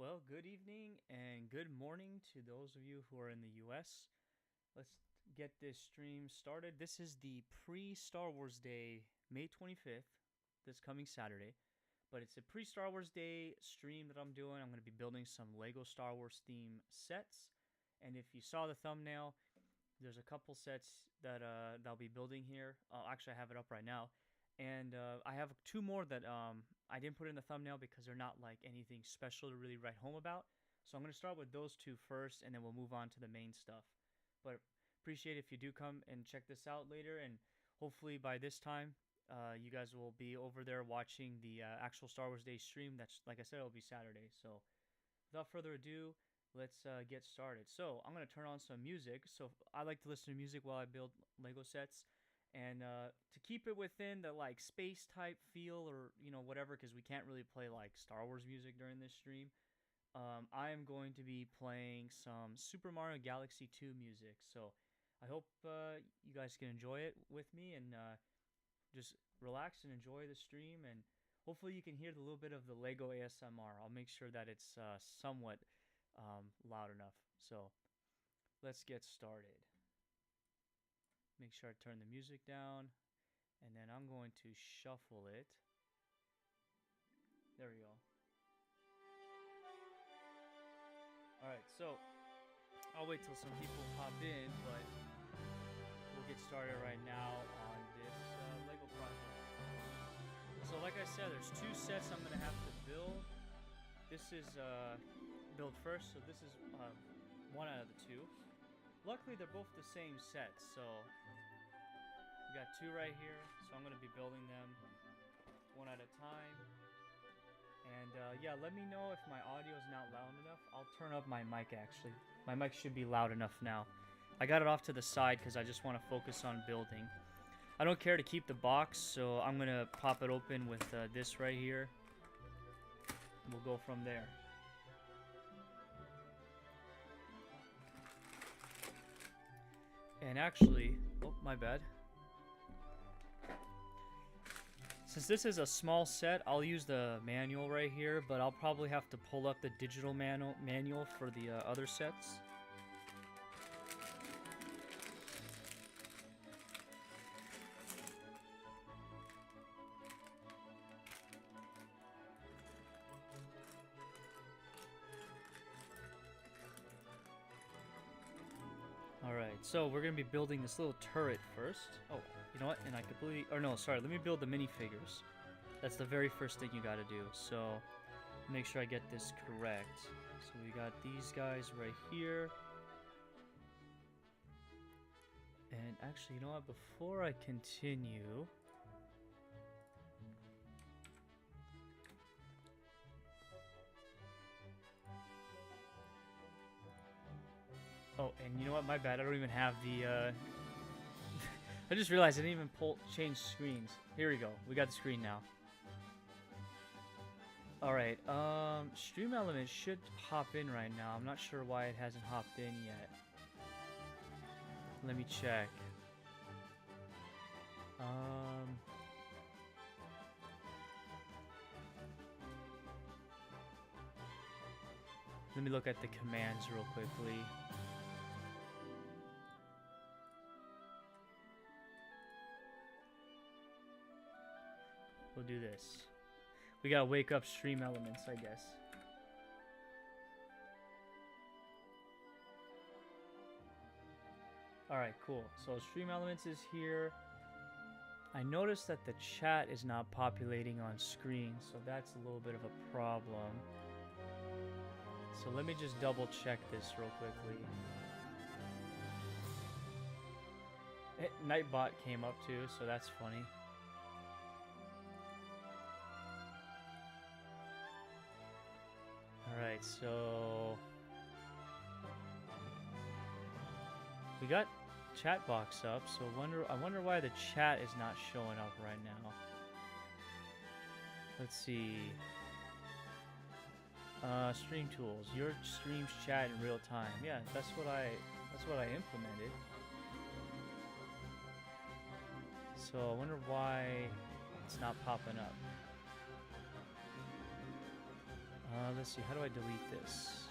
Well, good evening and good morning to those of you who are in the US. Let's get this stream started. This is the pre-Star Wars Day, May 25th, this coming Saturday. But it's a pre-Star Wars Day stream that I'm doing. I'm going to be building some Lego Star Wars theme sets. And if you saw the thumbnail, there's a couple sets that I'll be building here. Actually, I have it up right now. And I have two more that I didn't put in the thumbnail because they're not like anything special to really write home about. So I'm going to start with those two first, and then we'll move on to the main stuff. But appreciate if you do come and check this out later, and hopefully by this time, you guys will be over there watching the actual Star Wars Day stream. That's, like I said, it'll be Saturday. So without further ado, let's get started. So I'm going to turn on some music. So I like to listen to music while I build Lego sets. And to keep it within the like space type feel or whatever, because we can't really play like Star Wars music during this stream, I am going to be playing some Super Mario Galaxy 2 music. So I hope you guys can enjoy it with me and just relax and enjoy the stream. And hopefully you can hear the little bit of the Lego ASMR. I'll make sure that it's somewhat loud enough. So let's get started. Make sure I turn the music down, and then I'm going to shuffle it. There we go. Alright, so I'll wait till some people pop in, but we'll get started right now on this Lego project. So like I said, there's two sets I'm going to have to build. This is build first, so this is one out of the two. Luckily, they're both the same set, so we got two right here, so I'm going to be building them one at a time. And yeah, let me know if my audio is not loud enough. I'll turn up my mic, actually. My mic should be loud enough now. I got it off to the side because I just want to focus on building. I don't care to keep the box, so I'm going to pop it open with this right here. We'll go from there. And actually, oh, my bad. Since this is a small set, I'll use the manual right here, but I'll probably have to pull up the digital manual for the other sets. Alright, so we're going to be building this little turret first. Oh, you know what? And I completely... Or no, sorry. Let me build the minifigures. That's the very first thing you got to do. So, make sure I get this correct. So we got these guys right here. And actually, you know what? Before I continue... Oh, and you know what? My bad. I don't even have the, I just realized I didn't even change screens. Here we go. We got the screen now. Alright, Stream Elements should hop in right now. I'm not sure why it hasn't hopped in yet. Let me check. Let me look at the commands real quickly. We'll do this. We gotta wake up Stream Elements, I guess. Alright, cool. So Stream Elements is here. I noticed that the chat is not populating on screen, so that's a little bit of a problem. So let me just double check this real quickly. Nightbot came up too, so that's funny. Alright, so we got chat box up, so I wonder why the chat is not showing up right now. Let's see. Stream tools. Your streams chat in real time. Yeah, that's what I implemented. So I wonder why it's not popping up. Let's see, how do I delete this?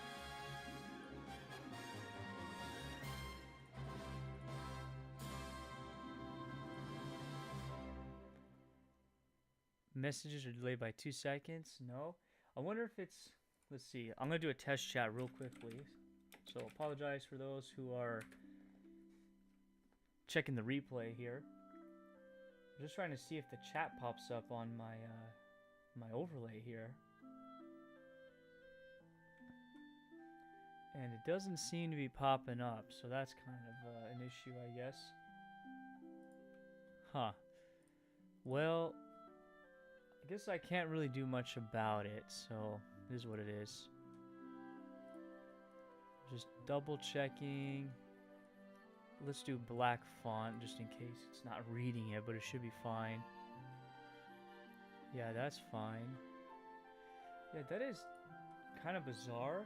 Messages are delayed by 2 seconds. No. I wonder if it's... Let's see. I'm going to do a test chat real quickly. So apologize for those who are checking the replay here. I'm just trying to see if the chat pops up on my my overlay here. And it doesn't seem to be popping up, so that's kind of an issue, I guess. Huh. Well, I guess I can't really do much about it, so it is what it is. Just double checking. Let's do black font just in case it's not reading it, but it should be fine. Yeah, that's fine. Yeah, that is kind of bizarre.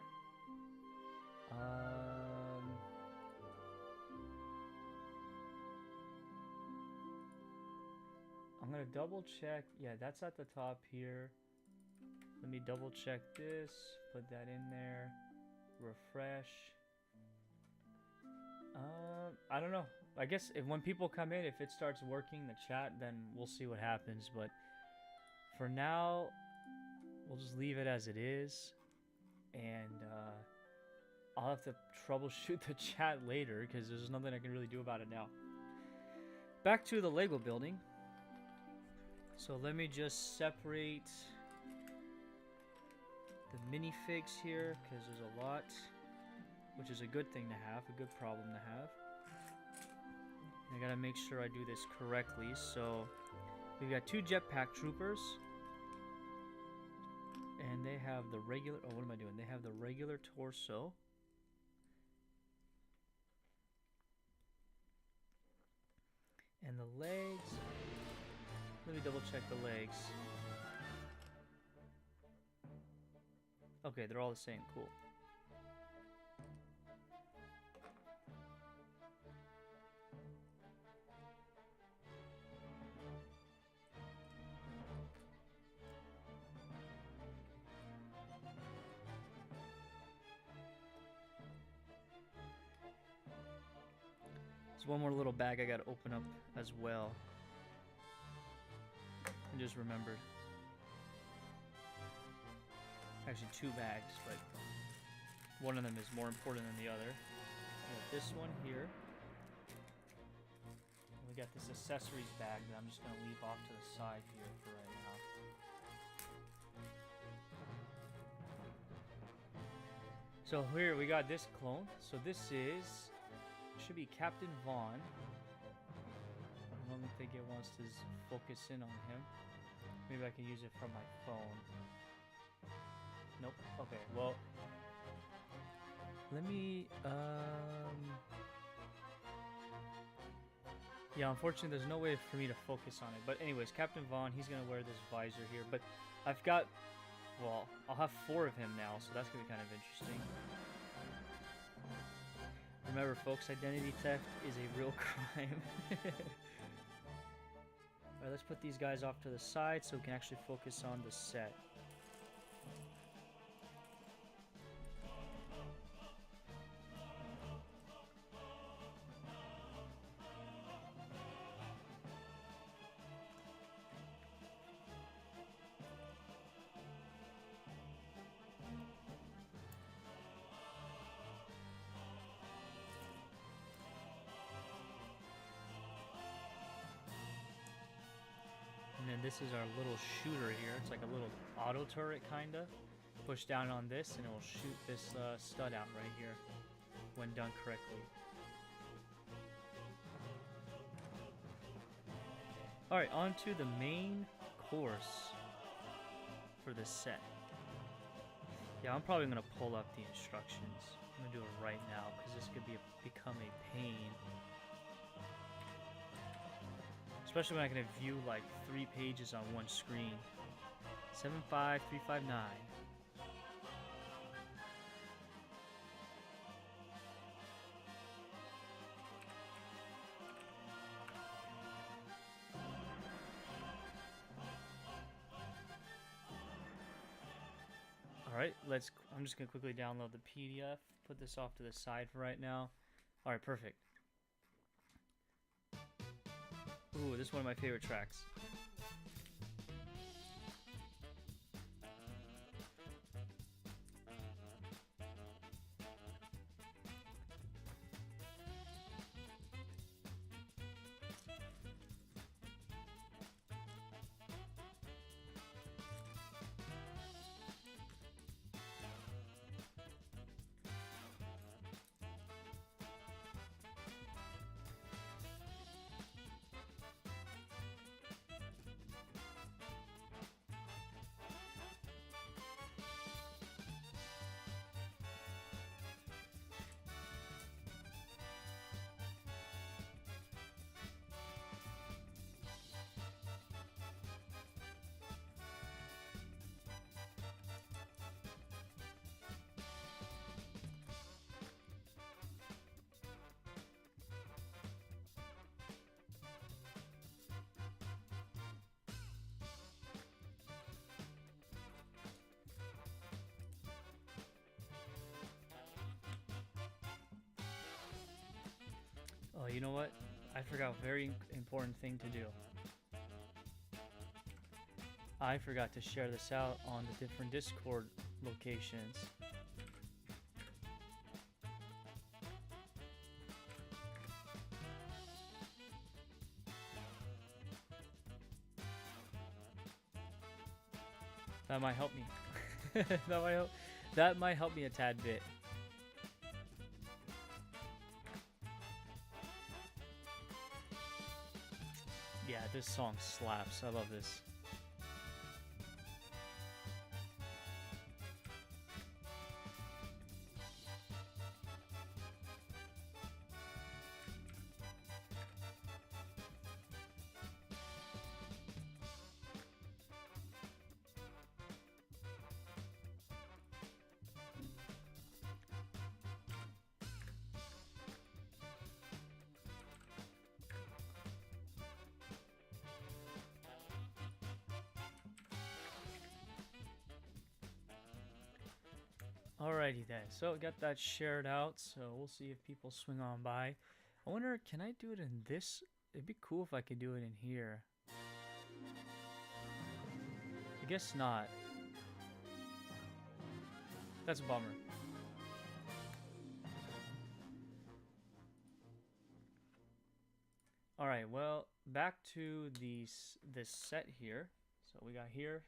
I'm gonna double check. Yeah, that's at the top here. Let me double check this. Put that in there. Refresh. I don't know. I guess when people come in, if it starts working the chat, then we'll see what happens. But for now, we'll just leave it as it is, and I'll have to troubleshoot the chat later because there's nothing I can really do about it now. Back to the Lego building. So let me just separate the minifigs here because there's a lot, which is a good thing to have, a good problem to have. I gotta make sure I do this correctly. So we've got 2 jetpack troopers, and they have the regular. Oh, what am I doing? They have the regular torso. And the legs. Let me double check the legs. Okay, they're all the same. Cool. There's one more little bag I gotta open up as well. I just remembered. Actually 2 bags, but one of them is more important than the other. We got this one here. And we got this accessories bag that I'm just gonna leave off to the side here for right now. So here we got this clone. So this should be Captain Vaughn. I don't think it wants to focus in on him. Maybe I can use it from my phone. Nope. Okay, well, let me, yeah, unfortunately there's no way for me to focus on it. But anyways, Captain Vaughn, he's going to wear this visor here. But I've got, well, I'll have 4 of him now, so that's going to be kind of interesting. Remember, folks, identity theft is a real crime. Alright, let's put these guys off to the side so we can actually focus on the set. And then this is our little shooter here. It's like a little auto turret, kind of. Push down on this and it will shoot this stud out right here when done correctly. Alright, on to the main course for this set. Yeah, I'm probably going to pull up the instructions. I'm going to do it right now because this could become a pain. Especially when I can view like 3 pages on one screen. 75359. right, I'm just gonna quickly download the PDF. Put this off to the side for right now. All right, perfect. Ooh, this is one of my favorite tracks. Oh, you know what? I forgot a very important thing to do. I forgot to share this out on the different Discord locations. That might help me. That might help me a tad bit. Yeah, this song slaps. I love this. Alrighty then, so got that shared out, so we'll see if people swing on by. I wonder, can I do it in this? It'd be cool if I could do it in here. I guess not. That's a bummer. Alright, well, back to this set here. So we got here.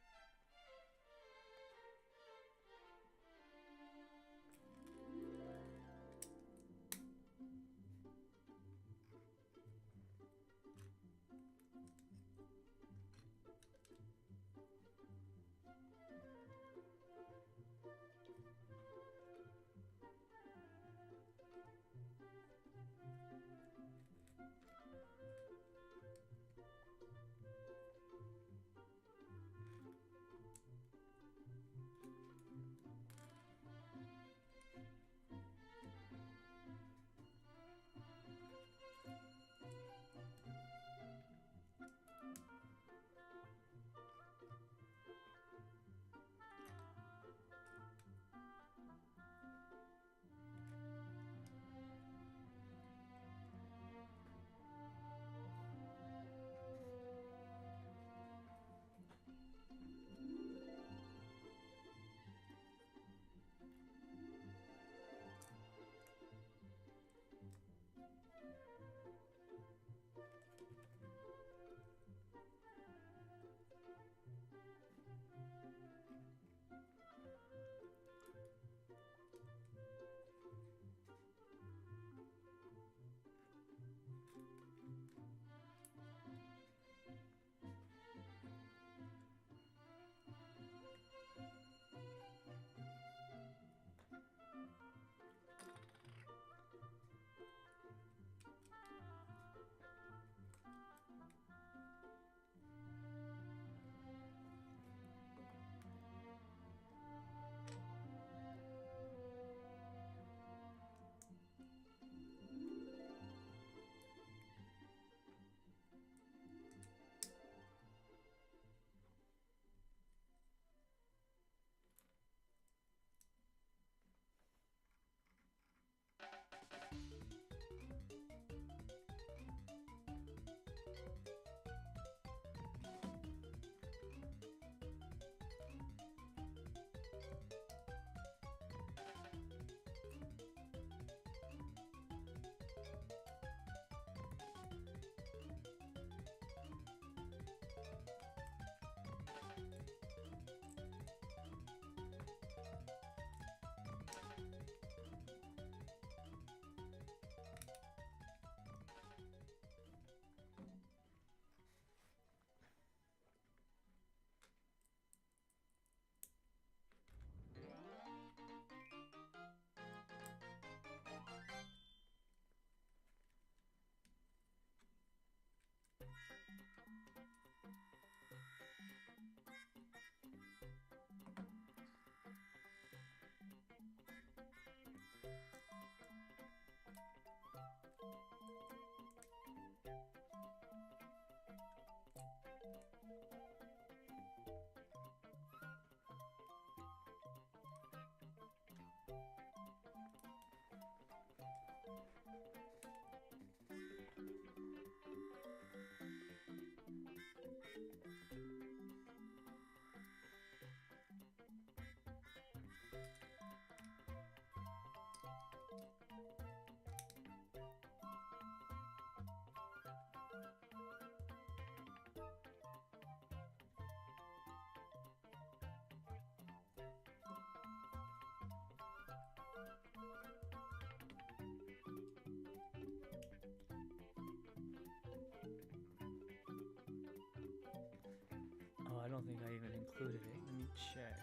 I don't think I even included it. Let me check.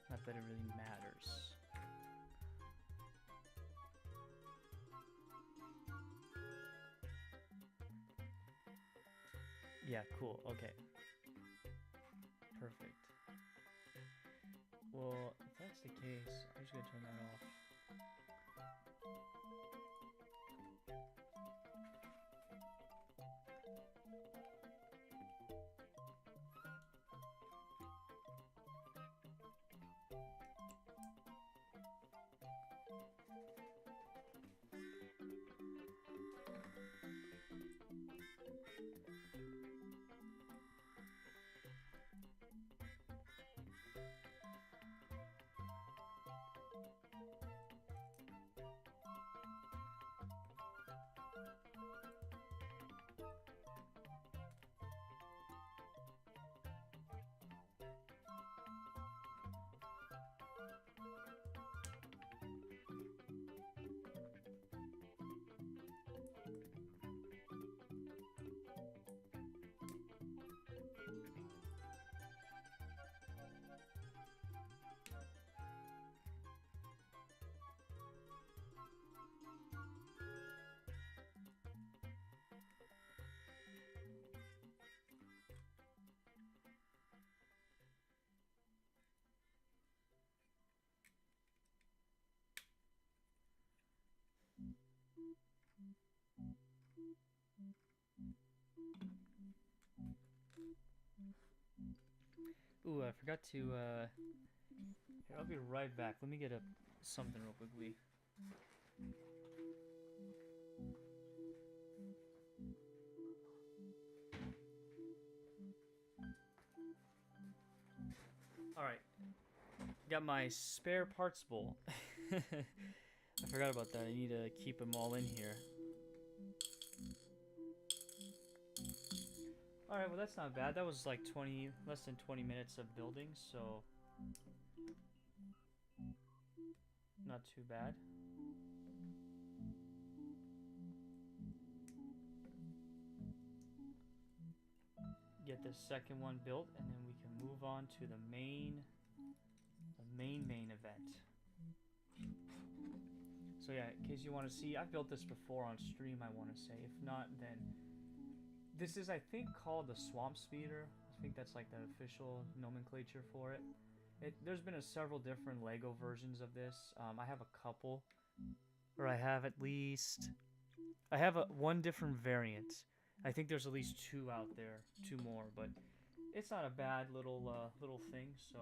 Not that it really matters. Yeah, cool. Okay. Perfect. Well, if that's the case, I'm just gonna turn that off. Ooh, I forgot to, here, I'll be right back. Let me get something real quickly. Alright. Got my spare parts bowl. I forgot about that. I need to keep them all in here. Alright, well that's not bad. That was like less than 20 minutes of building, so not too bad. Get the second one built, and then we can move on to the main event. So yeah, in case you want to see, I've built this before on stream, I want to say. If not, then this is, I think, called the Swamp Speeder. I think that's like the official nomenclature for it. There's been several different Lego versions of this. I have a couple, or I have one different variant. I think there's at least 2 out there, 2 more, but it's not a bad little thing. So,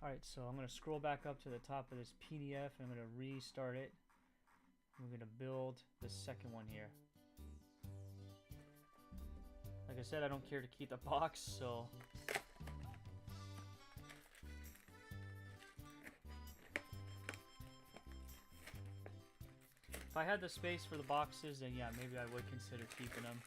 all right, so I'm gonna scroll back up to the top of this PDF, and I'm gonna restart it. We're gonna build the second one here. Like I said, I don't care to keep the box, so. If I had the space for the boxes, then yeah, maybe I would consider keeping them.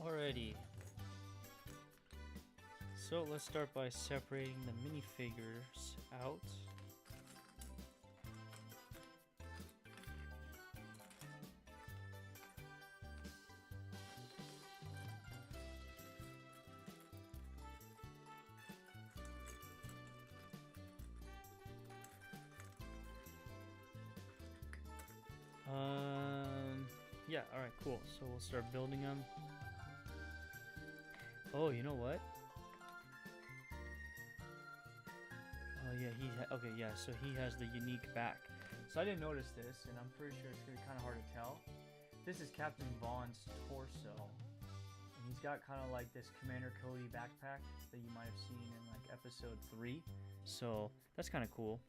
Alrighty. So let's start by separating the minifigures out. Yeah, alright, cool. So we'll start building them. Oh, you know what? Oh yeah, okay, yeah, so he has the unique back. So I didn't notice this, and I'm pretty sure it's gonna be kind of hard to tell. This is Captain Vaughn's torso, and he's got kind of like this Commander Cody backpack that you might have seen in like episode 3. So that's kind of cool.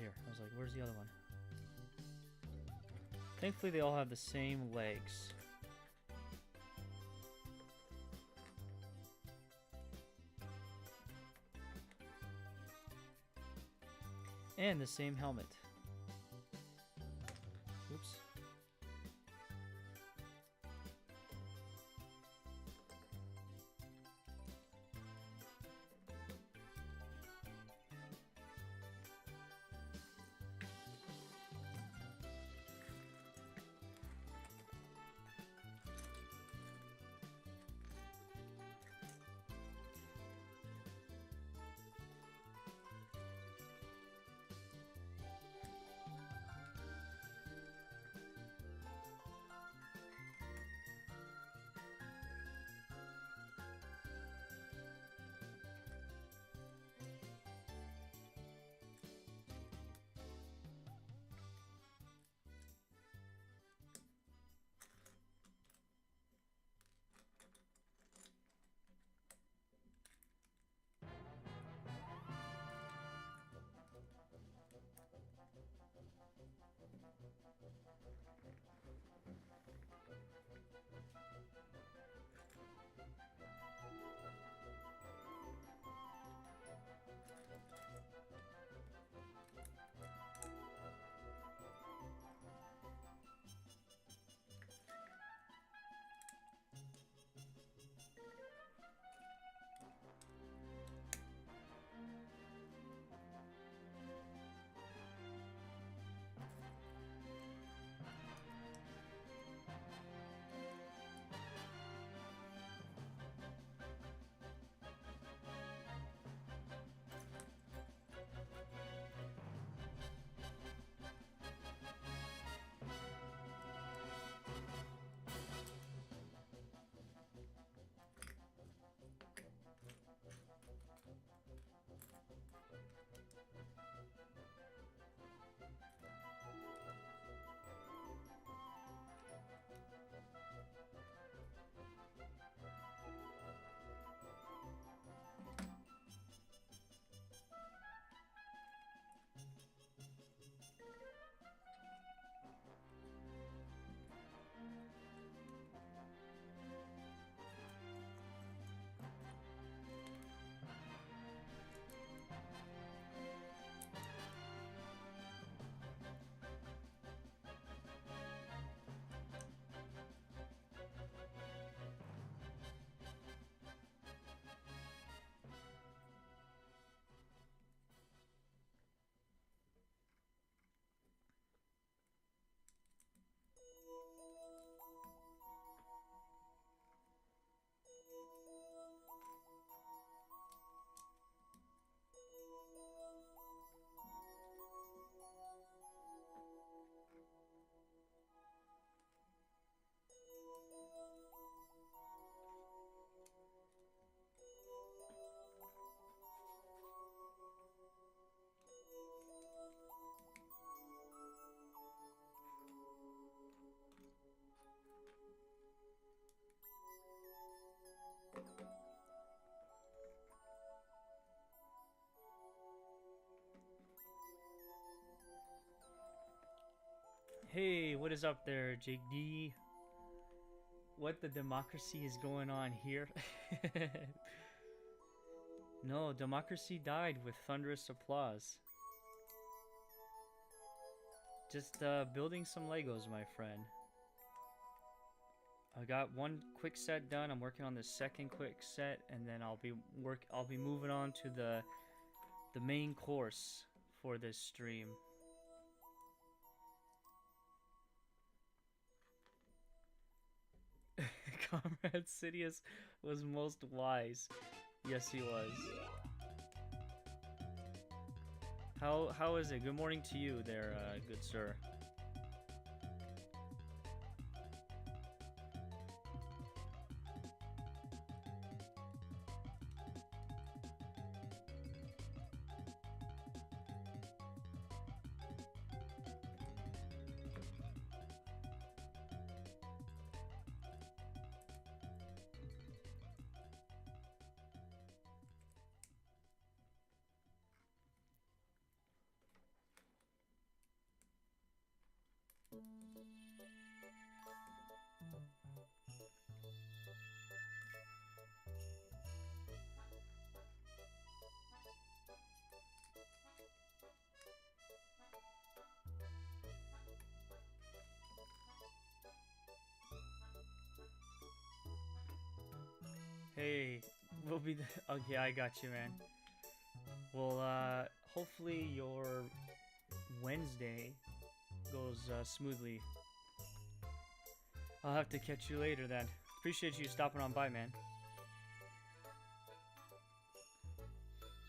here. I was like, where's the other one? Thankfully, they all have the same legs. And the same helmet. Oops. Hey, what is up there, JD? What the democracy is going on here? No, democracy died with thunderous applause. Just building some Legos, my friend. I got one quick set done. I'm working on the second quick set, and then I'll be moving on to the main course for this stream. Comrade Sidious was most wise. Yes, he was. How is it? Good morning to you there, good sir. Hey, we'll be. Okay, I got you, man. Well, hopefully your Wednesday goes smoothly. I'll have to catch you later then. Appreciate you stopping on by, man.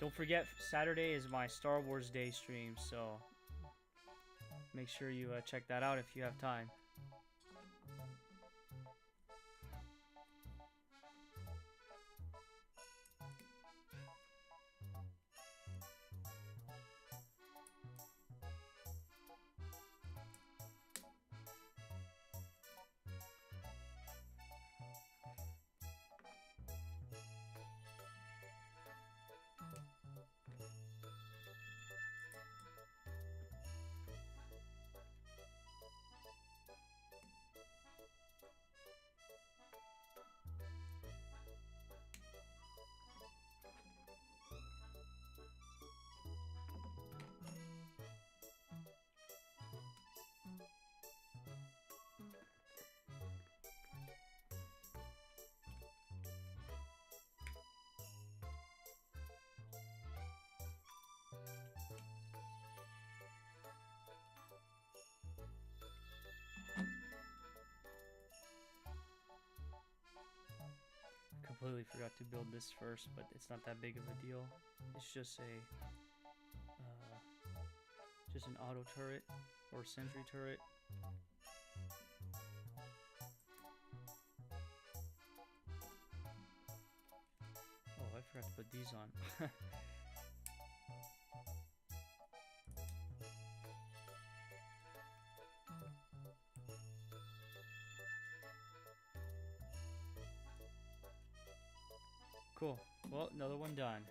Don't forget, Saturday is my Star Wars Day stream, so make sure you check that out if you have time. Completely forgot to build this first, but it's not that big of a deal. It's just an auto turret or sentry turret. Oh, I forgot to put these on. Cool. Well, another one done.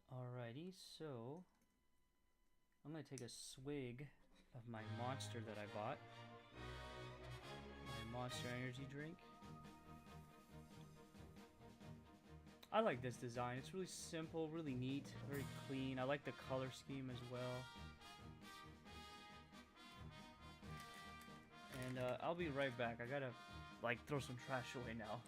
Alrighty, so I'm gonna take a swig of my monster that I bought. My Monster Energy drink. I like this design. It's really simple, really neat, very clean. I like the color scheme as well. And I'll be right back. I gotta, like, throw some trash away now.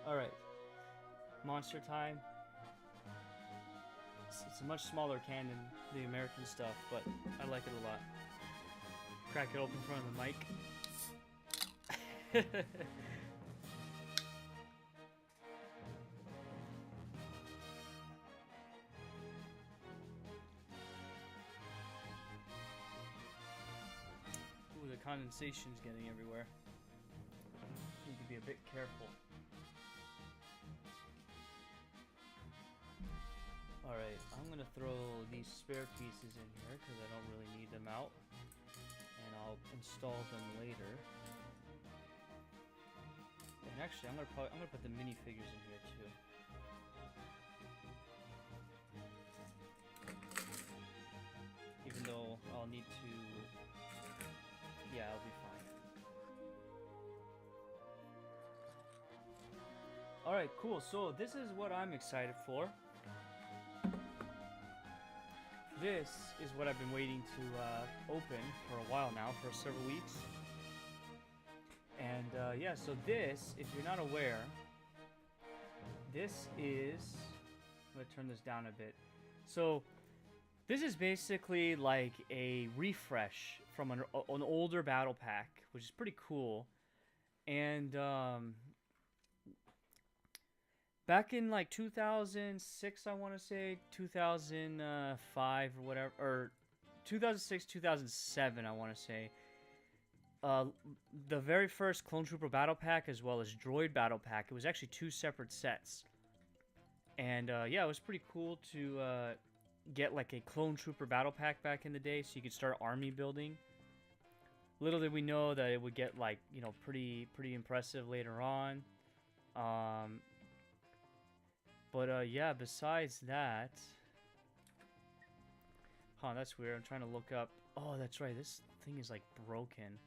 Alright. Monster time. It's a much smaller can than the American stuff, but I like it a lot. Crack it open in front of the mic. Ooh, the condensation's getting everywhere. Need to be a bit careful. Alright, I'm gonna throw these spare pieces in here because I don't really need them out. And I'll install them later. And actually, I'm gonna put the minifigures in here too. Even though I'll need to... Yeah, I'll be fine. Alright, cool. So this is what I'm excited for. This is what I've been waiting to open for a while now, for several weeks. And yeah, so this, if you're not aware, this is... I'm gonna turn this down a bit. So this is basically like a refresh from an older battle pack, which is pretty cool. And back in like 2006, I want to say 2005 or whatever, or 2006, 2007, I want to say. uh, the very first Clone Trooper Battle Pack as well as Droid Battle Pack. It was actually 2 separate sets. And yeah, it was pretty cool to get like a Clone Trooper Battle Pack back in the day so you could start army building. Little did we know that it would get like, you know, pretty impressive later on. But yeah, besides that... Huh, that's weird. I'm trying to look up... Oh, that's right. This thing is like broken.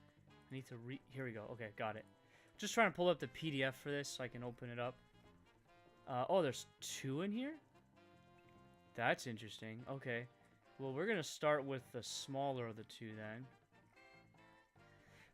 I need to Here we go. Okay, got it. Just trying to pull up the PDF for this so I can open it up. Oh, there's 2 in here? That's interesting. Okay. Well, we're going to start with the smaller of the 2 then.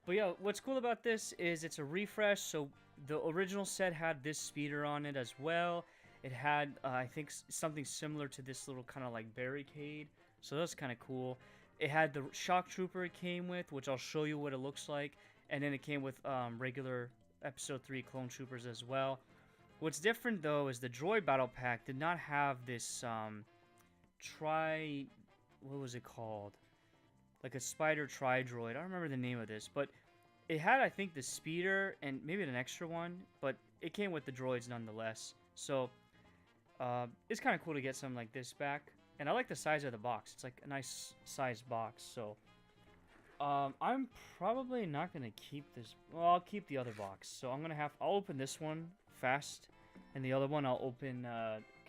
But yeah, what's cool about this is it's a refresh. So the original set had this speeder on it as well. It had, I think, something similar to this little kind of like barricade. So that's kind of cool. It had the shock trooper it came with, which I'll show you what it looks like. And then it came with regular Episode 3 clone troopers as well. What's different, though, is the Droid Battle Pack did not have this, what was it called? Like a Spider Tri-Droid. I don't remember the name of this, but it had, I think, the speeder and maybe an extra one, but it came with the droids nonetheless. So, it's kind of cool to get something like this back. And I like the size of the box. It's like a nice sized box, so... I'm probably not going to keep this... Well, I'll keep the other box. So I'm going to I'll open this one fast. And the other one I'll open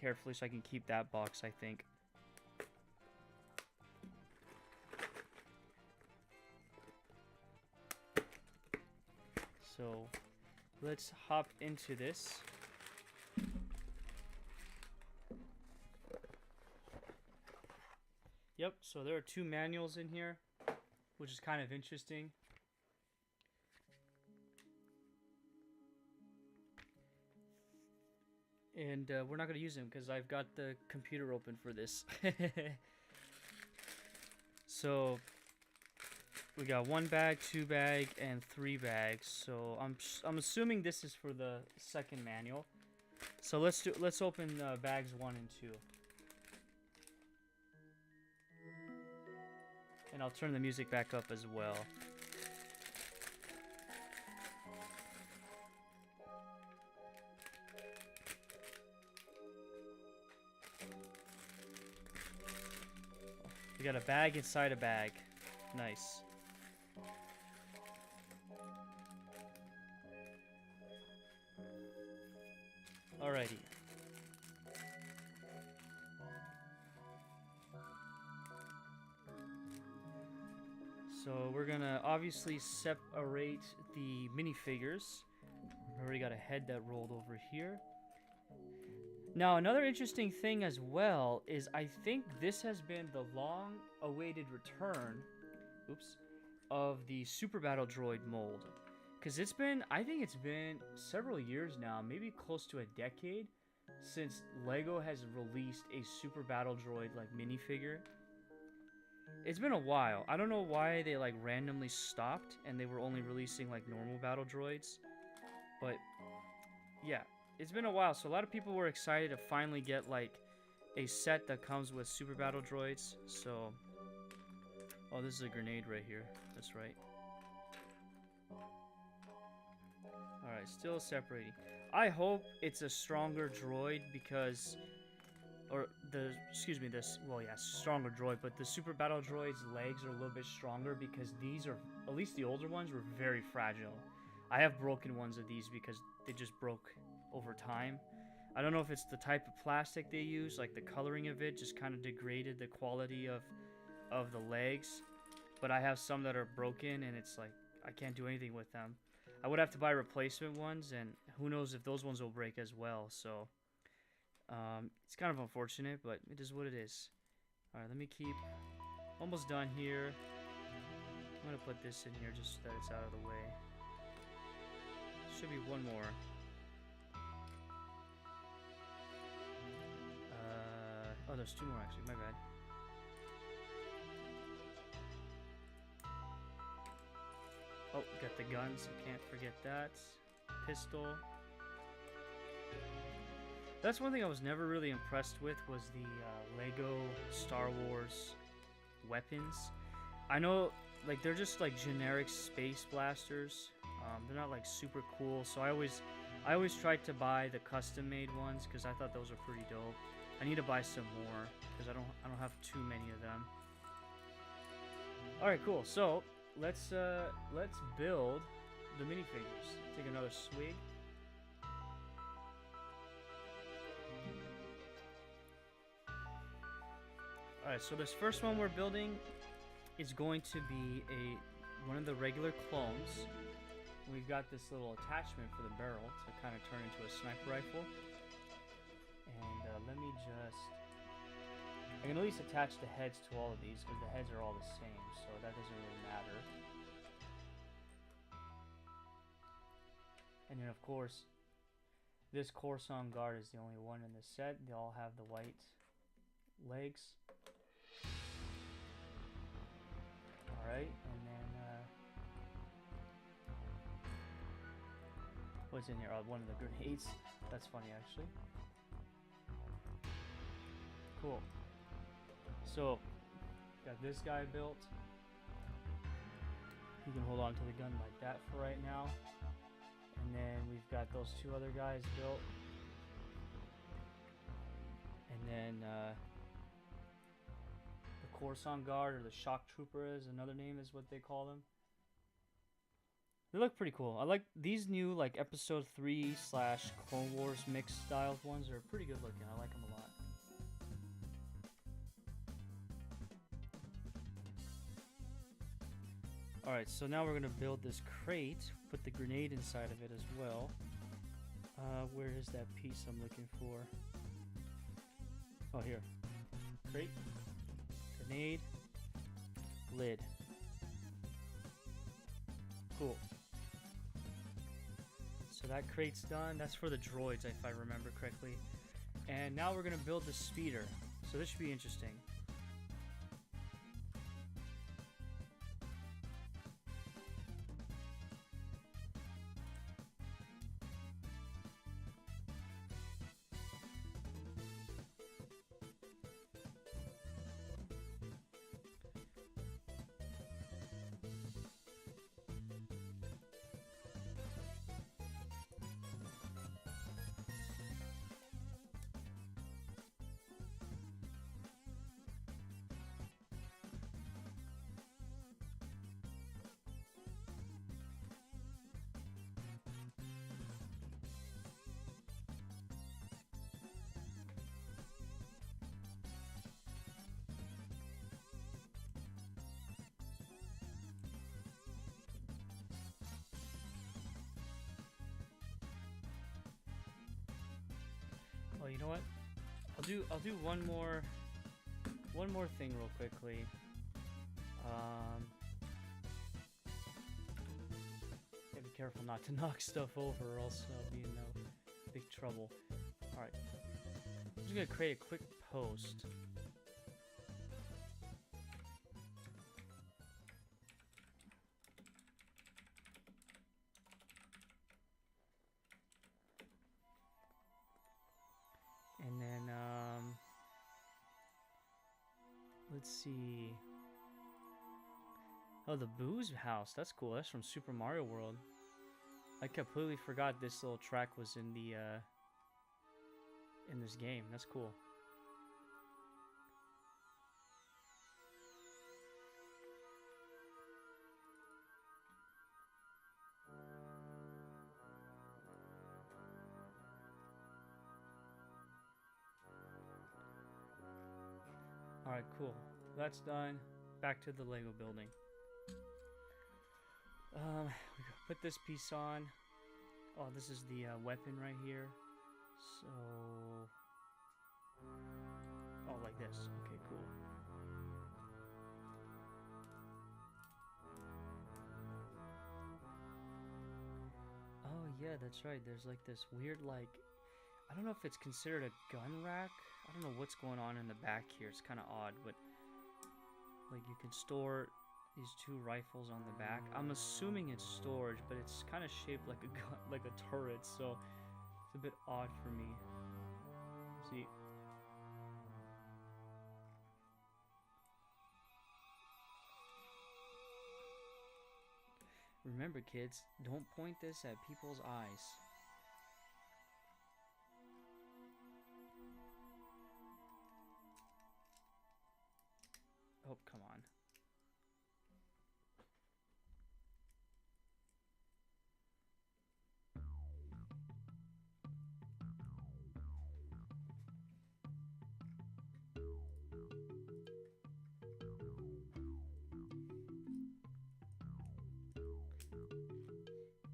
carefully so I can keep that box, I think. So let's hop into this. Yep, so there are 2 manuals in here, which is kind of interesting. And we're not going to use them because I've got the computer open for this. So we got 1 bag, 2 bag, and 3 bags. So I'm assuming this is for the second manual. So let's open bags 1 and 2. And I'll turn the music back up as well. We got a bag inside a bag. Nice. Alrighty. So we're gonna obviously separate the minifigures. We already got a head that rolled over here. Now, another interesting thing as well is I think this has been the long-awaited return, of the Super Battle Droid mold. Because I think it's been several years now, maybe close to a decade, since LEGO has released a Super Battle Droid, like, minifigure. It's been a while. I don't know why they, like, randomly stopped and they were only releasing, like, normal battle droids. But, yeah. It's been a while, so a lot of people were excited to finally get, like, a set that comes with Super Battle Droids, so... Oh, this is a grenade right here. That's right. Alright, still separating. I hope it's a stronger droid because... Well, yeah, stronger droid, but the Super Battle Droid's legs are a little bit stronger because these are... At least the older ones were very fragile. I have broken ones of these because they just broke over time. I don't know if it's the type of plastic they use, like the coloring of it just kind of degraded the quality of the legs, but I have some that are broken and it's like I can't do anything with them. I would have to buy replacement ones, and who knows if those ones will break as well, so it's kind of unfortunate, but it is what it is. Alright, let me keep almost done here. I'm gonna put this in here just so that it's out of the way. Should be one more. Oh, there's 2 more actually, my bad. Oh, got the guns, can't forget that. Pistol. That's one thing I was never really impressed with, was the LEGO Star Wars weapons. I know like they're just like generic space blasters. They're not like super cool, so I always tried to buy the custom made ones because I thought those were pretty dope. I need to buy some more because I don't have too many of them. All right, cool. So let's build the minifigures. Take another swig. All right, so this first one we're building is going to be one of the regular clones. We've got this little attachment for the barrel to kind of turn into a sniper rifle. And let me just... I can at least attach the heads to all of these because the heads are all the same, so that doesn't really matter. And then of course, this Coruscant guard is the only one in the set. They all have the white legs. Alright, and then what's in here? Oh, one of the grenades. That's funny actually. Cool. So, got this guy built. You can hold on to the gun like that for right now. And then we've got those two other guys built. And then the Coruscant Guard, or the Shock Trooper is another name, is what they call them. They look pretty cool. I like these new like Episode 3 / Clone Wars mixed style ones. Are pretty good looking. I like them a lot. Alright, so now we're going to build this crate, put the grenade inside of it as well. Where is that piece I'm looking for? Oh, here. Crate, grenade, lid. Cool. So that crate's done. That's for the droids, if I remember correctly. And now we're going to build the speeder. So this should be interesting. Oh, you know what? I'll do one more thing real quickly. Gotta be careful not to knock stuff over, or else I'll be in big trouble. All right, I'm just gonna create a quick post. And then, let's see. Oh, the Booze House. That's cool. That's from Super Mario World. I completely forgot this little track was in the, in this game. That's cool. Alright, cool. That's done. Back to the Lego building. We put this piece on. Oh, this is the weapon right here. So... oh, like this. Okay, cool. Oh, yeah, that's right. There's like this weird, like... I don't know if it's considered a gun rack. I don't know what's going on in the back here. It's kind of odd, but like you can store these two rifles on the back. I'm assuming it's storage, but it's kind of shaped like a gun, like a turret, so it's a bit odd for me. See. Remember, kids, don't point this at people's eyes. Oh, come on.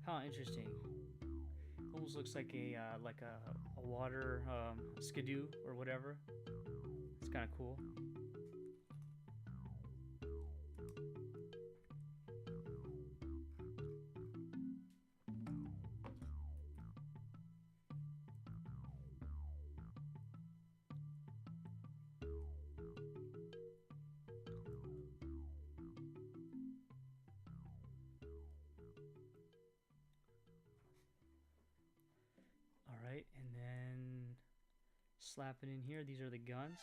Huh, interesting. Almost looks like a water skidoo or whatever. It's kind of cool. Alright, and then slap it in here. These are the guns.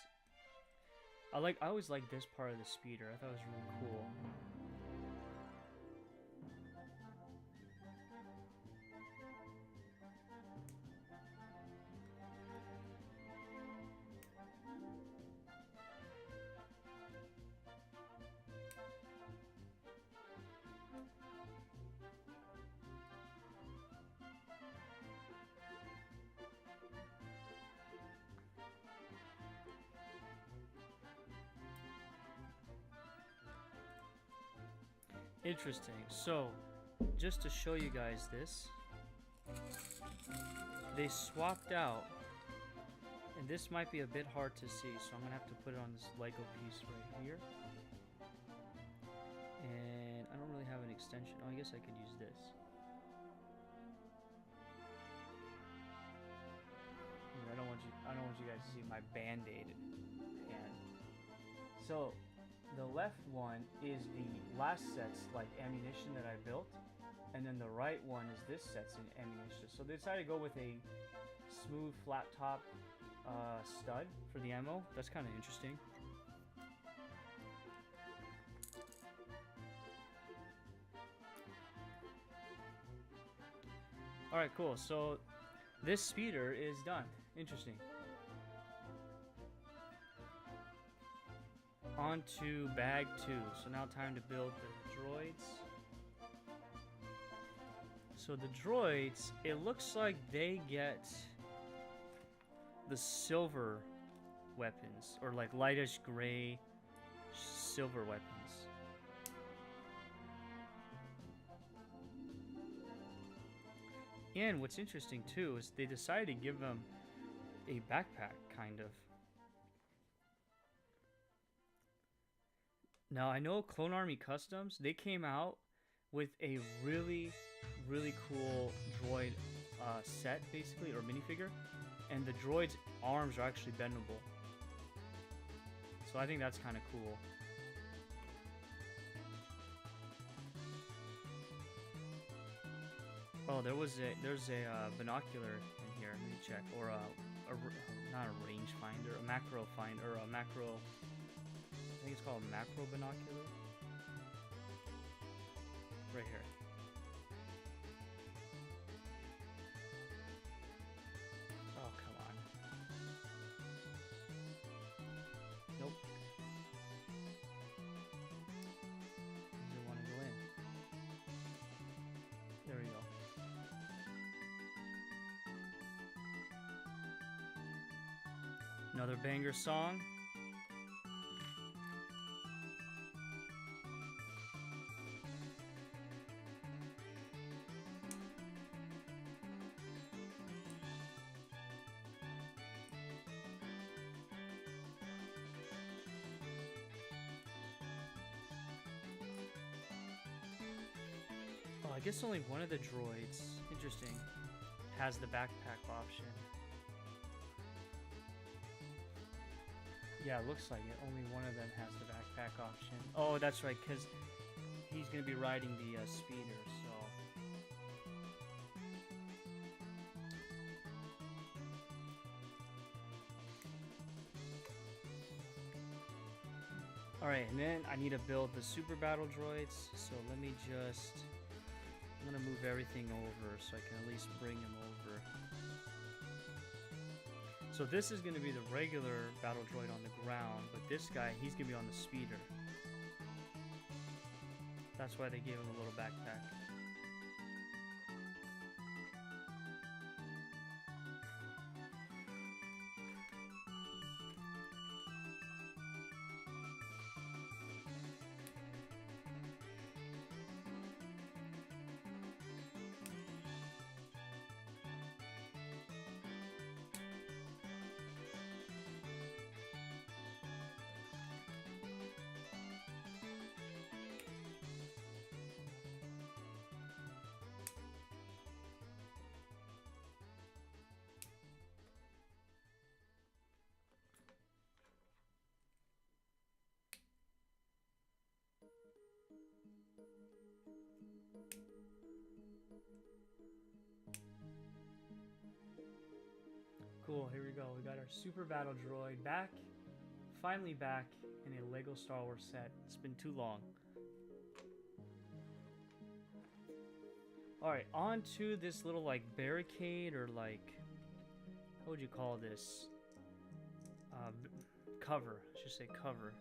I always like this part of the speeder. I thought it was really cool. Interesting. So, just to show you guys this, they swapped out, and this might be a bit hard to see, so I'm gonna have to put it on this Lego piece right here. And I don't really have an extension. Oh, I guess I could use this. I don't want you guys to see my Band-Aid hand. So, the left one is the last set's like ammunition that I built, and then the right one is this set's in ammunition. So they decided to go with a smooth flat top stud for the ammo. That's kind of interesting. Alright, cool. So this speeder is done. Interesting. On to bag 2. So now time to build the droids. So the droids, it looks like they get the silver weapons, or like lightish gray silver weapons. And what's interesting too is they decided to give them a backpack, kind of. Now, I know Clone Army Customs, they came out with a really, really cool droid set, basically, or minifigure. And the droid's arms are actually bendable. So I think that's kind of cool. Oh, there's a binocular in here. Let me check. Or not a rangefinder, a macro finder, or a macro... I think it's called a macro binocular. Right here. Oh, come on. Nope. Doesn't want to go in. There we go. Another banger song. Oh, I guess only one of the droids, interesting, has the backpack option. Yeah, it looks like it. Only one of them has the backpack option. Oh, that's right, because he's going to be riding the speeder, so... Alright, and then I need to build the super battle droids, so let me just I'm gonna move everything over so I can at least bring him over. So this is gonna be the regular battle droid on the ground, but this guy, he's gonna be on the speeder. That's why they gave him a little backpack. Cool, here we go. We got our super battle droid back. Finally back in a Lego Star Wars set. It's been too long. Alright, on to this little like barricade or like, what would you call this? Cover. I should say cover.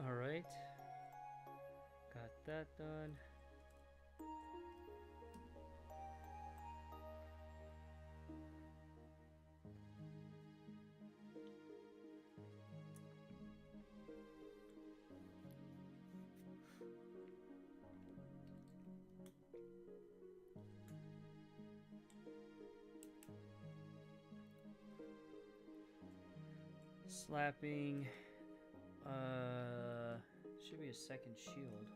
Alright. Got that done. Slapping. Should be a second shield.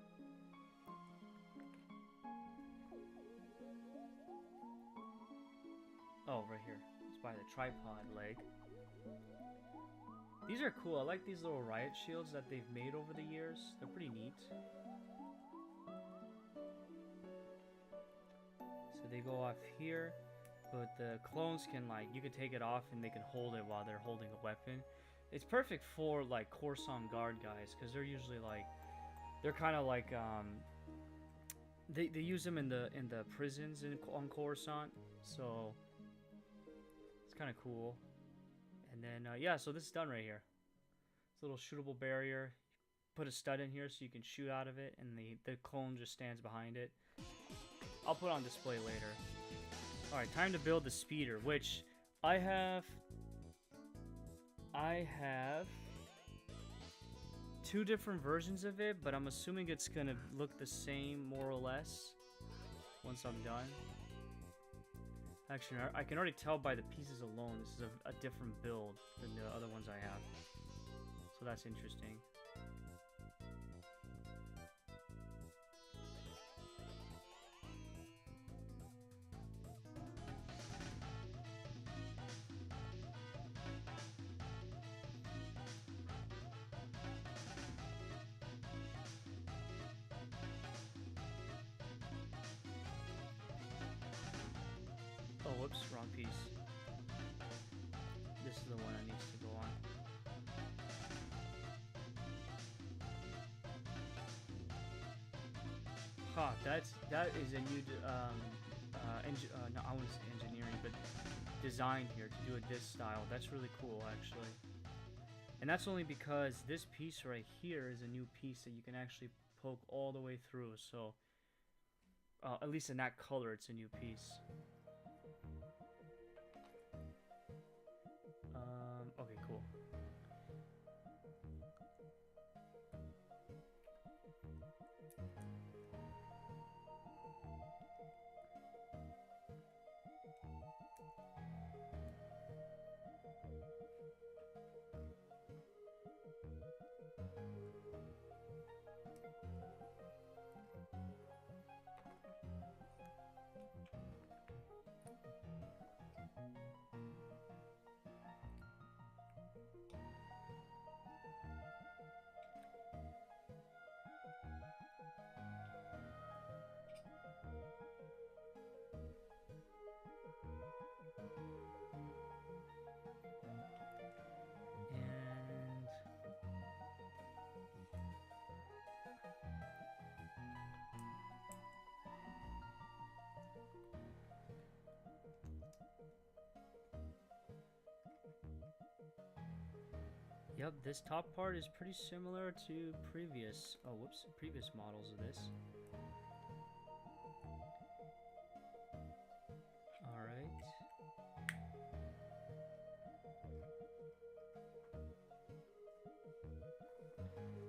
Oh, right here. It's by the tripod leg. These are cool. I like these little riot shields that they've made over the years. They're pretty neat. So they go off here, but the clones can, like, you can take it off and they can hold it while they're holding a weapon. It's perfect for like Coruscant guard guys because they're usually like, they're kind of like they use them in the prisons on Coruscant, so it's kind of cool. And then yeah, so this is done right here. It's a little shootable barrier. Put a stud in here so you can shoot out of it, and the clone just stands behind it. I'll put on display later. All right, time to build the speeder, which I have two different versions of it, but I'm assuming it's gonna look the same more or less once I'm done. Actually, I can already tell by the pieces alone this is a different build than the other ones I have, so that's interesting. Oh, whoops, wrong piece. This is the one that needs to go on. Huh, that is a new, no, I wouldn't say engineering, but design here to do it this style. That's really cool, actually. And that's only because this piece right here is a new piece that you can actually poke all the way through. So, at least in that color, it's a new piece. Okay, cool. Yep, this top part is pretty similar to previous models of this. Alright.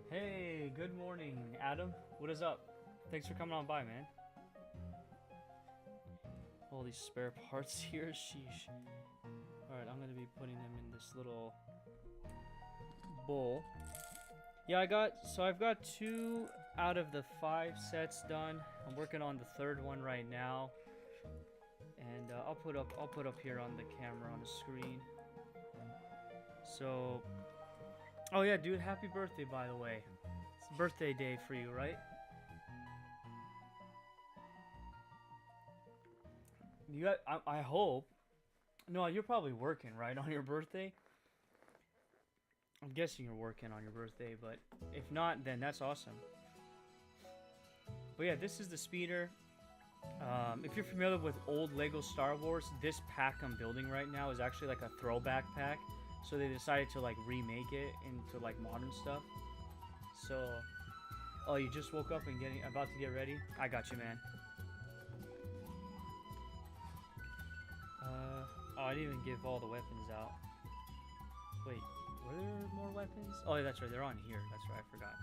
Hey, good morning, Adam. What is up? Thanks for coming on by, man. All these spare parts here, sheesh. Alright, I'm gonna be putting them in this little bowl. Yeah, I've got 2 out of the 5 sets done. I'm working on the 3rd one right now. And I'll put up here on the camera on the screen. So, oh yeah, dude, happy birthday, by the way. It's birthday day for you, right? You got, I hope. No, you're probably working, right, on your birthday? I'm guessing you're working on your birthday, but if not, then that's awesome. But yeah, this is the speeder. If you're familiar with old Lego Star Wars, this pack I'm building right now is actually like a throwback pack. So they decided to like remake it into like modern stuff. So, oh, you just woke up and about to get ready? I got you, man. Oh, I didn't even give all the weapons out. Wait, were there more weapons? Oh, yeah, that's right, they're on here. That's right, I forgot.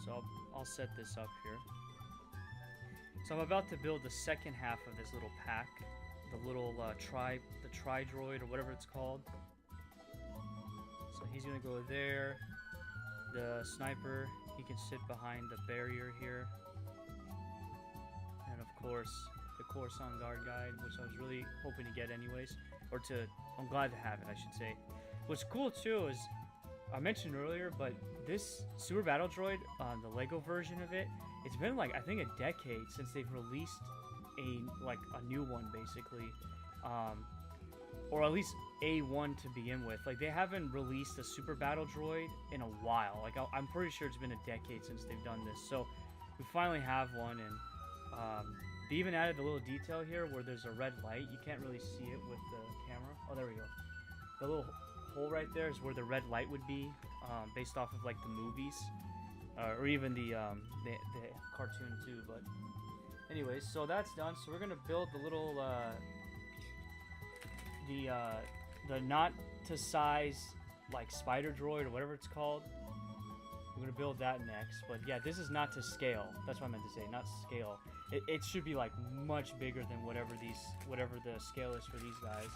So I'll set this up here. So I'm about to build the second half of this little pack. The little Droid or whatever it's called. So he's gonna go there. The sniper, he can sit behind the barrier here. And of course, the Coruscant Guard Guide, which I was really hoping to get anyways. I'm glad to have it, I should say. What's cool too is, I mentioned earlier, but this Super Battle Droid, the Lego version of it, it's been like, I think a decade since they've released a new one, basically. Or at least a one to begin with. Like, they haven't released a Super Battle Droid in a while. Like, I'm pretty sure it's been a decade since they've done this. So, we finally have one, and they even added a little detail here where there's a red light. You can't really see it with the camera. Oh, there we go. The little hole right there is where the red light would be, based off of, like, the movies. Or even the cartoon, too. But, anyways, so that's done. So, we're going to build the little, the not to size like spider droid or whatever it's called. I'm gonna build that next, but yeah, this is not to scale. That's what I meant to say, not scale. It should be like much bigger than whatever the scale is for these guys.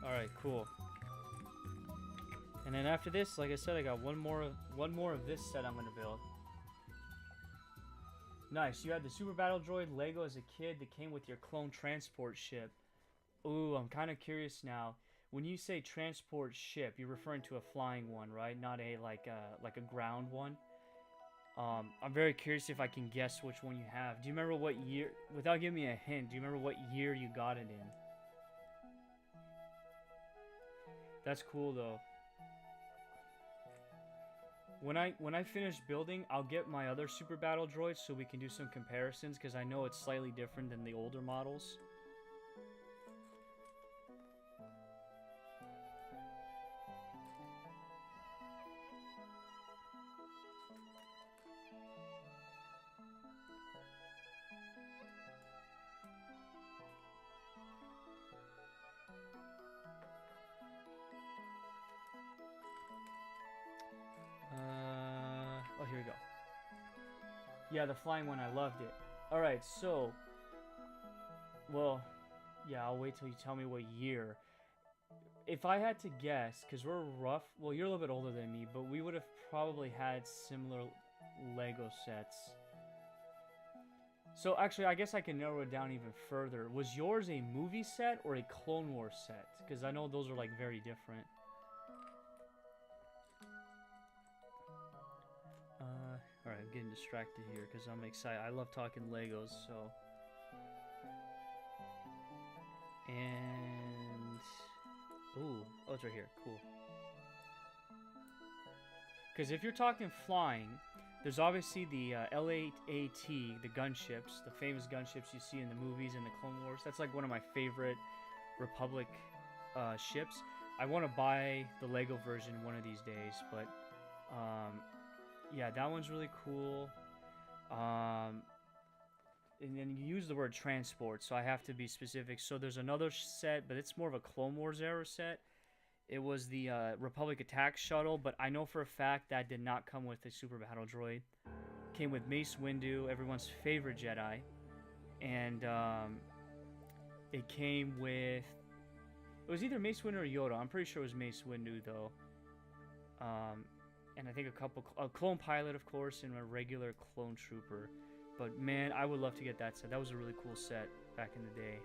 All right, cool. And then after this, like I said, I got one more of this set I'm gonna build. Nice. You had the Super Battle Droid Lego as a kid that came with your clone transport ship. Ooh, I'm kind of curious now. When you say transport ship, you're referring to a flying one, right? Not a like a ground one. I'm very curious if I can guess which one you have. Do you remember what year? Without giving me a hint, do you remember what year you got it in? That's cool though. When I finish building, I'll get my other Super Battle Droids so we can do some comparisons, because I know it's slightly different than the older models. Oh, here we go. Yeah, the flying one, I loved it. Alright, so... Well, yeah, I'll wait till you tell me what year. If I had to guess, because we're rough... Well, you're a little bit older than me, but we would have probably had similar Lego sets. So, actually, I guess I can narrow it down even further. Was yours a movie set or a Clone Wars set? Because I know those are, like, very different. Alright, I'm getting distracted here because I'm excited. I love talking Legos, so... And... Ooh, oh, it's right here. Cool. Because if you're talking flying, There's obviously the L8AT, the gunships, the famous gunships you see in the movies and the Clone Wars. That's like one of my favorite Republic ships. I want to buy the Lego version one of these days, but yeah, that one's really cool. And then you use the word transport, so I have to be specific. So there's another set, but it's more of a Clone Wars era set. It was the Republic Attack Shuttle, but I know for a fact that did not come with a Super Battle Droid. Came with Mace Windu, everyone's favorite Jedi. And it came with... It was either Mace Windu or Yoda. I'm pretty sure it was Mace Windu, though. And I think a clone pilot, of course, and a regular clone trooper. But man, I would love to get that set. That was a really cool set back in the day.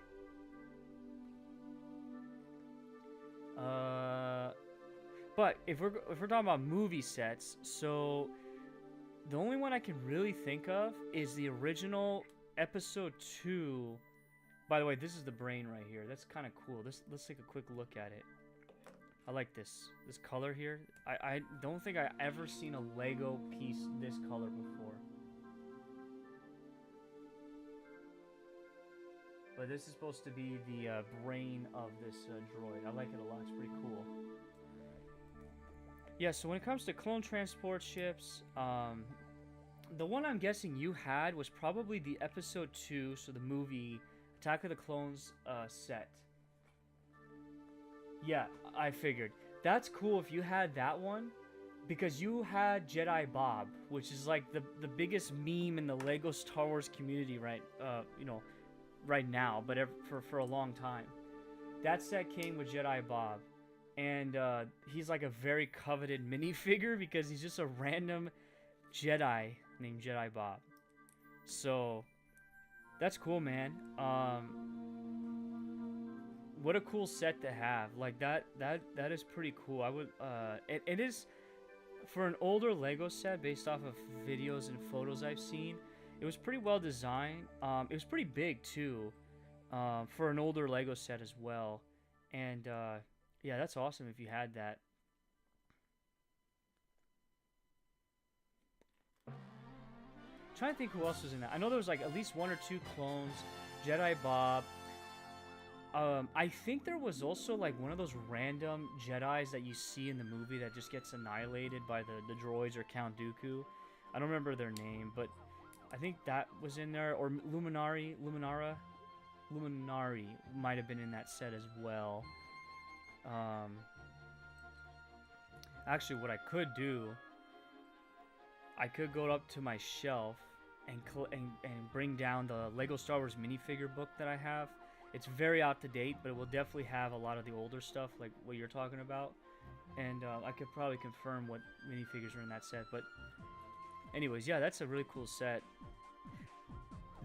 But if we're talking about movie sets, so the only one I can really think of is the original Episode 2. By the way, this is the brain right here. That's kind of cool. Let's take a quick look at it. I like this color here. I don't think I ever seen a Lego piece this color before. But this is supposed to be the brain of this droid. I like it a lot. It's pretty cool. Yeah, so when it comes to clone transport ships, the one I'm guessing you had was probably the Episode 2, so the movie Attack of the Clones set. Yeah, I figured. That's cool if you had that one, because you had Jedi Bob, which is like the biggest meme in the Lego Star Wars community right now, but for a long time. That set came with Jedi Bob, and he's like a very coveted minifigure because he's just a random Jedi named Jedi Bob. So that's cool, man. What a cool set to have. Like that is pretty cool. I would it is for an older Lego set based off of videos and photos I've seen. It was pretty well designed. It was pretty big too, for an older Lego set as well. And yeah, that's awesome if you had that. I'm trying to think who else was in that. I know there was like at least one or two clones. Jedi Bob. I think there was also like one of those random Jedis that you see in the movie that just gets annihilated by the droids or Count Dooku. I don't remember their name, but I think that was in there. Or Luminari might have been in that set as well. Actually, what I could do, I could go up to my shelf and bring down the Lego Star Wars minifigure book that I have. It's very out to date, but it will definitely have a lot of the older stuff, like what you're talking about. And I could probably confirm what minifigures are in that set. But anyways, yeah, that's a really cool set.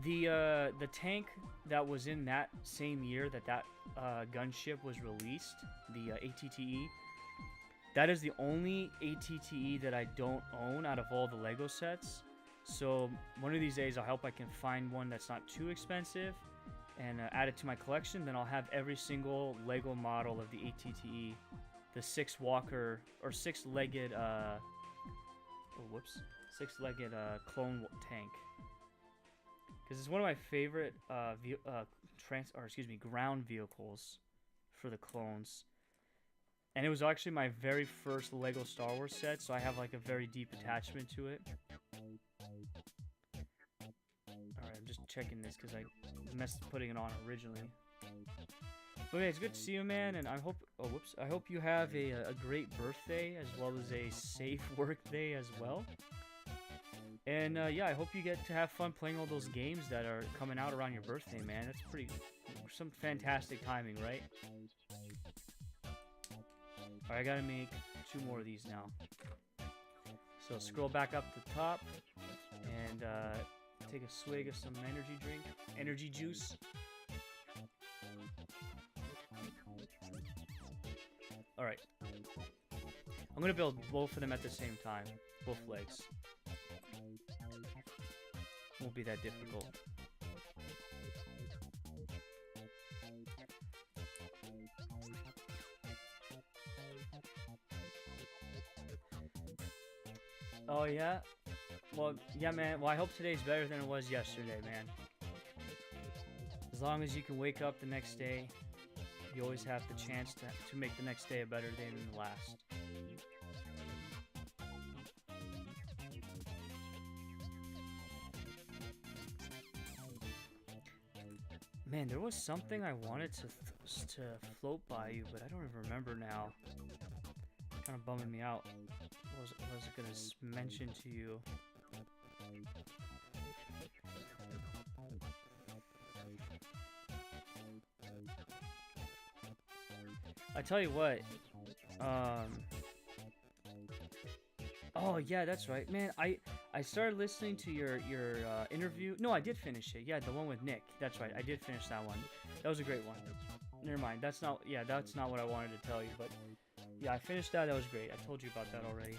The tank that was in that same year that gunship was released, the ATTE, that is the only ATTE that I don't own out of all the Lego sets. So one of these days I hope I can find one that's not too expensive and add it to my collection. Then I'll have every single Lego model of the ATTE, the six-legged clone tank, because it's one of my favorite ground vehicles for the clones. And it was actually my very first Lego Star Wars set, so I have like a very deep attachment to it. Alright, I'm just checking this because I messed putting it on originally. But yeah, it's good to see you, man, and I hope you have a great birthday as well as a safe work day as well. And yeah, I hope you get to have fun playing all those games that are coming out around your birthday, man. That's some fantastic timing, right? Alright, I gotta make 2 more of these now. So scroll back up the top and take a swig of some energy juice. Alright. I'm gonna build both of them at the same time. Both legs. Won't be that difficult. Oh yeah? Well, yeah, man. Well, I hope today's better than it was yesterday, man. As long as you can wake up the next day, you always have the chance to make the next day a better day than the last. Man, there was something I wanted to float by you, but I don't even remember now. Kind of bumming me out. What was I gonna mention to you? I tell you what. Oh yeah, that's right, man. I started listening to your interview. No, I did finish it. Yeah, the one with Nick. That's right. I did finish that one. That was a great one. Never mind. That's not what I wanted to tell you, but yeah, I finished that. That was great. I told you about that already.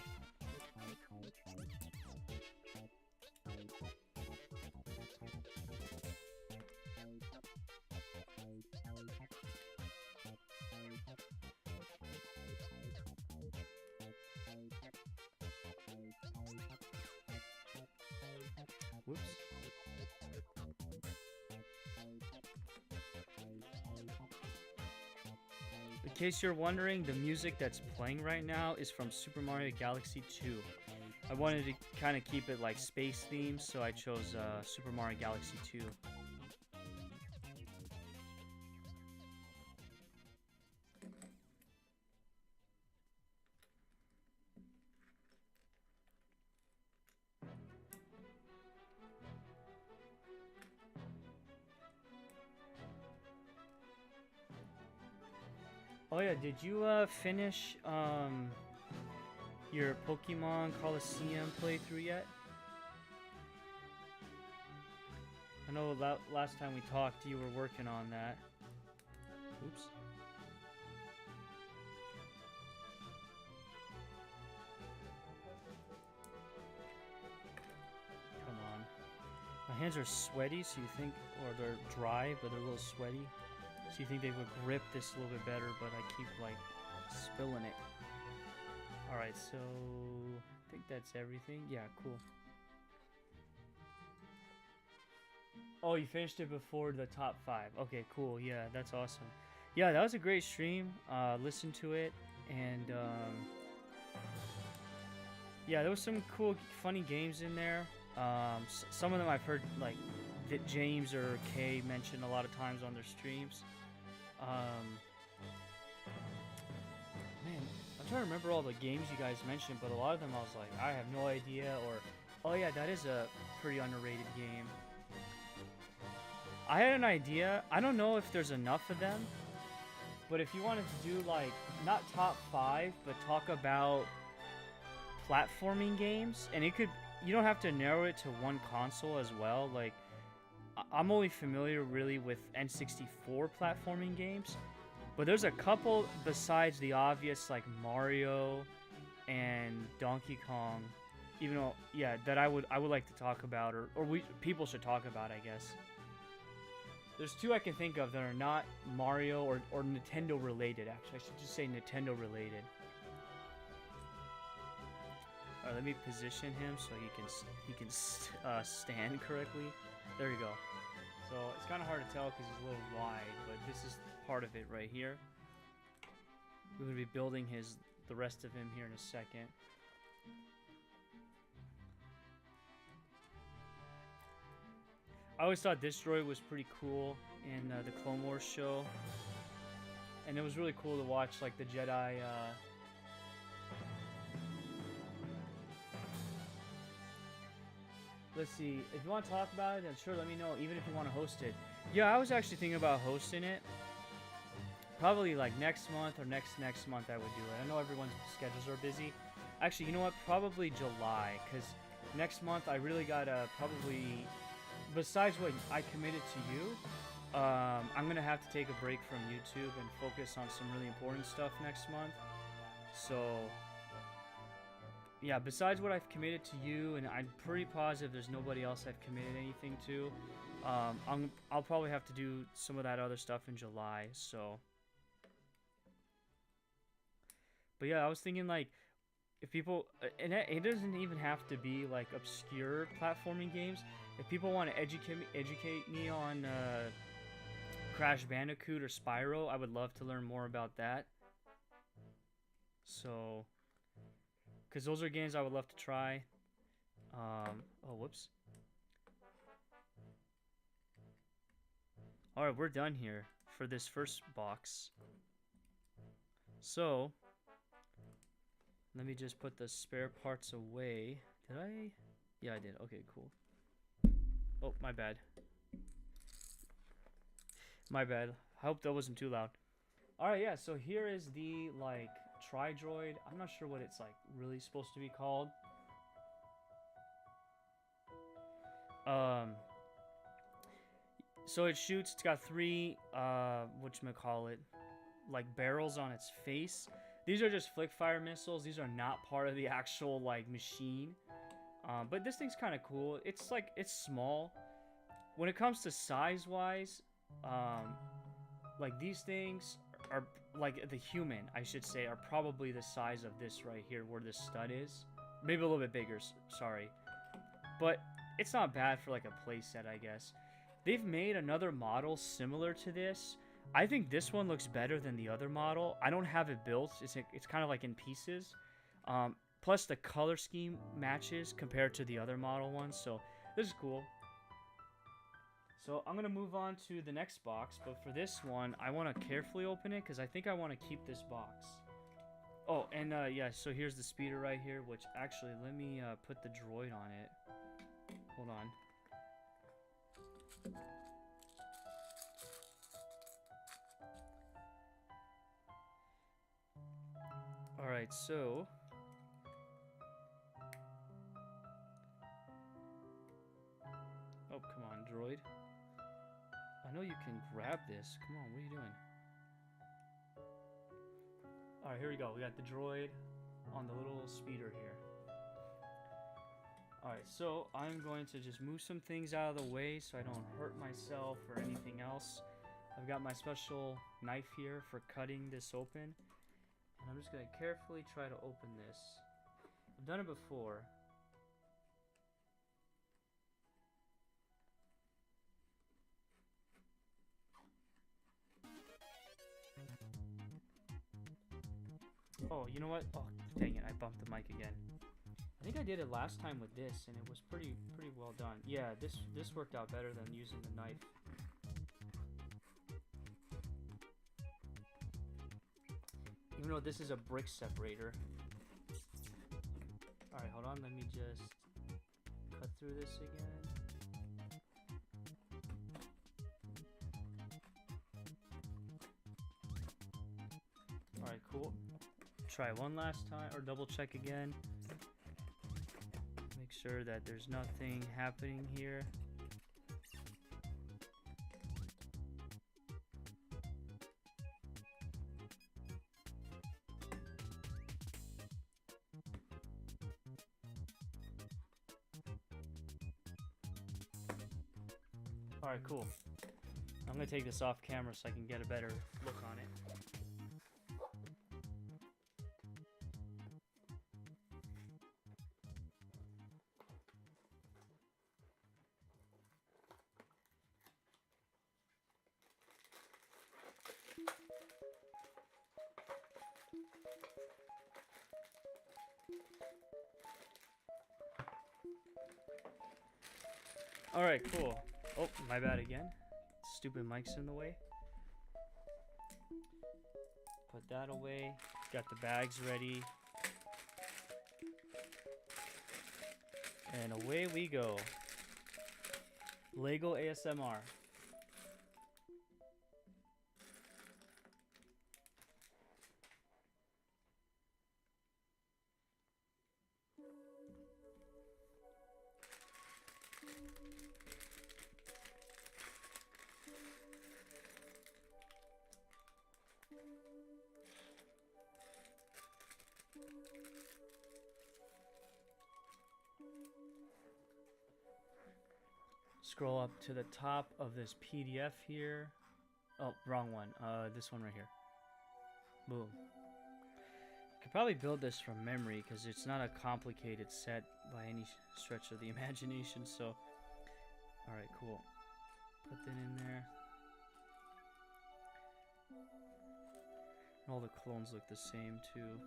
Whoops. In case you're wondering, the music that's playing right now is from Super Mario Galaxy 2. I wanted to kind of keep it like space themed, so I chose Super Mario Galaxy 2. Oh yeah, did you finish your Pokemon Coliseum playthrough yet? I know last time we talked you were working on that. Oops. Come on. My hands are sweaty, so you think, or they're dry, but they're a little sweaty. So you think they would grip this a little bit better, but I keep like spilling it. Alright, so I think that's everything. Yeah, cool. Oh, you finished it before the top 5. Okay, cool. Yeah, that's awesome. Yeah, that was a great stream. Listen to it, and yeah, there was some cool, funny games in there. Some of them I've heard like that James or Kay mention a lot of times on their streams. Man, I'm trying to remember all the games you guys mentioned, but a lot of them I was like, I have no idea, or, oh yeah, that is a pretty underrated game. I had an idea. I don't know if there's enough of them, but if you wanted to do like, not top 5, but talk about platforming games, and you don't have to narrow it to one console as well, like, I'm only familiar really with N64 platforming games, but there's a couple besides the obvious like Mario and Donkey Kong, even though, yeah, that I would like to talk about, or people should talk about, I guess. There's 2 I can think of that are not Mario or Nintendo related. Actually, I should just say Nintendo related. Alright, let me position him so he can stand correctly. There you go. So it's kind of hard to tell because he's a little wide, but this is part of it right here. We're going to be building the rest of him here in a second. I always thought this droid was pretty cool in the Clone Wars show. And it was really cool to watch like the Jedi let's see, if you want to talk about it, then sure, let me know, even if you want to host it. Yeah, I was actually thinking about hosting it. Probably like next month or next month I would do it. I know everyone's schedules are busy. Actually, you know what? Probably July, because next month I really gotta probably, besides what I committed to you, I'm gonna have to take a break from YouTube and focus on some really important stuff next month. So yeah, besides what I've committed to you, and I'm pretty positive there's nobody else I've committed anything to, I'll probably have to do some of that other stuff in July, so. But yeah, I was thinking like, if people, and it doesn't even have to be like obscure platforming games. If people want to educate me on Crash Bandicoot or Spyro, I would love to learn more about that. So, because those are games I would love to try. Oh, whoops. Alright, we're done here for this first box. So, let me just put the spare parts away. Did I? Yeah, I did. Okay, cool. Oh, my bad. My bad. I hope that wasn't too loud. Alright, yeah, so here is the, like, Tri-Droid. I'm not sure what it's, like, really supposed to be called. So it shoots. It's got 3, whatchamacallit, like, barrels on its face. These are just flick fire missiles. These are not part of the actual, like, machine. But this thing's kind of cool. It's, like, it's small. When it comes to size-wise, like, these things are, like, the human, I should say, are probably the size of this right here, where this stud is. Maybe a little bit bigger, sorry. But it's not bad for, like, a playset, I guess. They've made another model similar to this. I think this one looks better than the other model. I don't have it built. It's kind of like in pieces. Plus, the color scheme matches compared to the other model ones. So, this is cool. So, I'm going to move on to the next box. But for this one, I want to carefully open it because I think I want to keep this box. Oh, and yeah, so here's the speeder right here. Which, actually, let me put the droid on it. Hold on. Alright, so... Oh, come on, droid. I know you can grab this. Come on, what are you doing? Alright, here we go. We got the droid on the little speeder here. Alright, so I'm going to just move some things out of the way so I don't hurt myself or anything else. I've got my special knife here for cutting this open. And I'm just going to carefully try to open this. I've done it before. Oh, you know what? Oh, dang it, I bumped the mic again. I think I did it last time with this, and it was pretty well done. Yeah, this worked out better than using the knife. Even though this is a brick separator. Alright, hold on, let me just cut through this again. Alright, cool. Try one last time, or double check again. Make sure that there's nothing happening here. Alright, cool. I'm gonna take this off camera so I can get a better look on it. Alright, cool. Oh, my bad again. Stupid mic's in the way. Put that away. Got the bags ready. And away we go. Lego ASMR. Scroll up to the top of this PDF here. Oh, wrong one. This one right here. Boom. Could probably build this from memory because it's not a complicated set by any stretch of the imagination. So, all right, cool. Put that in there. All the clones look the same too.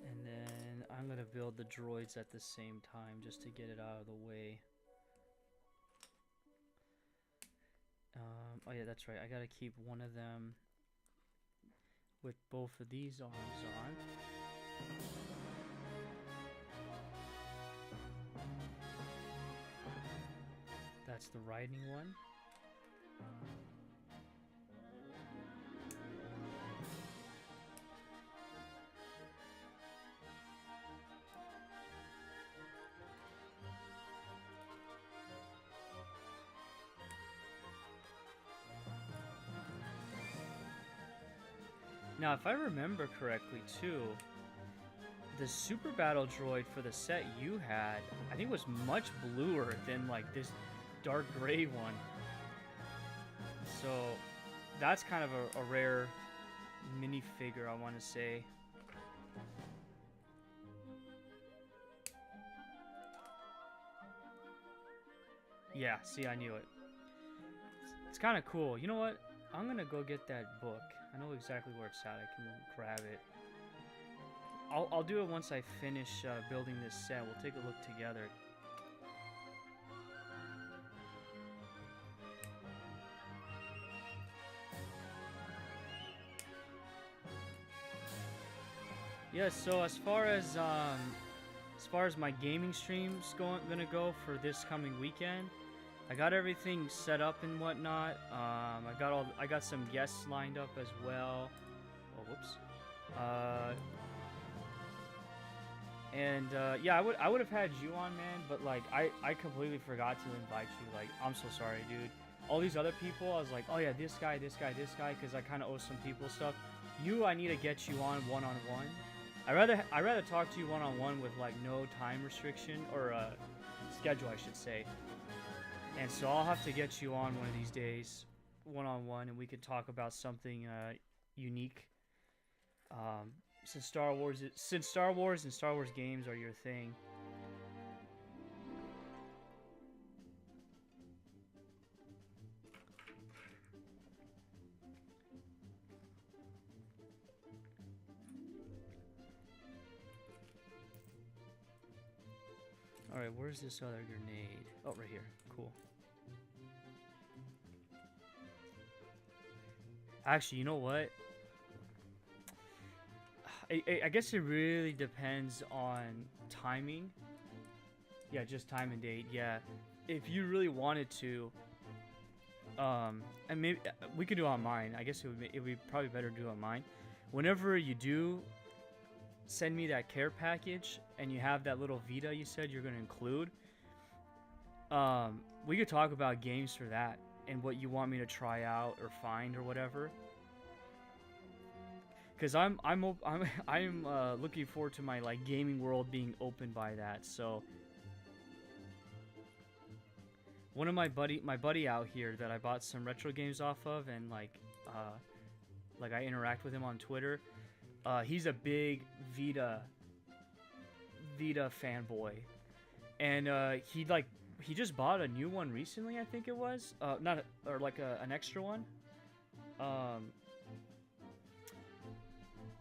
And then I'm gonna build the droids at the same time just to get it out of the way. Oh yeah, that's right. I gotta keep one of them with both of these arms on. That's the riding one. Now, if I remember correctly, too, the Super Battle Droid for the set you had, I think was much bluer than, like, this dark gray one. So, that's kind of a rare minifigure, I want to say. Yeah, see, I knew it. It's kind of cool. You know what? I'm going to go get that book. I know exactly where it's at. I can grab it. I'll do it once I finish building this set. We'll take a look together. Yeah, so as far as my gaming streams gonna go for this coming weekend, I got everything set up and whatnot. I got some guests lined up as well. Oh, whoops. Yeah, I would have had you on, man, but like I completely forgot to invite you. Like, I'm so sorry, dude. All these other people, I was like, oh yeah, this guy, because I kind of owe some people stuff. I need to get you on one-on-one. I rather talk to you one-on-one with like no time restriction or schedule, I should say. And so I'll have to get you on one of these days, one-on-one, and we could talk about something unique. Since Star Wars and Star Wars games are your thing. Alright, where's this other grenade? Oh, right here. Cool. Actually, you know what? I guess it really depends on timing. Yeah, just time and date. Yeah, if you really wanted to, and maybe we could do it on mine. I guess it would be probably better to do it on mine. Whenever you do send me that care package and you have that little Vita you said you're gonna include, we could talk about games for that and what you want me to try out or find or whatever. Because I'm looking forward to my like gaming world being opened by that. So one of my buddy out here that I bought some retro games off of, and like I interact with him on Twitter. He's a big Vita fanboy, and he just bought a new one recently. I think it was an extra one.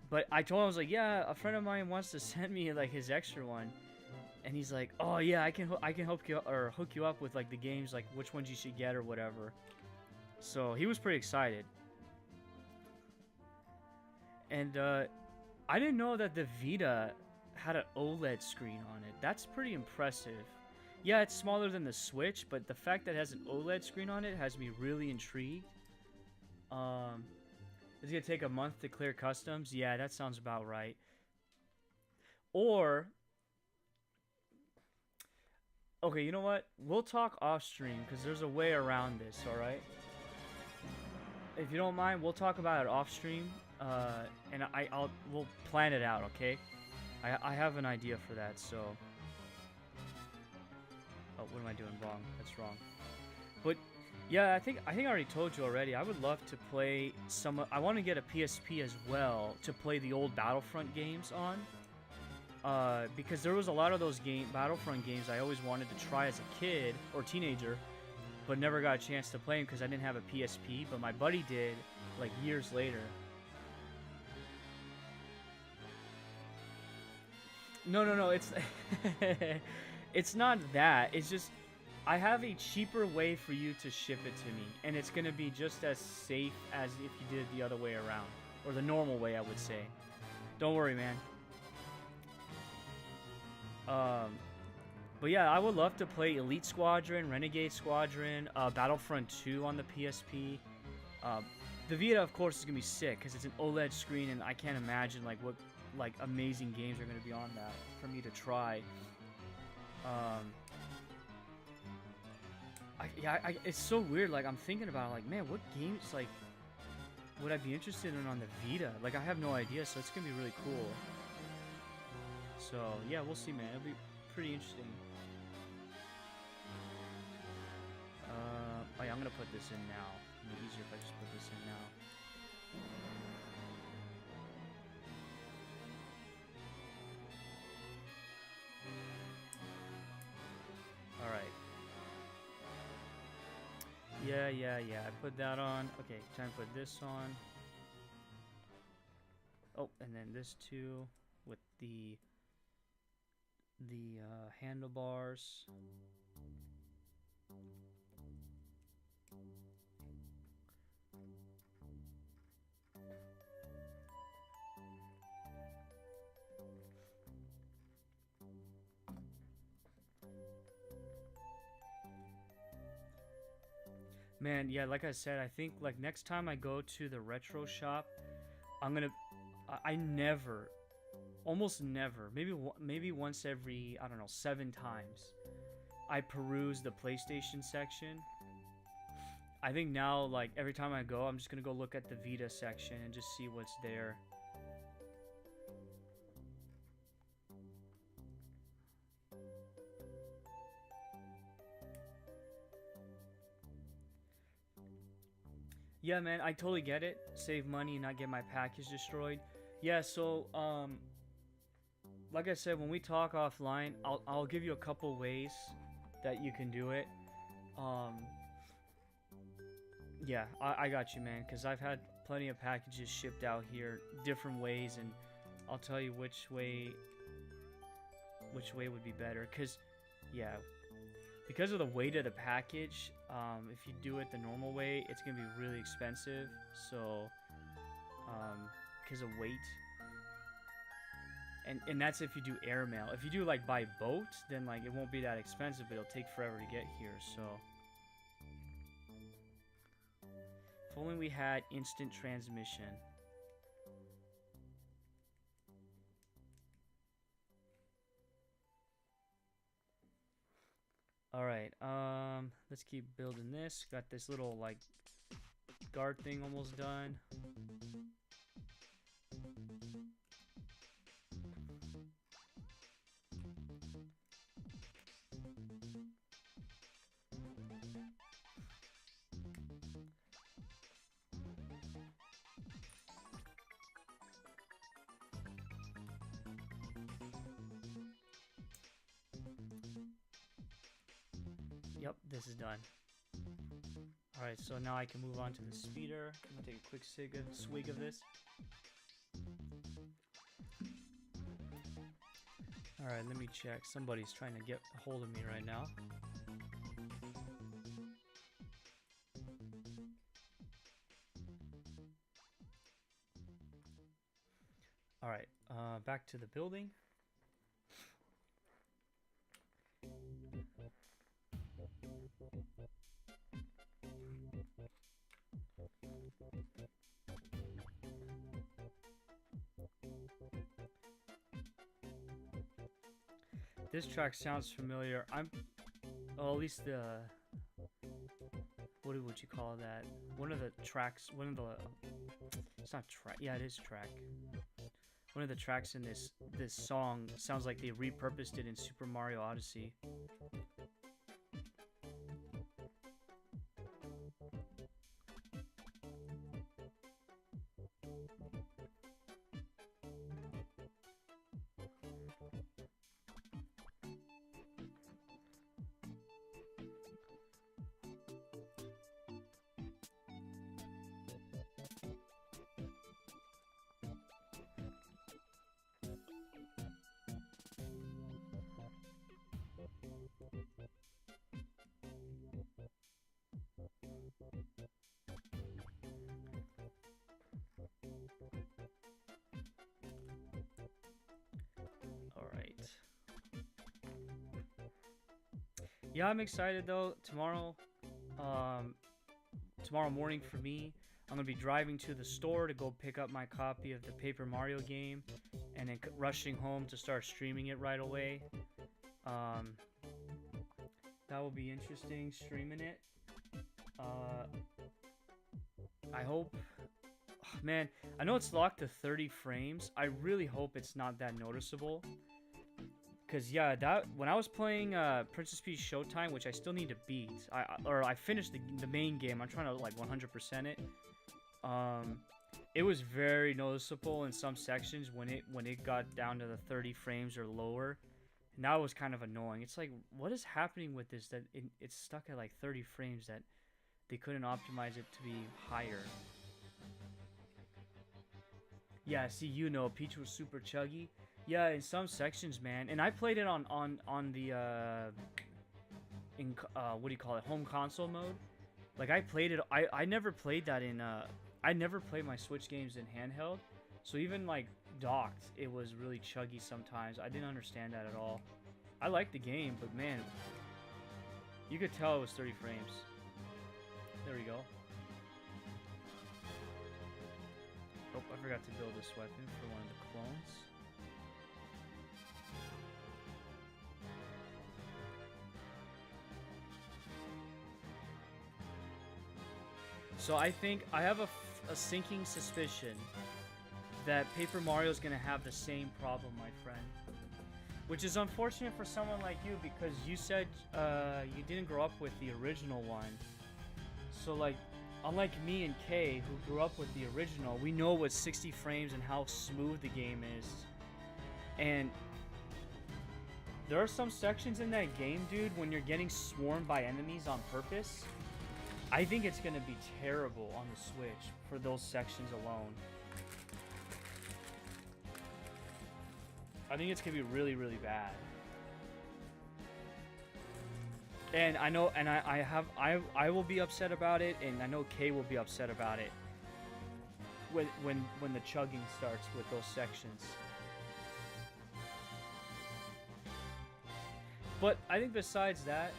But I told him, I was like, yeah, a friend of mine wants to send me like his extra one, and he's like, oh yeah, I can help you or hook you up with like the games, like which ones you should get or whatever. So he was pretty excited, and I didn't know that the Vita had an OLED screen on it. That's pretty impressive. Yeah, it's smaller than the Switch, but the fact that it has an OLED screen on it has me really intrigued. It's gonna take a month to clear customs. Yeah, that sounds about right. Or okay, you know what? We'll talk off stream because there's a way around this. All right. If you don't mind, we'll talk about it off stream. And we'll plan it out. Okay. I have an idea for that. So. Oh, what am I doing wrong? That's wrong. But yeah, I think I already told you already. I would love to play some. I want to get a PSP as well to play the old Battlefront games on. Because there was a lot of those Battlefront games I always wanted to try as a kid or teenager, but never got a chance to play them because I didn't have a PSP. But my buddy did, like years later. No. It's it's not that. It's just I have a cheaper way for you to ship it to me, and it's gonna be just as safe as if you did it the other way around, or the normal way, I would say. Don't worry, man. But yeah, I would love to play Elite Squadron, Renegade Squadron, Battlefront 2 on the PSP. The Vita, of course, is gonna be sick because it's an OLED screen, and I can't imagine like what amazing games are gonna be on that for me to try. It's so weird. Like I'm thinking about it, like, man, what games like would I be interested in on the Vita? Like I have no idea, so it's gonna be really cool. So yeah, we'll see, man. It'll be pretty interesting. Oh yeah, I'm gonna put this in now. It'll be easier if I just put this in now. All right. Yeah. I put that on. Okay, time to put this on. Oh, and then this too with the handlebars. Man, yeah, like I said, I think like next time I go to the retro shop, I'm gonna. I never, almost never, maybe once every, I don't know, 7 times, I peruse the PlayStation section. I think now, like every time I go, I'm just gonna go look at the Vita section and just see what's there. Yeah, man, I totally get it. Save money and not get my package destroyed. Yeah, so like I said, when we talk offline, I'll give you a couple ways that you can do it. Yeah, I got you, man, because I've had plenty of packages shipped out here different ways, and I'll tell you which way would be better. Because yeah, because of the weight of the package, if you do it the normal way, it's gonna be really expensive. So because of weight, and that's if you do airmail. If you do like by boat, then like it won't be that expensive, but it'll take forever to get here. So if only we had instant transmission. Alright, let's keep building this. Got this little, like, guard thing almost done. Yep, this is done. Alright, so now I can move on to the speeder. I'm gonna take a quick swig of this. Alright, let me check. Somebody's trying to get a hold of me right now. Alright, back to the building. This track sounds familiar. Well, at least the... What would you call that? One of the tracks... One of the... It's not track. Yeah, it is track. One of the tracks in this song sounds like they repurposed it in Super Mario Odyssey. Yeah, I'm excited though. Tomorrow morning for me, I'm gonna be driving to the store to go pick up my copy of the Paper Mario game, and then rushing home to start streaming it right away. That will be interesting, streaming it. I hope... Oh, man, I know it's locked to 30 frames. I really hope it's not that noticeable. Because, yeah, when I was playing Princess Peach Showtime, which I still need to beat, I finished the main game. I'm trying to, like, 100% it. It was very noticeable in some sections when it got down to the 30 frames or lower. And that was kind of annoying. It's like, what is happening with this that it's stuck at, like, 30 frames that they couldn't optimize it to be higher? Yeah, see, Peach was super chuggy. Yeah, in some sections, man. And I played it on the what do you call it, home console mode. Like, I played it. I never played that in I never played my Switch games in handheld. So even like docked, it was really chuggy sometimes. I didn't understand that at all. I liked the game, but man, you could tell it was 30 frames. There we go. Oh, I forgot to build this weapon for one of the clones. So I think I have a sinking suspicion that Paper Mario is going to have the same problem, my friend. Which is unfortunate for someone like you, because you said you didn't grow up with the original one. So, like, unlike me and Kay, who grew up with the original, we know what 60 frames and how smooth the game is. And there are some sections in that game, dude, when you're getting swarmed by enemies on purpose. I think it's going to be terrible on the Switch for those sections alone. I think it's going to be really, really bad. And I know, and I will be upset about it, and I know Kay will be upset about it when the chugging starts with those sections. But I think besides that,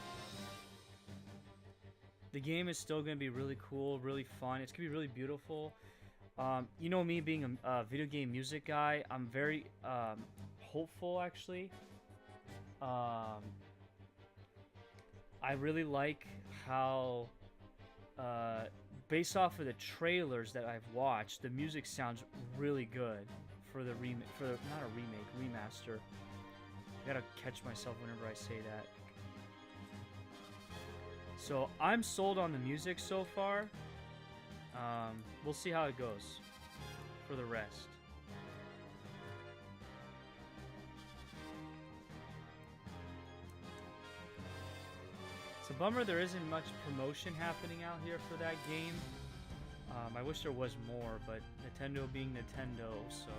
the game is still going to be really cool, really fun. It's going to be really beautiful. You know me being a video game music guy, I'm very hopeful, actually. I really like how, based off of the trailers that I've watched, the music sounds really good for not a remake, remaster. I gotta catch myself whenever I say that. So I'm sold on the music so far. We'll see how it goes for the rest. It's a bummer there isn't much promotion happening out here for that game. I wish there was more, but Nintendo being Nintendo, so...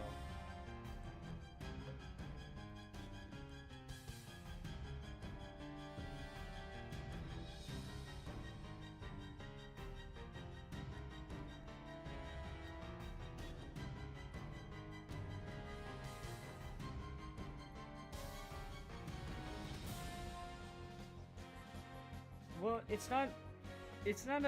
Well, it's not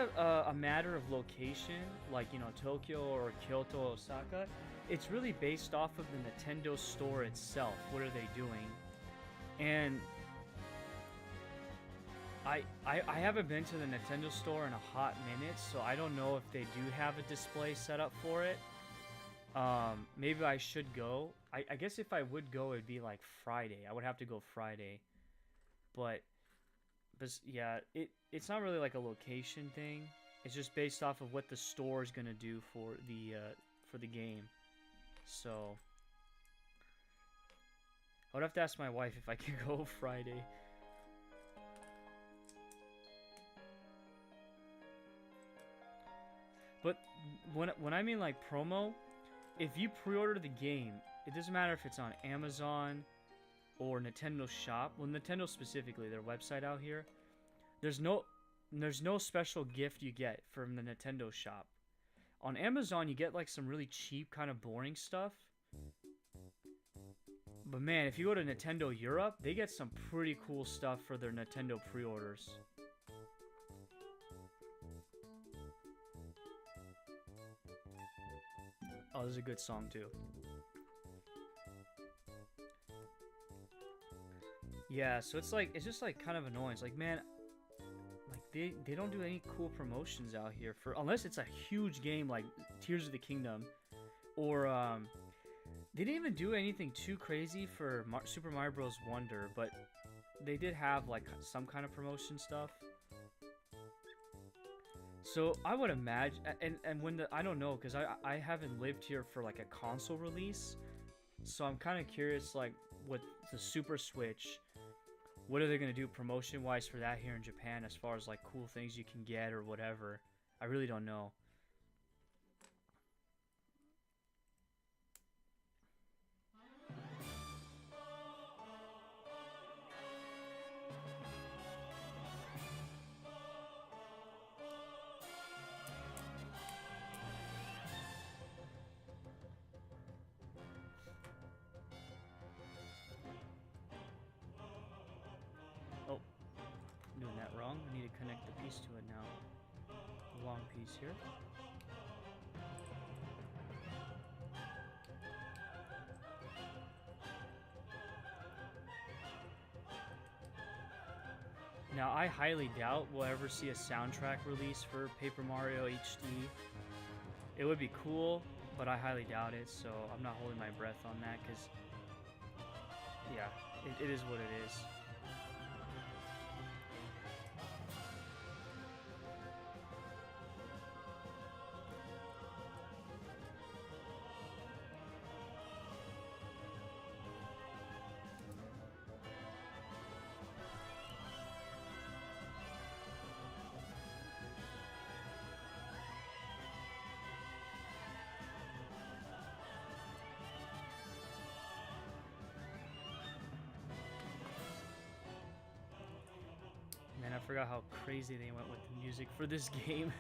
a matter of location, like, you know, Tokyo or Kyoto, Osaka. It's really based off of the Nintendo store itself. What are they doing? And I haven't been to the Nintendo store in a hot minute, so I don't know if they do have a display set up for it. Maybe I should go. I guess if I would go, it'd be like Friday. I would have to go Friday. But yeah, it's not really like a location thing. It's just based off of what the store is gonna do for the game. So I would have to ask my wife if I can go Friday. But when I mean like promo, if you pre-order the game, it doesn't matter if it's on Amazon or Nintendo Shop. Well, Nintendo specifically, their website out here, there's no special gift you get from the Nintendo Shop. On Amazon, you get like some really cheap, kind of boring stuff. But man, if you go to Nintendo Europe, they get some pretty cool stuff for their Nintendo pre-orders. Oh, this is a good song too. Yeah, so it's just like kind of annoying. It's like, man, like they don't do any cool promotions out here for unless it's a huge game like Tears of the Kingdom, or they didn't even do anything too crazy for Super Mario Bros. Wonder, but they did have like some kind of promotion stuff. So I would imagine, and when I don't know, because I haven't lived here for like a console release, so I'm kind of curious like what the Super Switch, what are they gonna do promotion wise for that here in Japan as far as like cool things you can get or whatever. I really don't know. Oh, I'm doing that wrong. I need to connect the piece to it now. The long piece here. Now, I highly doubt we'll ever see a soundtrack release for Paper Mario HD. It would be cool, but I highly doubt it, so I'm not holding my breath on that, because, yeah, it is what it is. Man, I forgot how crazy they went with the music for this game.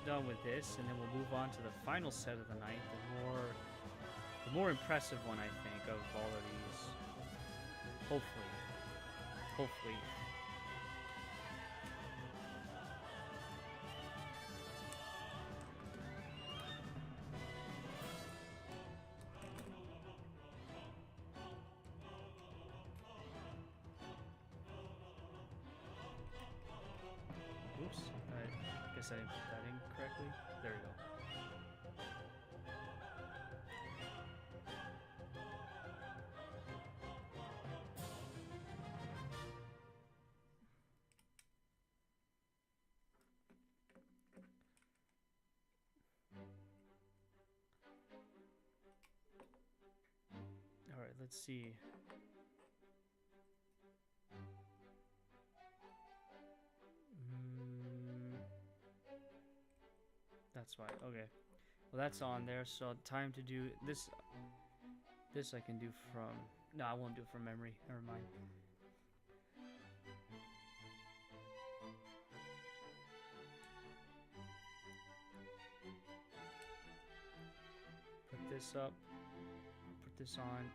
Done with this, and then we'll move on to the final set of the night, the more impressive one, I think, of all of these. Hopefully. Oops, I guess I didn't put that in correctly. There we go. All right, let's see. That's fine. Okay. Well, that's on there, so time to do this. This I can do from... No, I won't do it from memory. Never mind. Put this up. Put this on.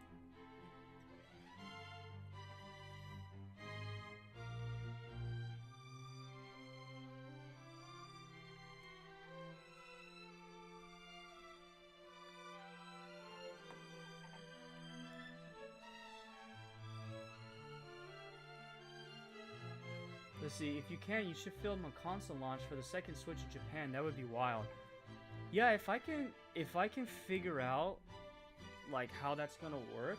Let's see, if you can, you should film a console launch for the second Switch in Japan. That would be wild. Yeah, if I can figure out like how that's gonna work,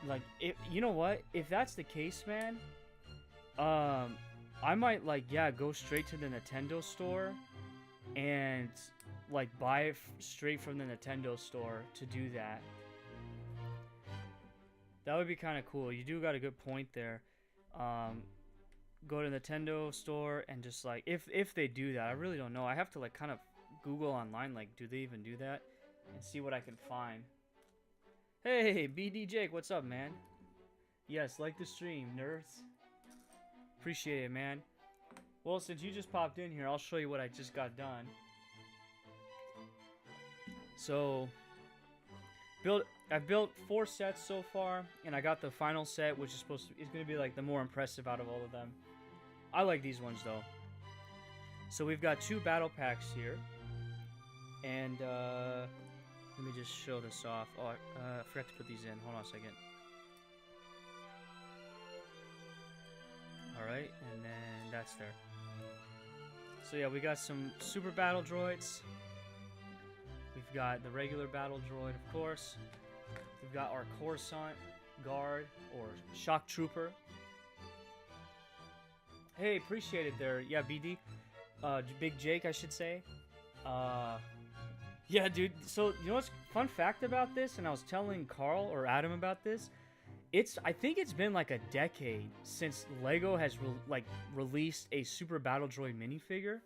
like you know what? If that's the case, man, I might like go straight to the Nintendo store and like buy it straight from the Nintendo store to do that. That would be kind of cool. You do got a good point there. Go to the Nintendo store and just like if they do that, I really don't know. I have to like kind of Google online, like do they even do that, and see what I can find. Hey, BD Jake, what's up, man? Yes, like the stream, nerds. Appreciate it, man. Well, since you just popped in here, I'll show you what I just got done. So, I've built 4 sets so far, and I got the final set, which is going to be like the more impressive out of all of them. I like these ones though. So we've got 2 battle packs here, and let me just show this off. Oh, I forgot to put these in. Hold on a second. All right, and then that's there. So yeah, we got some super battle droids. We've got the regular battle droid, of course. We've got our Coruscant guard or shock trooper. Hey, appreciate it there. Yeah, BD. Big Jake, I should say. Yeah, dude. So, you know what's fun fact about this? And I was telling Carl or Adam about this. I think it's been like a decade since Lego has released a Super Battle Droid minifigure.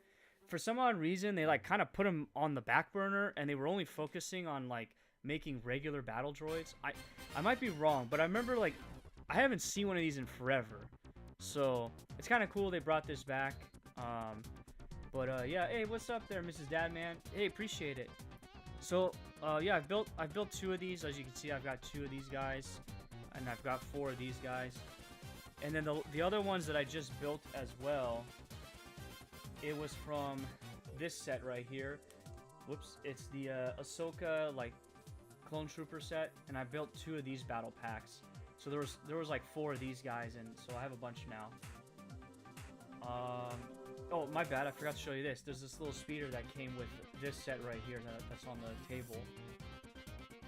For some odd reason, they like kind of put them on the back burner, and they were only focusing on like making regular battle droids. I might be wrong, but I remember like I haven't seen one of these in forever. So it's kind of cool they brought this back. Yeah, hey, what's up there, Mrs. Dadman? Hey, appreciate it. So yeah, I've built 2 of these. As you can see, I've got 2 of these guys, and I've got 4 of these guys. And then the other ones that I just built as well, it was from this set right here. Whoops, it's the Ahsoka like clone trooper set, and I built 2 of these battle packs. So there was like 4 of these guys, and so I have a bunch now. Oh, my bad, I forgot to show you this. There's this little speeder that came with this set right here that's on the table.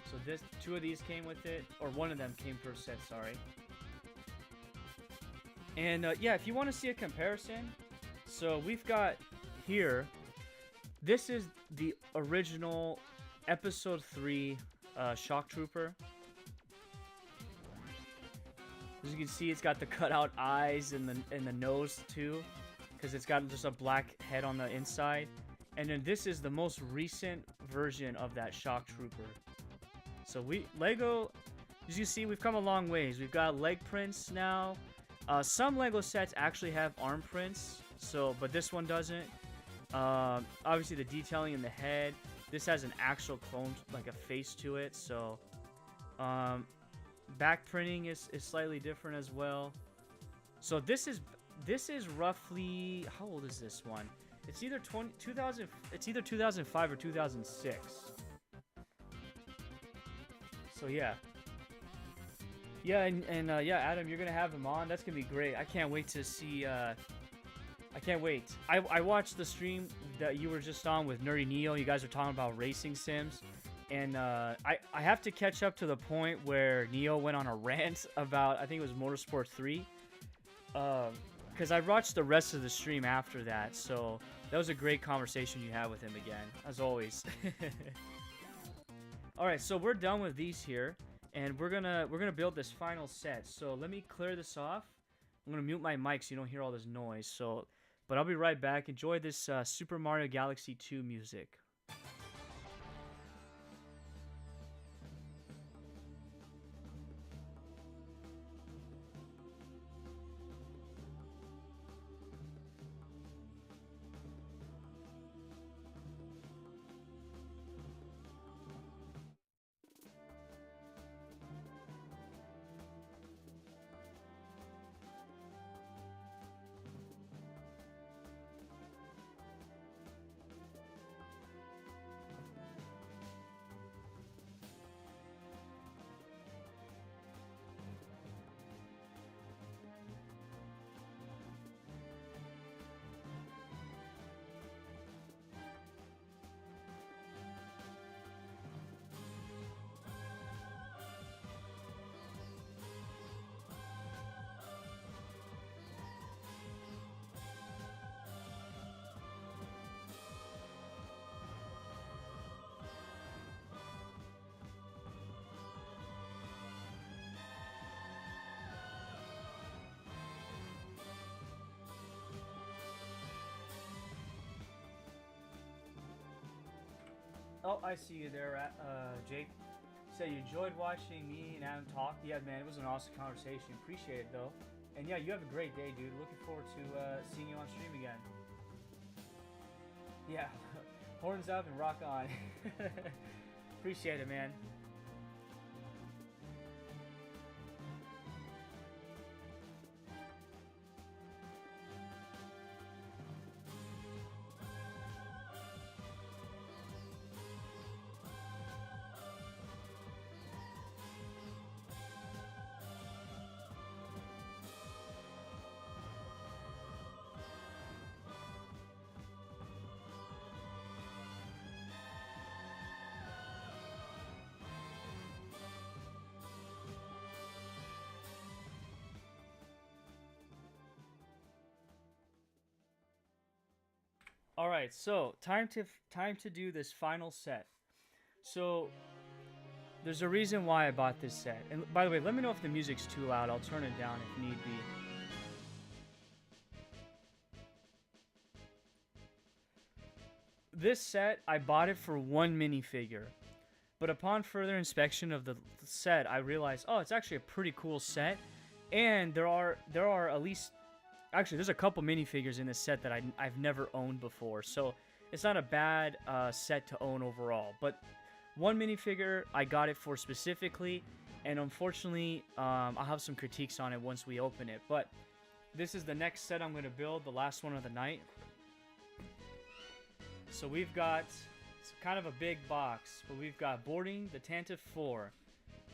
So 2 of these came with it, or one of them came per set, sorry. And yeah, if you want to see a comparison, so we've got here, this is the original Episode 3 Shock Trooper. As you can see, it's got the cutout eyes and the nose too, because it's got just a black head on the inside. And then this is the most recent version of that Shock Trooper. So Lego, as you see, we've come a long ways. We've got leg prints now. Some Lego sets actually have arm prints, but this one doesn't. Obviously the detailing in the head. This has an actual clone, like a face to it. So back printing is slightly different as well. So this is roughly, how old is this one? It's either 2000. It's either 2005 or 2006. So yeah. Yeah, and yeah, Adam, you're gonna have him on. That's gonna be great. I can't wait to see. I can't wait. I watched the stream that you were just on with Nerdy Neo. You guys are talking about racing sims, and I have to catch up to the point where Neo went on a rant about, I think it was Motorsport 3. Because I watched the rest of the stream after that, so that was a great conversation you had with him again, as always. All right, so we're done with these here, and we're gonna build this final set. So let me clear this off. I'm gonna mute my mic so you don't hear all this noise. But I'll be right back. Enjoy this Super Mario Galaxy 2 music. Oh, I see you there, Jake. Said you enjoyed watching me and Adam talk. Yeah, man, it was an awesome conversation. Appreciate it, though. And yeah, you have a great day, dude. Looking forward to seeing you on stream again. Yeah, horns up and rock on. Appreciate it, man. All right, so time to do this final set. So there's a reason why I bought this set. And by the way, let me know if the music's too loud. I'll turn it down if need be. This set, I bought it for one minifigure. But upon further inspection of the set, I realized, oh, it's actually a pretty cool set. And there are at least... Actually, there's a couple minifigures in this set that I've never owned before. So it's not a bad set to own overall. But one minifigure, I got it for specifically. And unfortunately, I'll have some critiques on it once we open it. But this is the next set I'm going to build, the last one of the night. So we've got... It's kind of a big box. But we've got boarding the Tantive IV.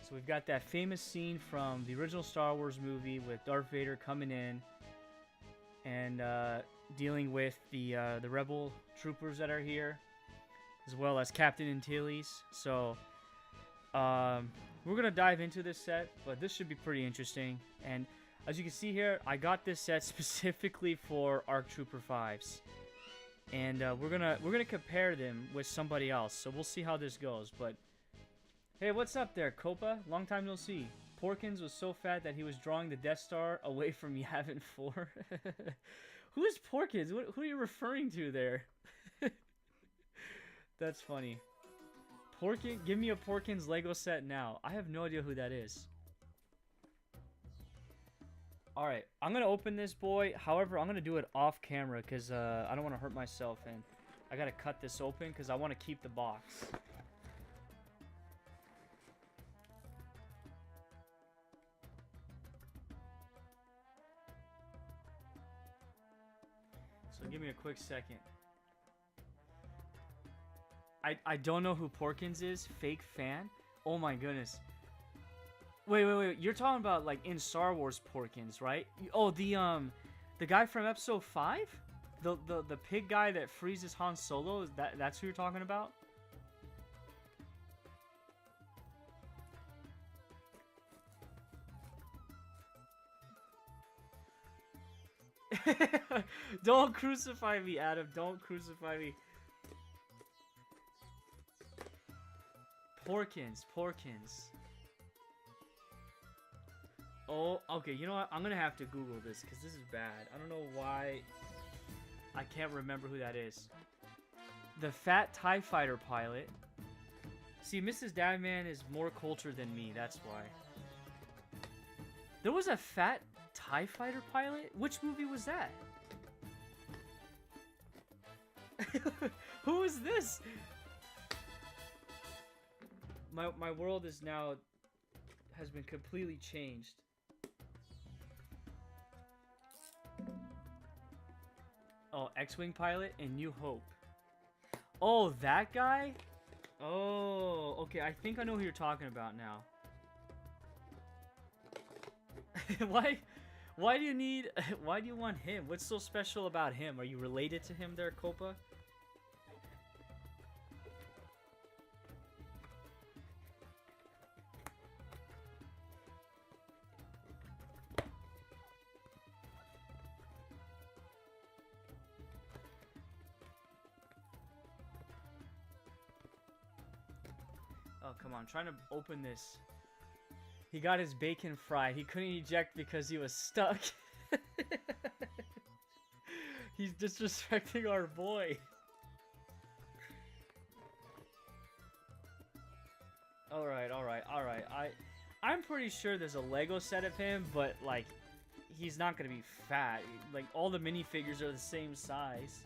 So we've got that famous scene from the original Star Wars movie with Darth Vader coming in and dealing with the rebel troopers that are here, as well as Captain Antilles. So we're gonna dive into this set, but this should be pretty interesting. And as you can see here, I got this set specifically for ARC Trooper 5s, and we're gonna compare them with somebody else. So we'll see how this goes. But hey, what's up there, Copa? Long time no see. Porkins was so fat that he was drawing the Death Star away from Yavin 4. Who is Porkins? Who are you referring to there? That's funny. Give me a Porkins Lego set now. I have no idea who that is. Alright, I'm going to open this boy. However, I'm going to do it off camera because I don't want to hurt myself. And I got to cut this open because I want to keep the box. So give me a quick second. I don't know who Porkins is. Fake fan? Oh my goodness. Wait. You're talking about like in Star Wars Porkins, right? Oh, the guy from Episode 5? The pig guy that freezes Han Solo? That's who you're talking about? Don't crucify me, Adam. Don't crucify me. Porkins. Oh, okay. You know what? I'm gonna have to Google this because this is bad. I don't know why I can't remember who that is. The fat TIE fighter pilot. See, Mrs. Dadman is more cultured than me. That's why. There was a fat TIE fighter pilot? Which movie was that? Who is this? My world is now has been completely changed. Oh, X-Wing pilot and New Hope. Oh, that guy? Oh, okay. I think I know who you're talking about now. Why do you want him? What's so special about him? Are you related to him there, Copa? Oh, come on. I'm trying to open this. He got his bacon fried. He couldn't eject because he was stuck. He's disrespecting our boy. All right, all right, all right. I'm pretty sure there's a Lego set of him, but like, he's not gonna be fat. Like, all the minifigures are the same size.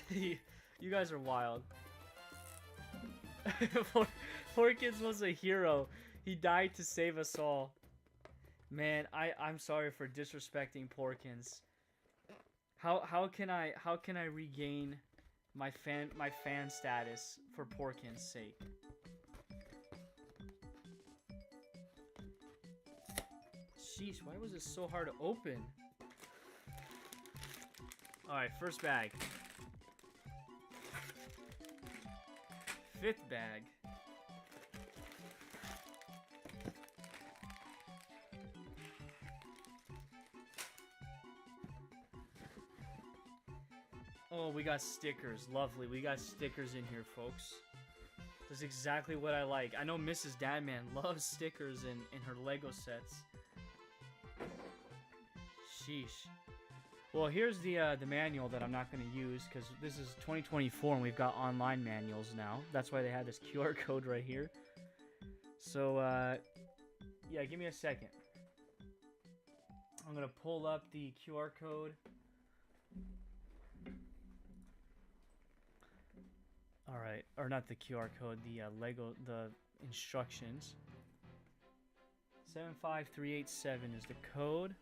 You guys are wild. Porkins was a hero. He died to save us all. Man, I'm sorry for disrespecting Porkins. How can I regain my fan status for Porkins' sake? Sheesh, why was this so hard to open? Alright, first bag. Fifth bag. Oh, we got stickers. Lovely. We got stickers in here, folks. That's exactly what I like. I know Mrs. Dadman loves stickers in her Lego sets. Sheesh. Well, here's the manual that I'm not going to use because this is 2024 and we've got online manuals now. That's why they had this QR code right here. So, yeah, give me a second. I'm going to pull up the QR code. Alright, or not the QR code, the the instructions. 75387 is the code.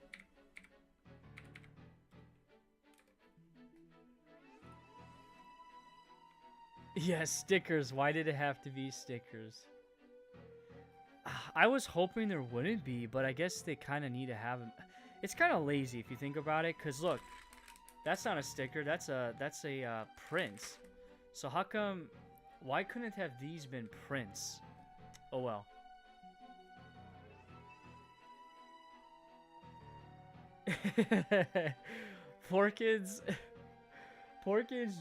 Yeah, stickers. Why did it have to be stickers? I was hoping there wouldn't be, but I guess they kind of need to have them. It's kind of lazy if you think about it, because look, that's not a sticker, that's a print. So how come, why couldn't have these been prints? Oh well. Porkins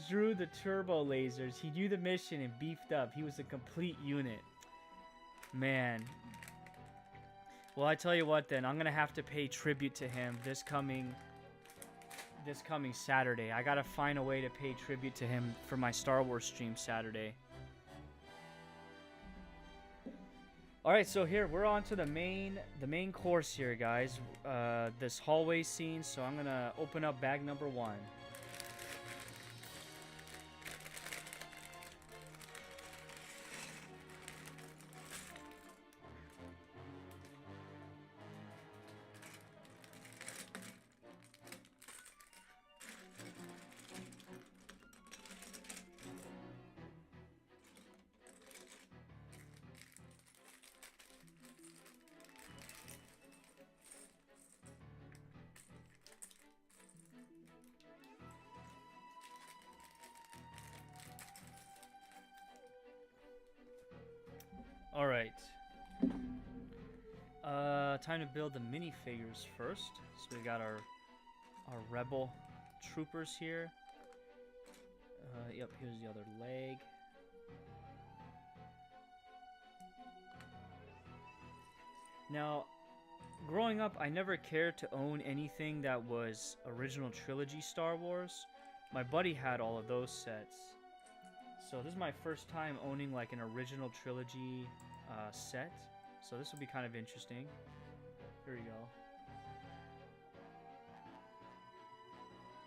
drew the turbo lasers. He knew the mission and beefed up. He was a complete unit. Man. Well, I tell you what then, I'm gonna have to pay tribute to him this coming Saturday. I gotta find a way to pay tribute to him for my Star Wars stream Saturday. Alright, so here, we're on to the main course here, guys. This hallway scene, so I'm gonna open up bag number 1. Alright. Time to build the minifigures first. So we got our rebel troopers here. Yep, here's the other leg. Now, growing up, I never cared to own anything that was original trilogy Star Wars. My buddy had all of those sets. So this is my first time owning like an original trilogy set. So this will be kind of interesting. Here we go.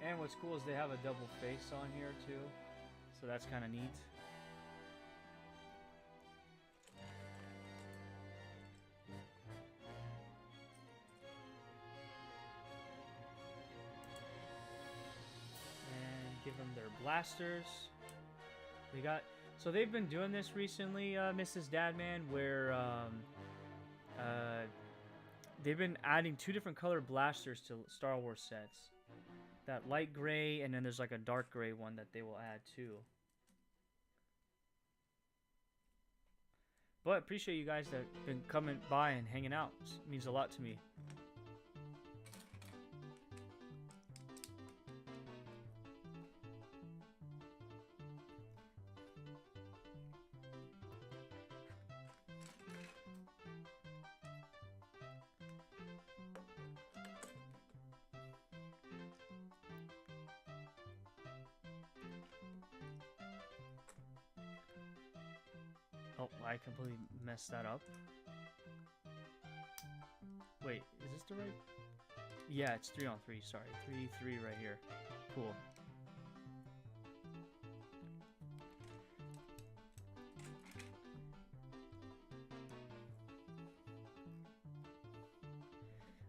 And what's cool is they have a double face on here too. So that's kind of neat. And give them their blasters. We got, so they've been doing this recently, Mrs. Dadman, where they've been adding 2 different color blasters to Star Wars sets. That light gray, and then there's like a dark gray one that they will add too. But appreciate you guys that have been coming by and hanging out. It means a lot to me. Oh, I completely messed that up. Wait, is this the right? Yeah, it's 3 on 3, sorry. 3-3 right here. Cool.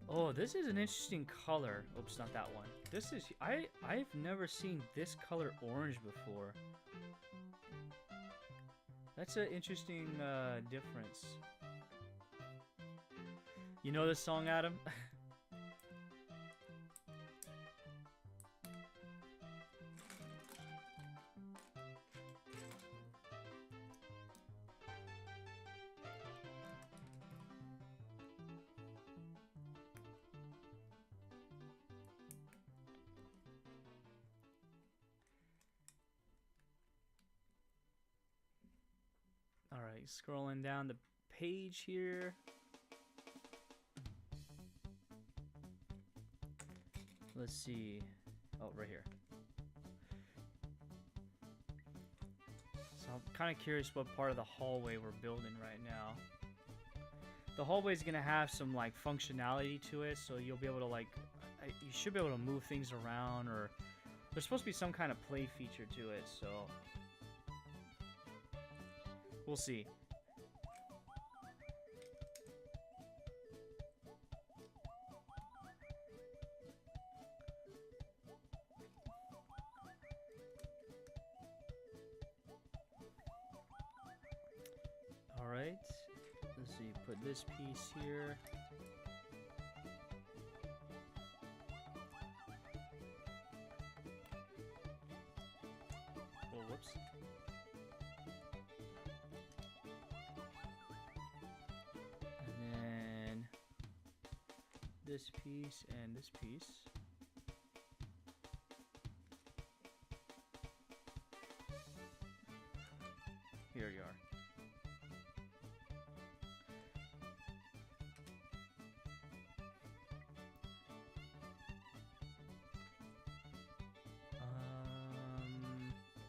Oh, this is an interesting color. Oops, not that one. This is... I've never seen this color orange before. That's an interesting difference. You know this song, Adam? Alright, scrolling down the page here. Let's see. Oh, right here. So I'm kind of curious what part of the hallway we're building right now. The hallway is going to have some like functionality to it, so you'll be able to like... you should be able to move things around, or... There's supposed to be some kind of play feature to it, so... We'll see. Alright. Let's see, put this piece here. Oh, whoops. This piece and this piece. Here you are.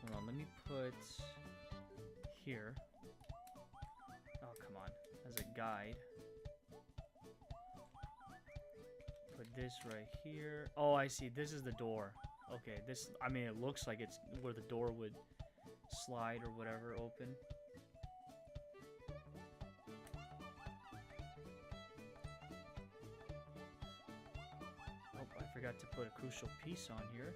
Hold on, let me put here. Oh, come on, as a guide. This right here. Oh, I see. This is the door. Okay, this, I mean, it looks like it's where the door would slide or whatever open. Oh, I forgot to put a crucial piece on here.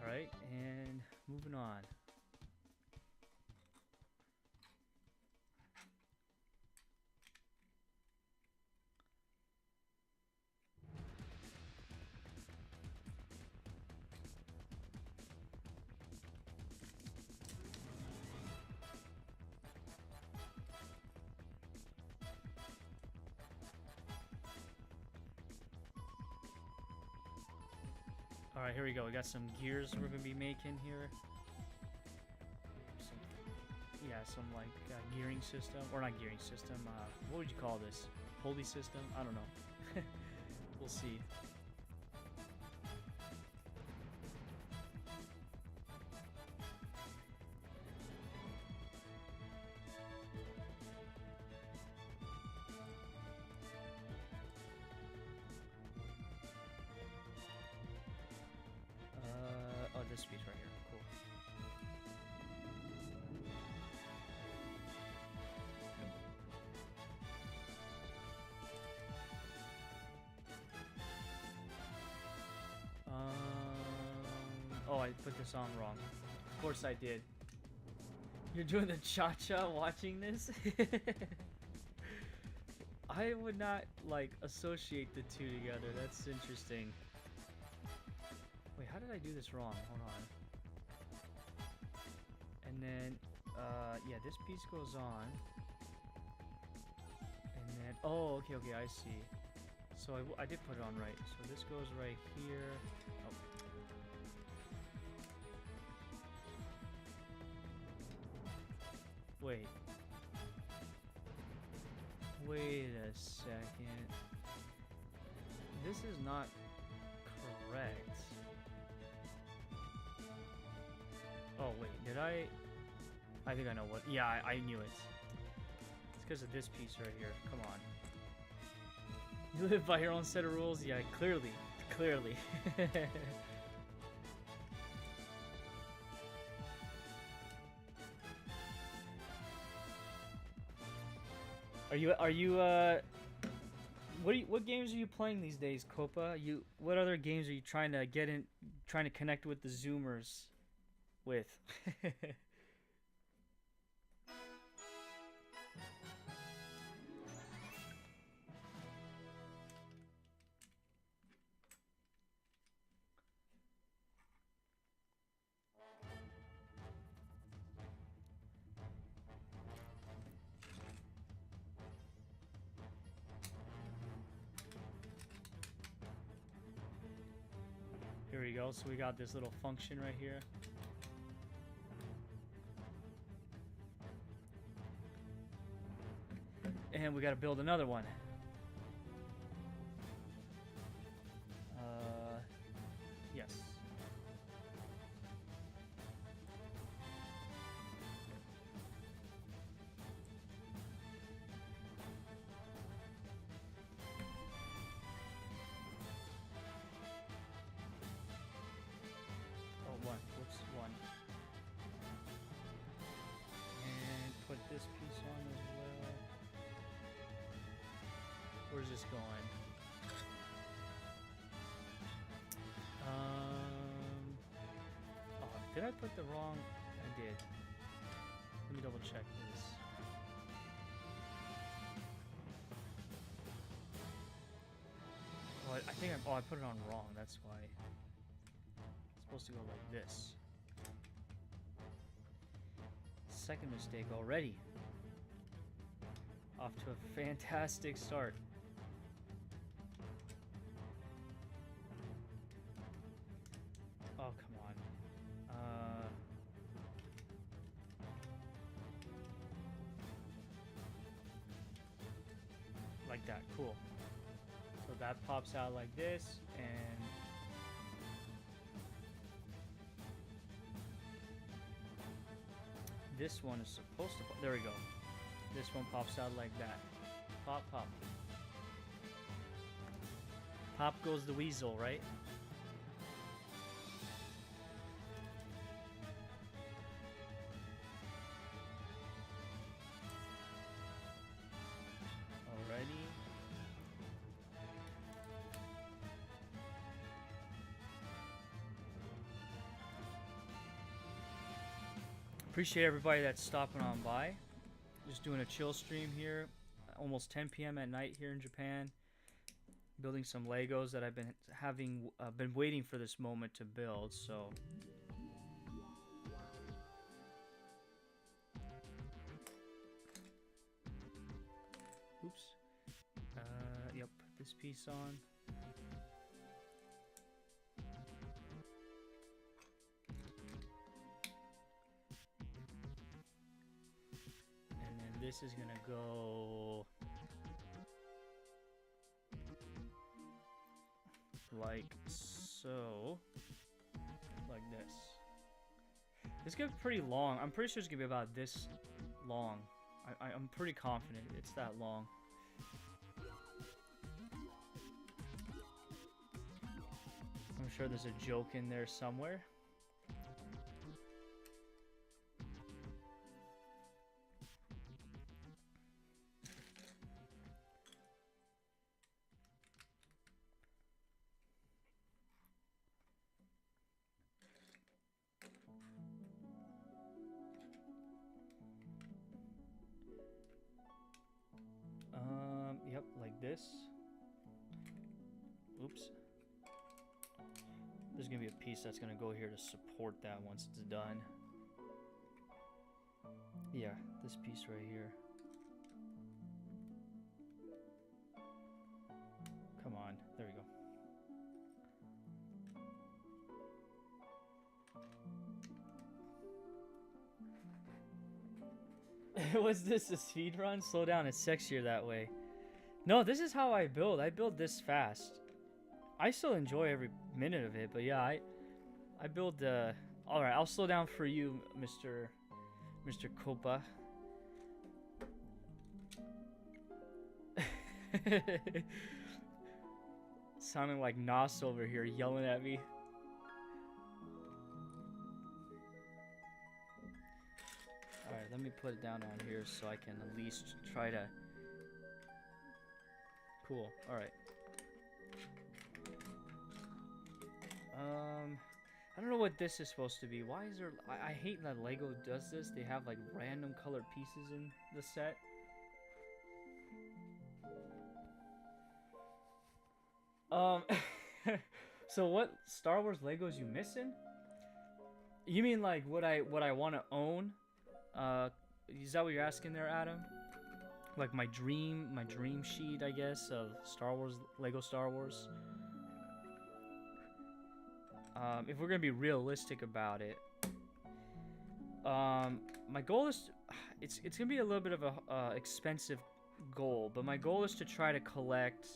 Alright, and moving on. Alright, here we go. We got some gears we're going to be making here. Some like gearing system. Or not gearing system. What would you call this? Pulley system? I don't know. We'll see. Oh, this piece right here. Cool. Oh, I put this on wrong. Of course I did. You're doing the cha-cha watching this? I would not, like, associate the two together. That's interesting. Wait, how did I do this wrong? Hold on. And then, yeah, this piece goes on. And then, oh, okay, I see. So I did put it on right. So this goes right here. Oh. Wait. Wait a second. This is not correct. Oh, wait, did I think I know what. Yeah, I knew it. It's because of this piece right here. Come on. You live by your own set of rules? Yeah, clearly. Clearly. Are you what games are you playing these days, Copa? What other games are you trying to connect with the Zoomers with? Here we go. So we got this little function right here. And we got to build another one. Yes. One. Whoops, one. And put this piece on as well. Where's this going? Oh, did I put the wrong? I did. Let me double check this. Oh, I think I put it on wrong. That's why. Supposed to go like this. Second mistake already. Off to a fantastic start. Oh, come on. Like that. Cool. So that pops out like this, and this one is supposed to. There we go. This one pops out like that. Pop, pop. Pop goes the weasel, right? Alrighty. Appreciate everybody that's stopping on by. Just doing a chill stream here, almost 10 p.m. at night here in Japan. Building some Legos that I've been waiting for this moment to build. So, oops. Yep. Put this piece on. This is gonna go like so, like this. It's gonna be pretty long. I'm pretty sure it's gonna be about this long. I'm pretty confident it's that long. I'm sure there's a joke in there somewhere. Yep, like this. Oops. There's gonna be a piece that's gonna go here to support that once it's done. Yeah, this piece right here. Come on, there we go. Was this a speed run? Slow down, it's sexier that way. No, this is how I build. I build this fast. I still enjoy every minute of it, but yeah, I build All right, I'll slow down for you, Mr. Copa. Sounding like Nos over here yelling at me. Alright, let me put it down on here so I can at least try to... Cool, alright. I don't know what this is supposed to be. Why is there... I hate that Lego does this. They have like random colored pieces in the set. So what Star Wars Legos you missing? You mean like what I want to own? Is that what you're asking there, Adam? Like my dream sheet, I guess, of Star Wars, Lego Star Wars. If we're gonna be realistic about it, my goal is, it's gonna be a little bit of a expensive goal, but my goal is to try to collect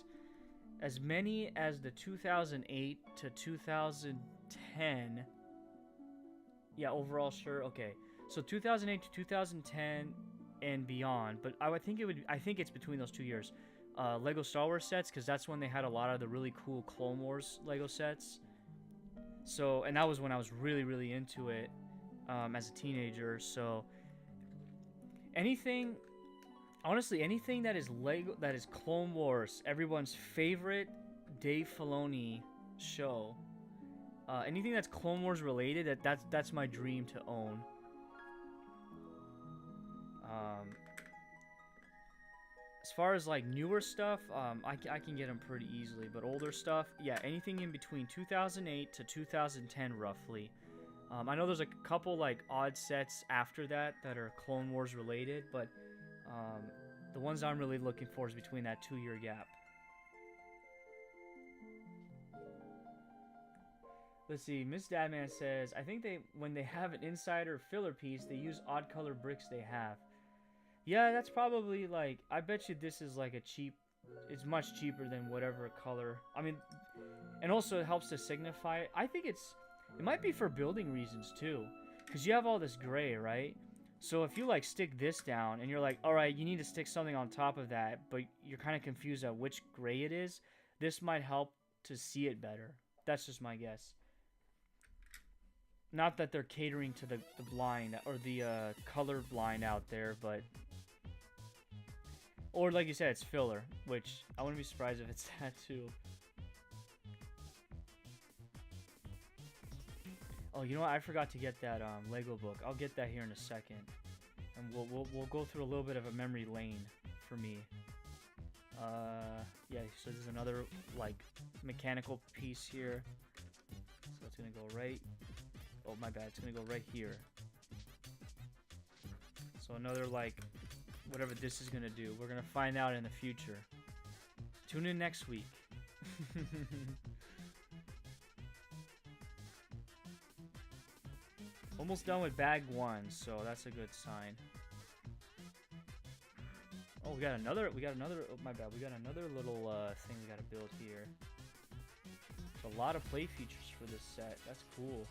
as many as the 2008 to 2010. Yeah, overall, sure, okay. So 2008 to 2010 and beyond, but I think it's between those 2 years. Lego Star Wars sets, because that's when they had a lot of the really cool Clone Wars Lego sets. So, and that was when I was really, really into it as a teenager. So, honestly, anything that is Lego, that is Clone Wars, everyone's favorite Dave Filoni show. Anything that's Clone Wars related, that's my dream to own. As far as like newer stuff, I can get them pretty easily, but older stuff, yeah, anything in between 2008 to 2010 roughly. I know there's a couple like odd sets after that are Clone Wars related, but the ones I'm really looking for is between that 2-year gap. Let's see, Miss Dadman says, I think when they have an insider filler piece, they use odd color bricks they have. Yeah, that's probably like, I bet you this is like it's much cheaper than whatever color. I mean, and also it helps to signify it. I think it might be for building reasons too, because you have all this gray, right? So if you like stick this down and you're like, all right, you need to stick something on top of that, but you're kind of confused at which gray it is, this might help to see it better. That's just my guess. Not that they're catering to the blind or the color blind out there, but... Or like you said, it's filler, which I wouldn't be surprised if it's that too. Oh, you know what? I forgot to get that Lego book. I'll get that here in a second, and we'll go through a little bit of a memory lane for me. Yeah. So there's another like mechanical piece here. So it's gonna go right. Oh my bad. It's gonna go right here. So another like. Whatever this is gonna do, we're gonna find out in the future. Tune in next week. Almost done with bag 1, so that's a good sign. Oh, we got another. Oh my bad. We got another little thing we gotta build here. There's a lot of play features for this set. That's cool.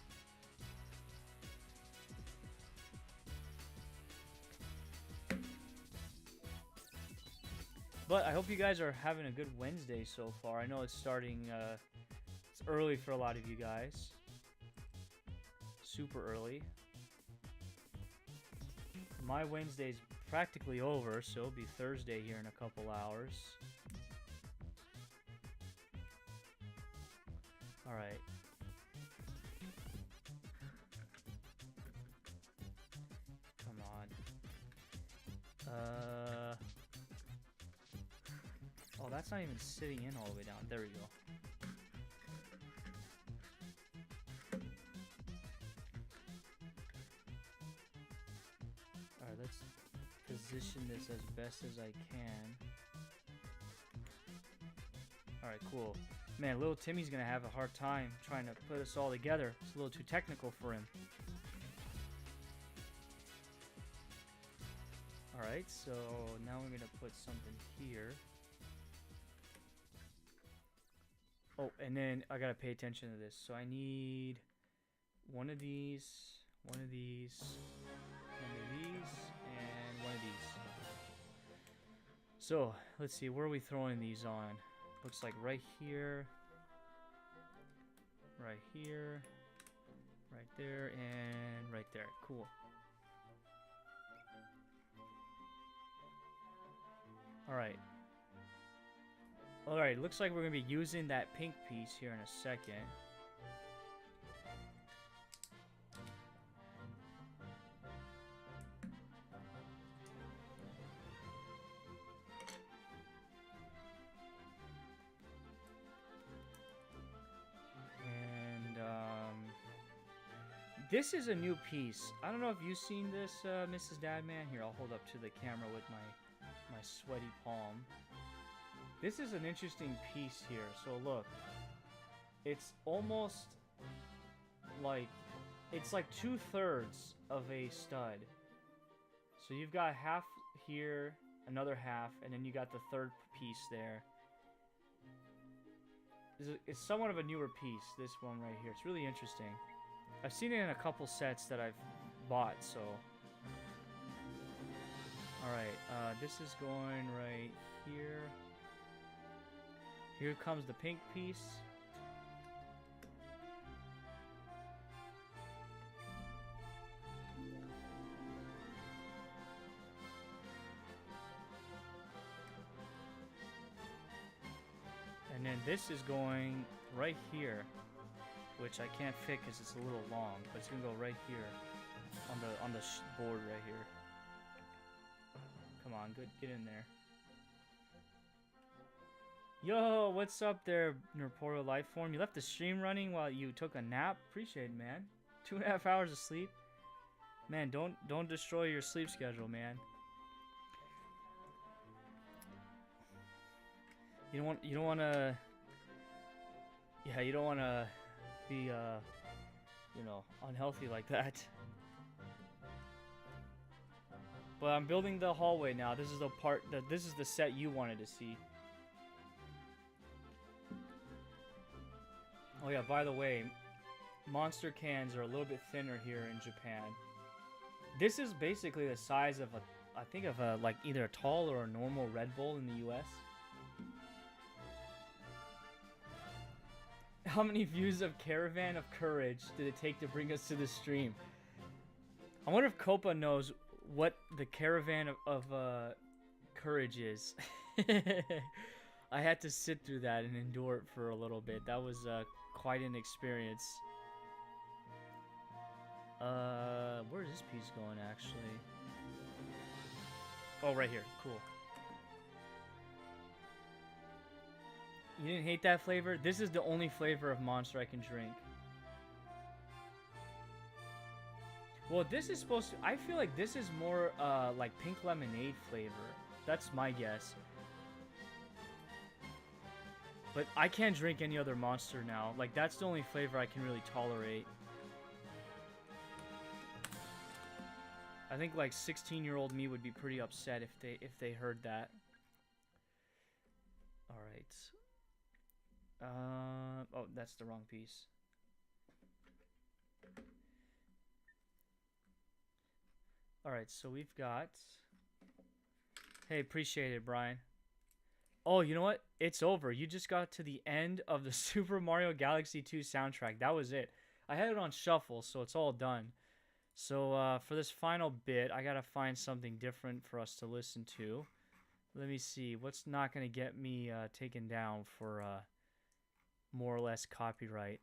But I hope you guys are having a good Wednesday so far. I know it's starting, it's early for a lot of you guys. Super early. My Wednesday's practically over, so it'll be Thursday here in a couple hours. Alright. Come on. Oh, that's not even sitting in all the way down. There we go. Alright, let's position this as best as I can. Alright, cool. Man, little Timmy's gonna have a hard time trying to put us all together. It's a little too technical for him. Alright, so now we're gonna put something here. Oh, and then I gotta pay attention to this. So I need 1 one of these, one of these, one of these, and one of these. So, let's see, where are we throwing these on? Looks like right here, right here, right there, and right there. Cool. Alright. Alright, looks like we're going to be using that pink piece here in a second. This is a new piece. I don't know if you've seen this, Mrs. Dadman. Here, I'll hold up to the camera with my sweaty palm. This is an interesting piece here. So look, it's almost like, it's like 2/3 of a stud. So you've got half here, another half, and then you got the third piece there. It's somewhat of a newer piece, this one right here. It's really interesting. I've seen it in a couple sets that I've bought, so... Alright, this is going right here. Here comes the pink piece. And then this is going right here, which I can't fit because it's a little long, but it's gonna go right here on the board right here. Come on, good, get in there. Yo, what's up there, Nerporial Lifeform? You left the stream running while you took a nap? Appreciate it, man. 2.5 hours of sleep. Man, don't destroy your sleep schedule, man. You don't want to. Yeah, you don't want to be you know, unhealthy like that. But I'm building the hallway now. This is the part that this is the set you wanted to see. Oh yeah, by the way, monster cans are a little bit thinner here in Japan. This is basically the size of a, I think of a, like either a tall or a normal Red Bull in the US. How many views of Caravan of Courage did it take to bring us to the stream? I wonder if Copa knows what the Caravan of Courage is. I had to sit through that and endure it for a little bit. That was quite an experience. Where's this piece going, actually? Oh, right here. Cool. You didn't hate that flavor? This is the only flavor of Monster I can drink. Well, this is supposed to... I feel like this is more like pink lemonade flavor. That's my guess. But I can't drink any other Monster now. Like, that's the only flavor I can really tolerate. I think like 16-year-old me would be pretty upset if they heard that. All right. Oh, that's the wrong piece. All right, so we've got... Hey, appreciate it, Brian. Oh, you know what? It's over. You just got to the end of the Super Mario Galaxy 2 soundtrack. That was it. I had it on shuffle, so it's all done. So for this final bit, I gotta find something different for us to listen to. Let me see. What's not gonna get me taken down for more or less copyright?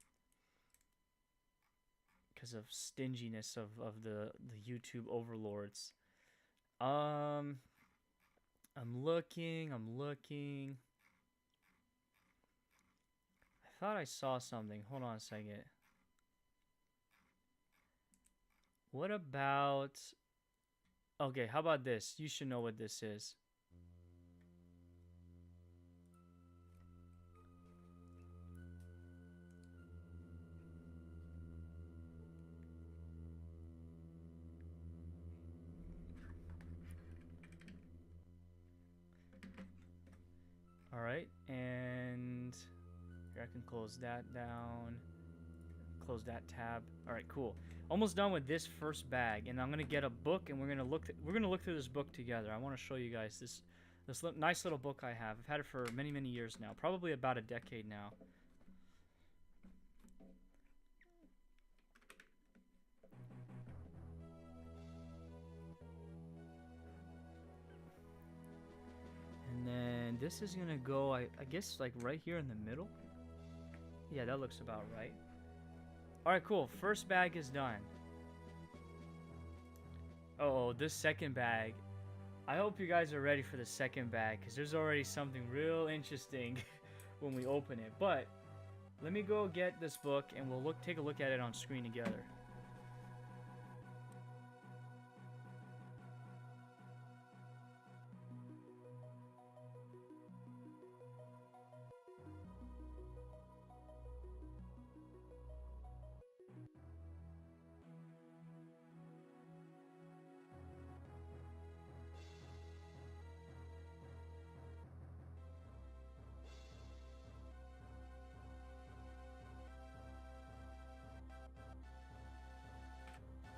Because of stinginess of the YouTube overlords. I'm looking. I thought I saw something. Hold on a second. What about... Okay, how about this? You should know what this is. Alright, and here I can close that down. close that tab. All right, cool. Almost done with this first bag, and I'm gonna get a book, and we're gonna look through this book together. I want to show you guys this nice little book I have. I've had it for many years now, probably about a decade now. And then this is gonna go, I guess, like right here in the middle. Yeah, that looks about right. Alright, cool. First bag is done. Oh, this second bag. I hope you guys are ready for the second bag, because there's already something real interesting when we open it. But let me go get this book, and we'll take a look at it on screen together.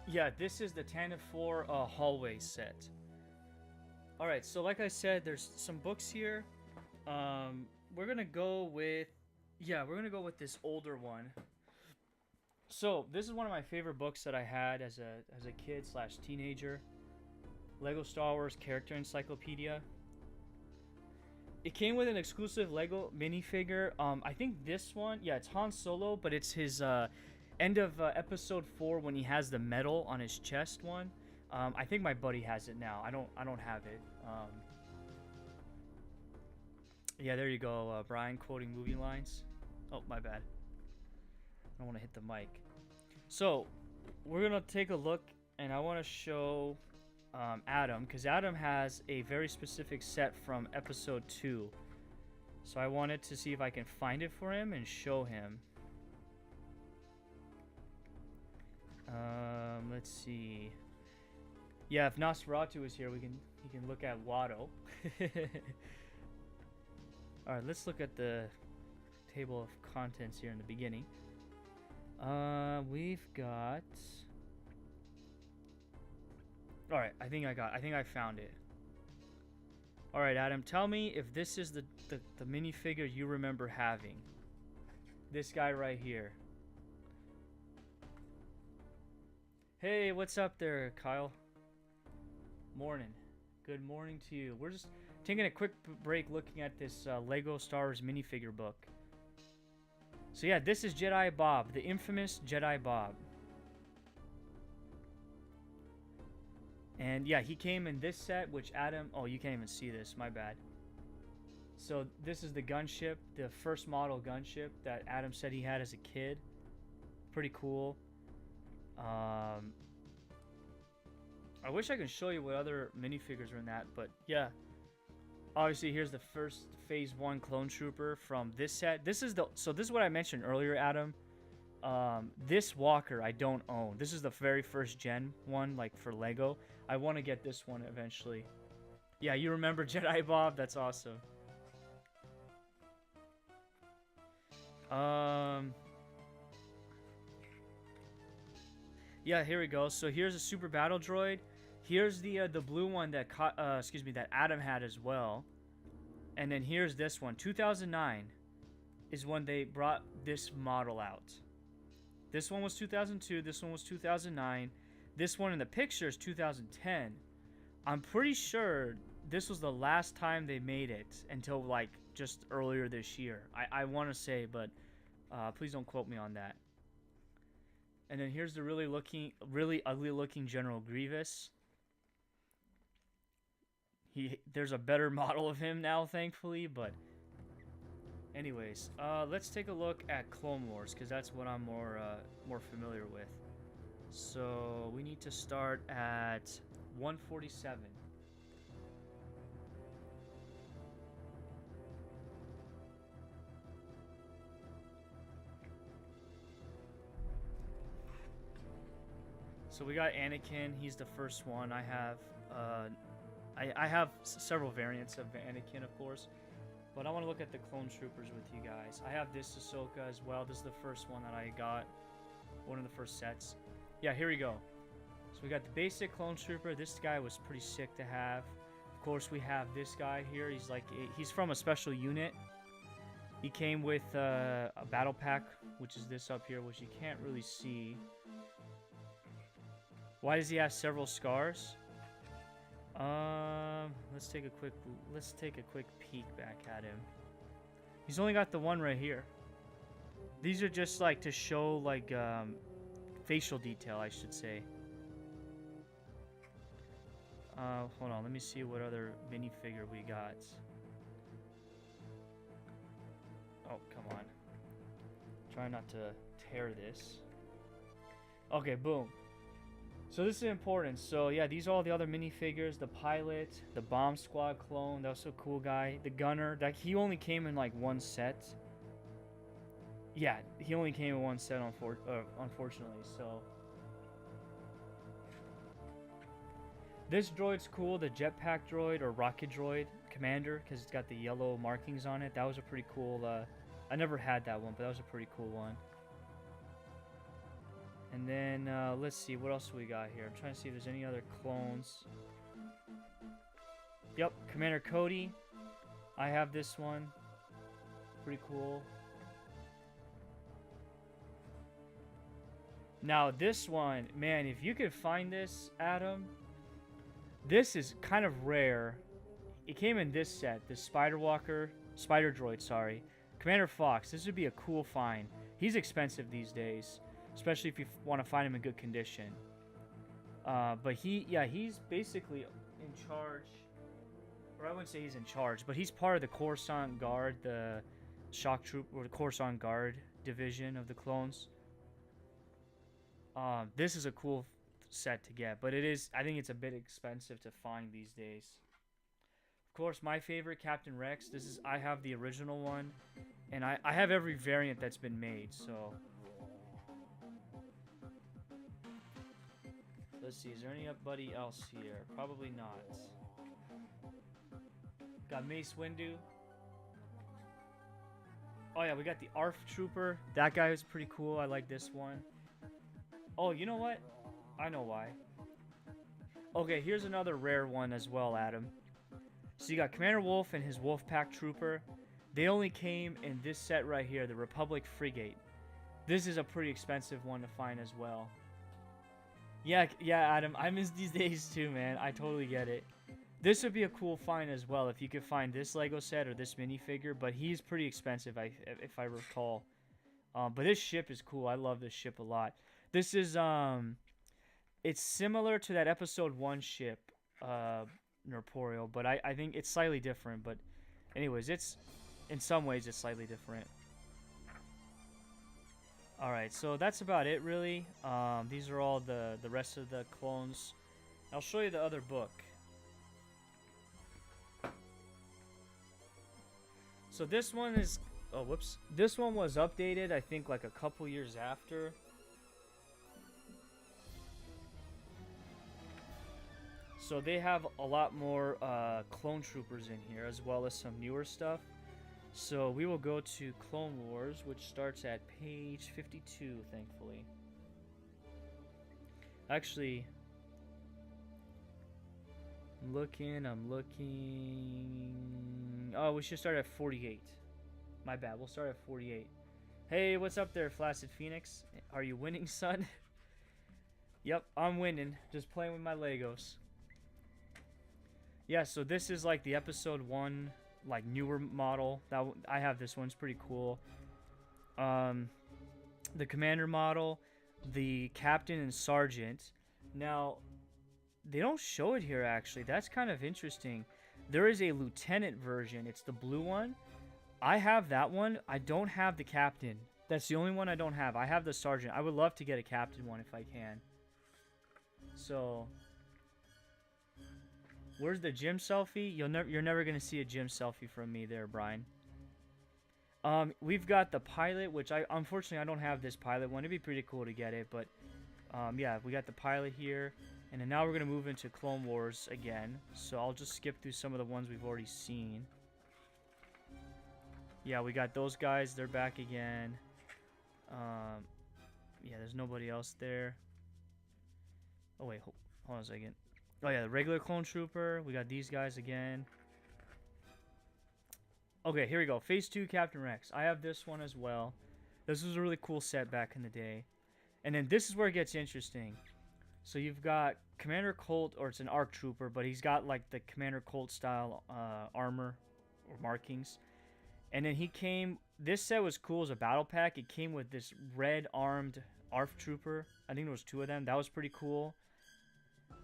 Yeah, this is the Tantive IV hallway set. Alright, so like I said, there's some books here. We're gonna go with... Yeah, we're gonna go with this older one. So, this is one of my favorite books that I had as a kid / teenager. Lego Star Wars Character Encyclopedia. It came with an exclusive Lego minifigure. I think this one... Yeah, it's Han Solo, but it's his... end of episode 4 when he has the medal on his chest one. I think my buddy has it now. I don't have it. Yeah, there you go, Brian quoting movie lines. Oh, my bad. I don't want to hit the mic. So, we're gonna take a look, and I want to show Adam, because Adam has a very specific set from episode 2. So I wanted to see if I can find it for him and show him. Let's see. Yeah, if Nosferatu is here, he can look at Watto. All right, let's look at the table of contents here in the beginning. We've got. All right, I think I found it. All right, Adam, tell me if this is the minifigure you remember having. This guy right here. Hey, what's up there, Kyle? Morning. Good morning to you. We're just taking a quick break looking at this Lego Star Wars minifigure book. So yeah, this is Jedi Bob, the infamous Jedi Bob. And yeah, he came in this set, which Adam... Oh, you can't even see this. My bad. So this is the gunship, the first model gunship that Adam said he had as a kid. Pretty cool. I wish I could show you what other minifigures are in that, but yeah. Obviously, here's the first Phase 1 clone trooper from this set. This is what I mentioned earlier, Adam. This walker I don't own. This is the very first gen one, like for Lego. I want to get this one eventually. Yeah, you remember Jedi Bob? That's awesome. Yeah, here we go. So here's a super battle droid. Here's the blue one that that Adam had as well. And then here's this one. 2009 is when they brought this model out. This one was 2002. This one was 2009. This one in the picture is 2010. I'm pretty sure this was the last time they made it until like just earlier this year. I want to say, but please don't quote me on that. And then here's the really ugly looking General Grievous. There's a better model of him now, thankfully, but anyways, let's take a look at Clone Wars, because that's what I'm more familiar with. So we need to start at 147. So we got Anakin. He's the first one. I have several variants of Anakin, of course, but I want to look at the clone troopers with you guys. I have this Ahsoka as well. This is the first one that I got. one of the first sets. Yeah, here we go. So we got the basic clone trooper. This guy was pretty sick to have. Of course, we have this guy here. He's like he's from a special unit. He came with a battle pack, which is this up here, which you can't really see. Why does he have several scars? Let's take a quick peek back at him. He's only got the one right here. These are just like to show like facial detail, I should say. Hold on, let me see what other minifigure we got. Oh, come on. Try not to tear this. Okay, boom. So this is important. So yeah, these are all the other minifigures. The pilot, the bomb squad clone, that was a cool guy. The gunner, that he only came in like one set. Yeah, he only came in one set, unfortunately. So this droid's cool, the jetpack droid or rocket droid commander, because it's got the yellow markings on it. That was a pretty cool. I never had that one, but that was a pretty cool one. And then, let's see, what else we got here? I'm trying to see if there's any other clones. Yep, Commander Cody. I have this one. Pretty cool. Now, this one, man, if you could find this, Adam, this is kind of rare. It came in this set, the Spider Droid, sorry. Commander Fox, this would be a cool find. He's expensive these days. Especially if you want to find him in good condition. But he's basically in charge. Or I wouldn't say he's in charge, but he's part of the Coruscant Guard, the shock troop, or the Coruscant Guard division of the clones. This is a cool set to get, but I think it's a bit expensive to find these days. Of course, my favorite, Captain Rex. I have the original one, and I have every variant that's been made, so... Let's see, is there anybody else here? Probably not. Got Mace Windu. Oh yeah, we got the ARF Trooper. That guy was pretty cool. I like this one. Oh, you know what? I know why. Okay, here's another rare one as well, Adam. So you got Commander Wolf and his Wolfpack Trooper. They only came in this set right here, the Republic Frigate. This is a pretty expensive one to find as well. Yeah, Adam, I miss these days too, man. I totally get it. This would be a cool find as well if you could find this Lego set or this minifigure, but he's pretty expensive, if I recall. But this ship is cool. I love this ship a lot. This is it's similar to that Episode 1 ship, Nerporeal, but I think it's slightly different. But anyways, in some ways it's slightly different. Alright, so that's about it, really. These are all the rest of the clones. I'll show you the other book. So this one is... Oh, whoops. This one was updated, I think, like a couple years after. So they have a lot more clone troopers in here, as well as some newer stuff. So we will go to Clone Wars, which starts at page 52, thankfully. Actually, I'm looking. Oh, we should start at 48. My bad, we'll start at 48. Hey, what's up there, Flaccid Phoenix? Are you winning, son? Yep, I'm winning. Just playing with my Legos. Yeah, so this is like the Episode 1... like newer model. I have this one's pretty cool. The commander model, the captain and sergeant. Now they don't show it here actually. That's kind of interesting. There is a lieutenant version. It's the blue one. I have that one. I don't have the captain. That's the only one I don't have. I have the sergeant. I would love to get a captain one if I can. So where's the gym selfie? You're never gonna see a gym selfie from me there, Brian. We've got the pilot, which unfortunately I don't have this pilot one. It'd be pretty cool to get it, but yeah, we got the pilot here, and then now we're gonna move into Clone Wars again. So I'll just skip through some of the ones we've already seen. Yeah, we got those guys. They're back again. Yeah, there's nobody else there. Oh wait, hold on a second. Oh yeah, the regular clone trooper. We got these guys again. Okay, here we go. Phase 2 Captain Rex. I have this one as well. This was a really cool set back in the day. And then this is where it gets interesting. So you've got Commander Colt, or it's an ARC Trooper, but he's got like the Commander Colt style armor or markings. And then he came, this set was cool as a battle pack. It came with this red armed ARF Trooper. I think there was 2 of them. That was pretty cool.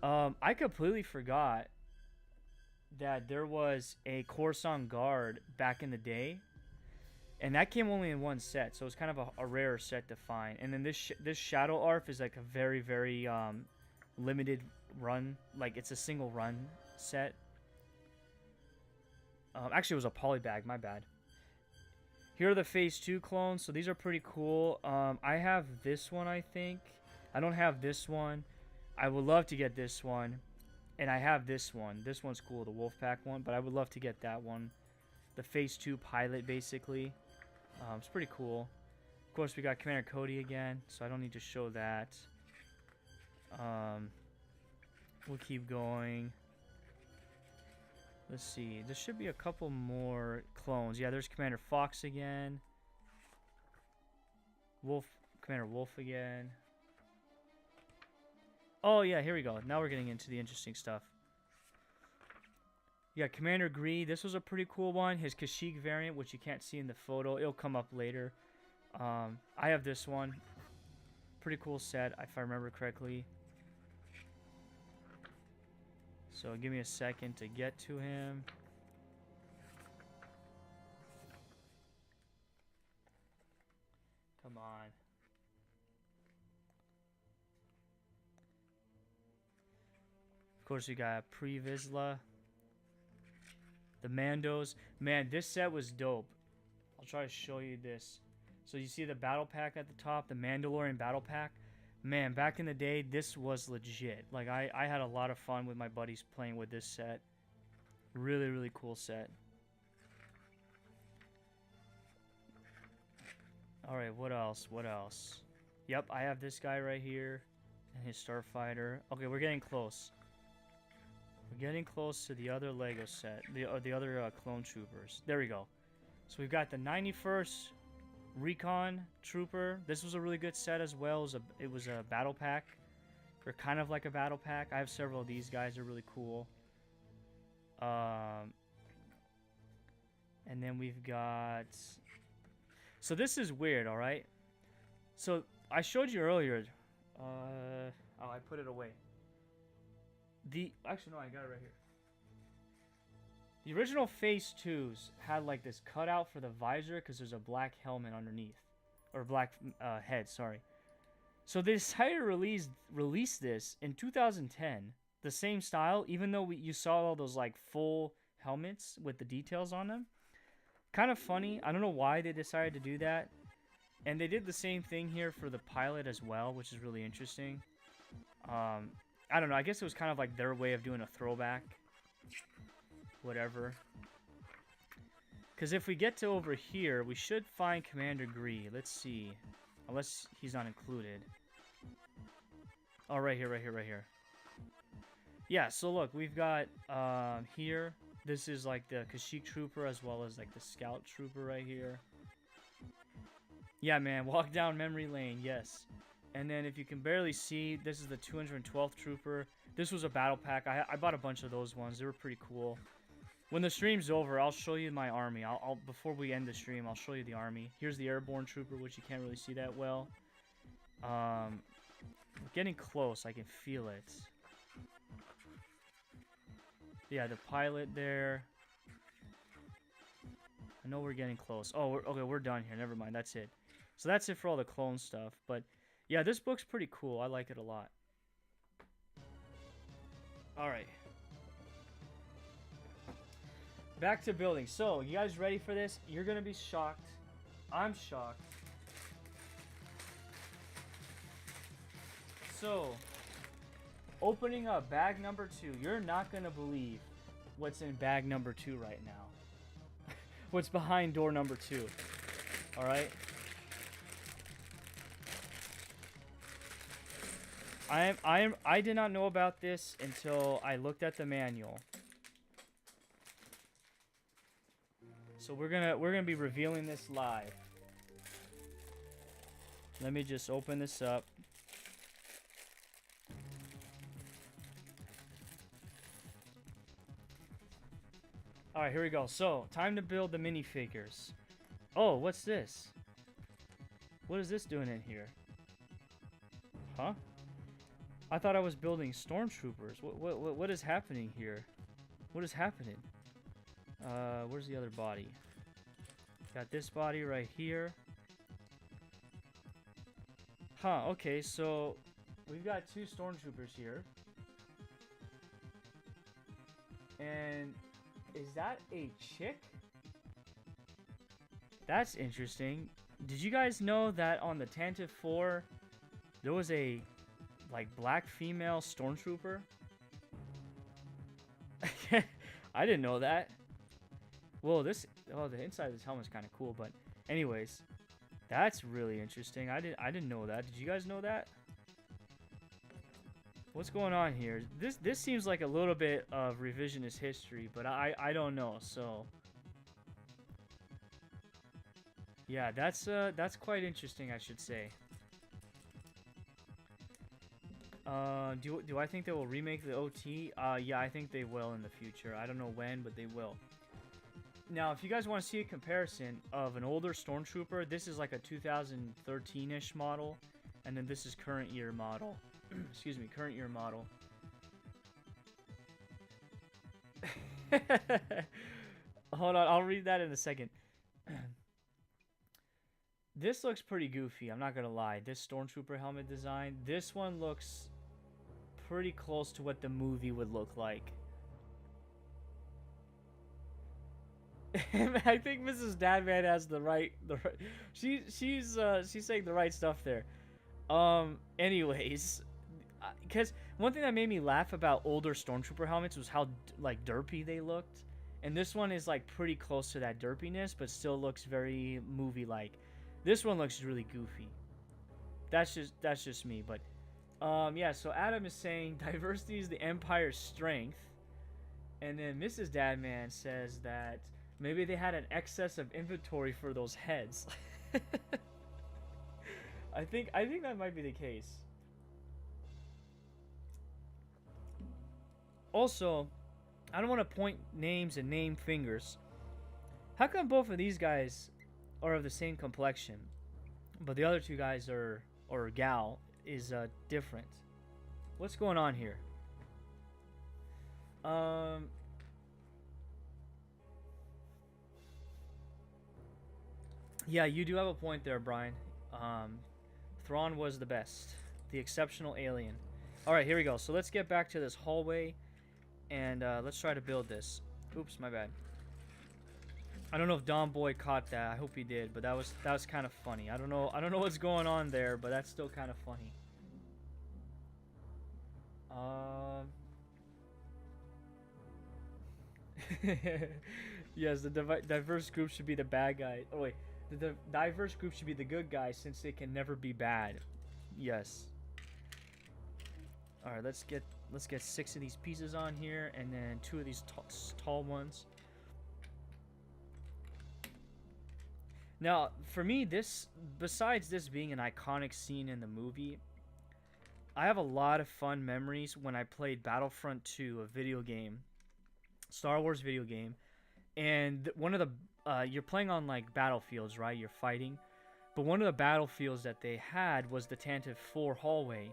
I completely forgot that there was a Coruscant Guard back in the day. And that came only in 1 set, so it's kind of a rarer set to find. And then this Shadow ARF is like a very, very limited run. Like, it's a single run set. Actually, it was a polybag, my bad. Here are the Phase 2 clones, so these are pretty cool. I have this one, I think. I don't have this one. I would love to get this one. And I have this one. This one's cool, the Wolfpack one, but I would love to get that one. The Phase 2 pilot, basically. It's pretty cool. Of course, we got Commander Cody again, so I don't need to show that. We'll keep going. Let's see. There should be a couple more clones. Yeah, there's Commander Fox again. Commander Wolf again. Oh, yeah, here we go. Now we're getting into the interesting stuff. You got Commander Greed. This was a pretty cool one. His Kashyyyk variant, which you can't see in the photo. It'll come up later. I have this one. Pretty cool set, if I remember correctly. So give me a second to get to him. Come on. Of course, you got Pre-Vizsla. The Mandos. Man, this set was dope. I'll try to show you this. So you see the battle pack at the top, the Mandalorian battle pack. Man, back in the day, this was legit. Like, I had a lot of fun with my buddies playing with this set. Really, really cool set. Alright, what else? What else? Yep, I have this guy right here. And his Starfighter. Okay, we're getting close. We're getting close to the other Lego set. The other clone troopers. There we go. So we've got the 91st Recon Trooper. This was a really good set as well. It was a battle pack. Or kind of like a battle pack. I have several of these guys. They're really cool. And then we've got... So this is weird, alright? So I showed you earlier... oh, I put it away. Actually, no, I got it right here. The original Phase 2s had like this cutout for the visor because there's a black helmet underneath. Or black head, sorry. So they decided to release this in 2010. The same style, even though you saw all those like full helmets with the details on them. Kind of funny. I don't know why they decided to do that. And they did the same thing here for the pilot as well, which is really interesting. I don't know. I guess it was kind of like their way of doing a throwback. Whatever. Because if we get to over here, we should find Commander Gree. Let's see. Unless he's not included. Oh, right here, right here, right here. Yeah, so look, we've got here. This is like the Kashyyyk Trooper as well as like the Scout Trooper right here. Yeah, man, walk down memory lane, yes. And then if you can barely see, this is the 212th Trooper. This was a battle pack. I bought a bunch of those ones. They were pretty cool. When the stream's over, I'll show you my army. Before we end the stream, I'll show you the army. Here's the Airborne Trooper, which you can't really see that well. We're getting close. I can feel it. Yeah, the pilot there. I know we're getting close. Oh, okay, we're done here. Never mind. That's it. So that's it for all the clone stuff. But yeah, this book's pretty cool. I like it a lot. All right. Back to building. So, you guys ready for this? You're going to be shocked. I'm shocked. So, opening up bag number 2. You're not going to believe what's in bag number 2 right now. What's behind door number 2. Alright? I did not know about this until I looked at the manual. So we're gonna be revealing this live. Let me just open this up. Alright, here we go. So, time to build the minifigures. Oh, what's this? What is this doing in here? Huh? I thought I was building stormtroopers. What is happening here? What is happening? Where's the other body? Got this body right here. Huh, okay, so we've got 2 stormtroopers here. And is that a chick? That's interesting. Did you guys know that on the Tantive IV, there was a, like, black female stormtrooper? I didn't know that. Well, the inside of this helmet's kind of cool, but anyways, that's really interesting. I didn't know that. Did you guys know that? What's going on here? This seems like a little bit of revisionist history, but I don't know. So yeah, that's quite interesting, I should say. Do I think they will remake the OT? Yeah, I think they will in the future. I don't know when, but they will. Now, if you guys want to see a comparison of an older Stormtrooper, this is like a 2013-ish model, and then this is current year model. Excuse me, current year model. Hold on, I'll read that in a second. This looks pretty goofy, I'm not gonna lie. This Stormtrooper helmet design, this one looks pretty close to what the movie would look like. I think Mrs. Dadman has the right she's saying the right stuff there. Anyways, because one thing that made me laugh about older Stormtrooper helmets was how like derpy they looked, and this one is like pretty close to that derpiness, but still looks very movie-like. This one looks really goofy. That's just me, but yeah. So Adam is saying diversity is the Empire's strength, and then Mrs. Dadman says that maybe they had an excess of inventory for those heads. I think that might be the case. Also, I don't want to point names and name fingers. How come both of these guys are of the same complexion, but the other 2 guys are, or gal, is different? What's going on here? Yeah, you do have a point there, Brian. Thrawn was the best. The exceptional alien. Alright, here we go. So let's get back to this hallway, and let's try to build this. Oops, my bad. I don't know if Don Boy caught that. I hope he did, but that was kind of funny. I don't know what's going on there, but that's still kind of funny. Yes, the diverse group should be the bad guy. Oh wait, the diverse group should be the good guys since they can never be bad. Yes. All right, let's get 6 of these pieces on here, and then 2 of these tall ones. Now, for me, besides this being an iconic scene in the movie, I have a lot of fun memories when I played Battlefront 2, a video game, Star Wars video game, and one of the you're playing on like battlefields, right? You're fighting, but one of the battlefields that they had was the Tantive IV hallway,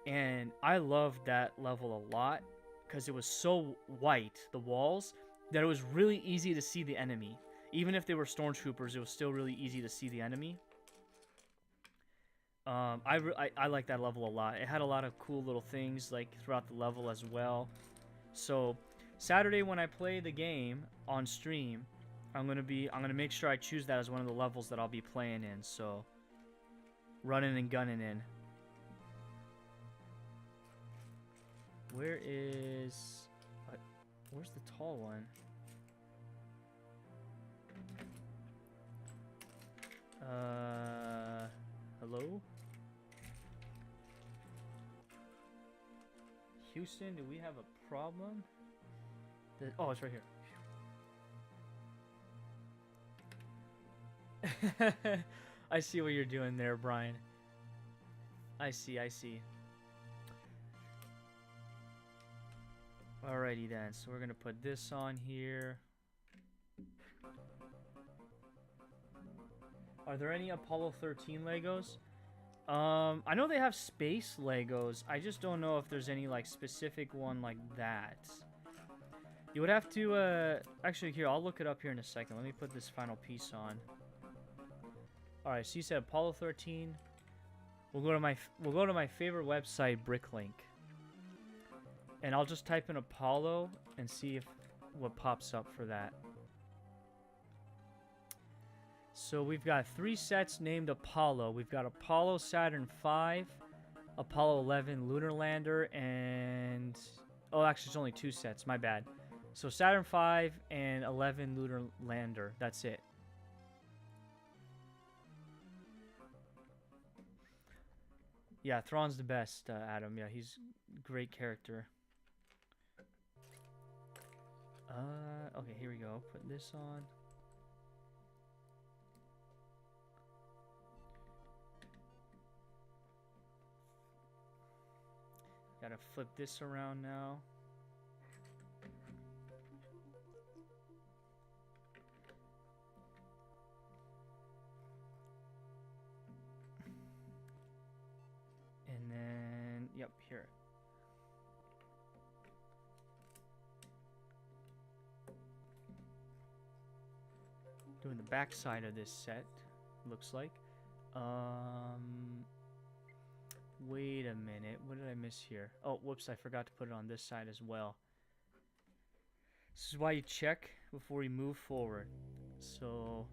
and I loved that level a lot because it was so white, the walls, that it was really easy to see the enemy. Even if they were stormtroopers, it was still really easy to see the enemy. I like that level a lot. It had a lot of cool little things like throughout the level as well. So Saturday when I play the game on stream, I'm gonna make sure I choose that as one of the levels that I'll be playing in. So running and gunning in. Where's the tall one? Hello? Houston, do we have a problem? Oh, it's right here. I see what you're doing there, Brian. I see. Alrighty then, so we're gonna put this on here. Are there any Apollo 13 Legos? I know they have space Legos. I just don't know if there's any like specific one like that. You would have to actually here, I'll look it up here in a second. Let me put this final piece on. Alright, so you said Apollo 13. We'll go to my favorite website, Bricklink. And I'll just type in Apollo and see if what pops up for that. So we've got 3 sets named Apollo. We've got Apollo Saturn V, Apollo 11 Lunar Lander, and... Oh, actually, it's only 2 sets. My bad. So Saturn V and 11 Lunar Lander. That's it. Yeah, Thrawn's the best, Adam. Yeah, he's a great character. Okay, here we go. Put this on. Gotta flip this around now. And then, yep, here. Doing the back side of this set, looks like. Wait a minute. What did I miss here? Oh, whoops, I forgot to put it on this side as well. This is why you check before you move forward. So...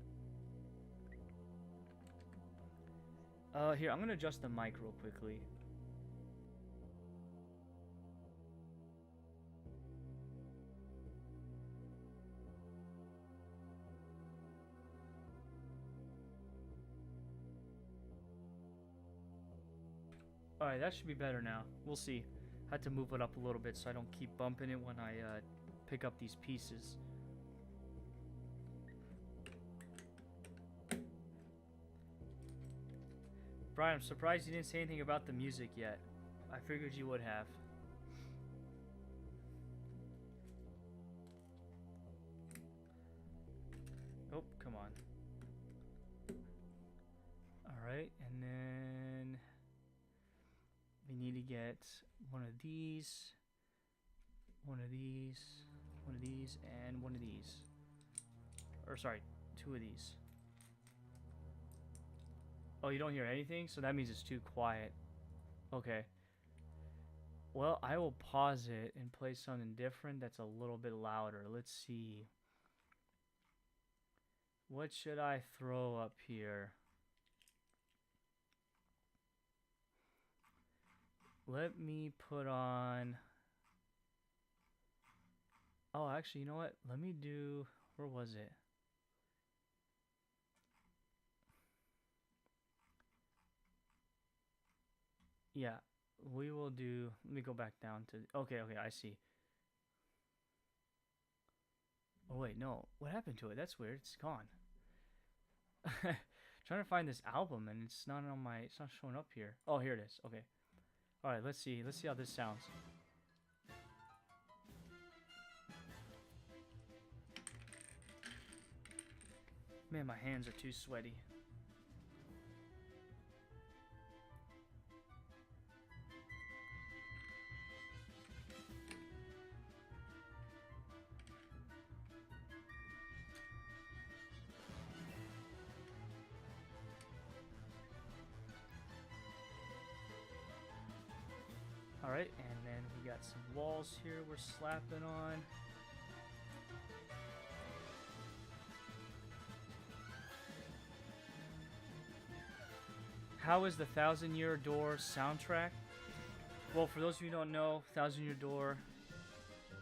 here, I'm going to adjust the mic real quickly. Alright, that should be better now. We'll see. Had to move it up a little bit so I don't keep bumping it when I pick up these pieces. Brian, I'm surprised you didn't say anything about the music yet. I figured you would have. Oh, come on. Alright, and then... we need to get one of these, one of these, one of these, and one of these. Or sorry, 2 of these. Oh, you don't hear anything? So that means it's too quiet. Okay. Well, I will pause it and play something different that's a little bit louder. Let's see. What should I throw up here? Let me put on... Oh, actually, you know what? Let me do... Where was it? Yeah, we will do... Let me go back down to... Okay, I see. Oh, wait, no. What happened to it? That's weird. It's gone. Trying to find this album, and it's not on my... It's not showing up here. Oh, here it is. Okay. Alright, let's see. Let's see how this sounds. Man, my hands are too sweaty. Alright, and then we got some walls here we're slapping on. How is the Thousand Year Door soundtrack? Well, for those of you who don't know, Thousand Year Door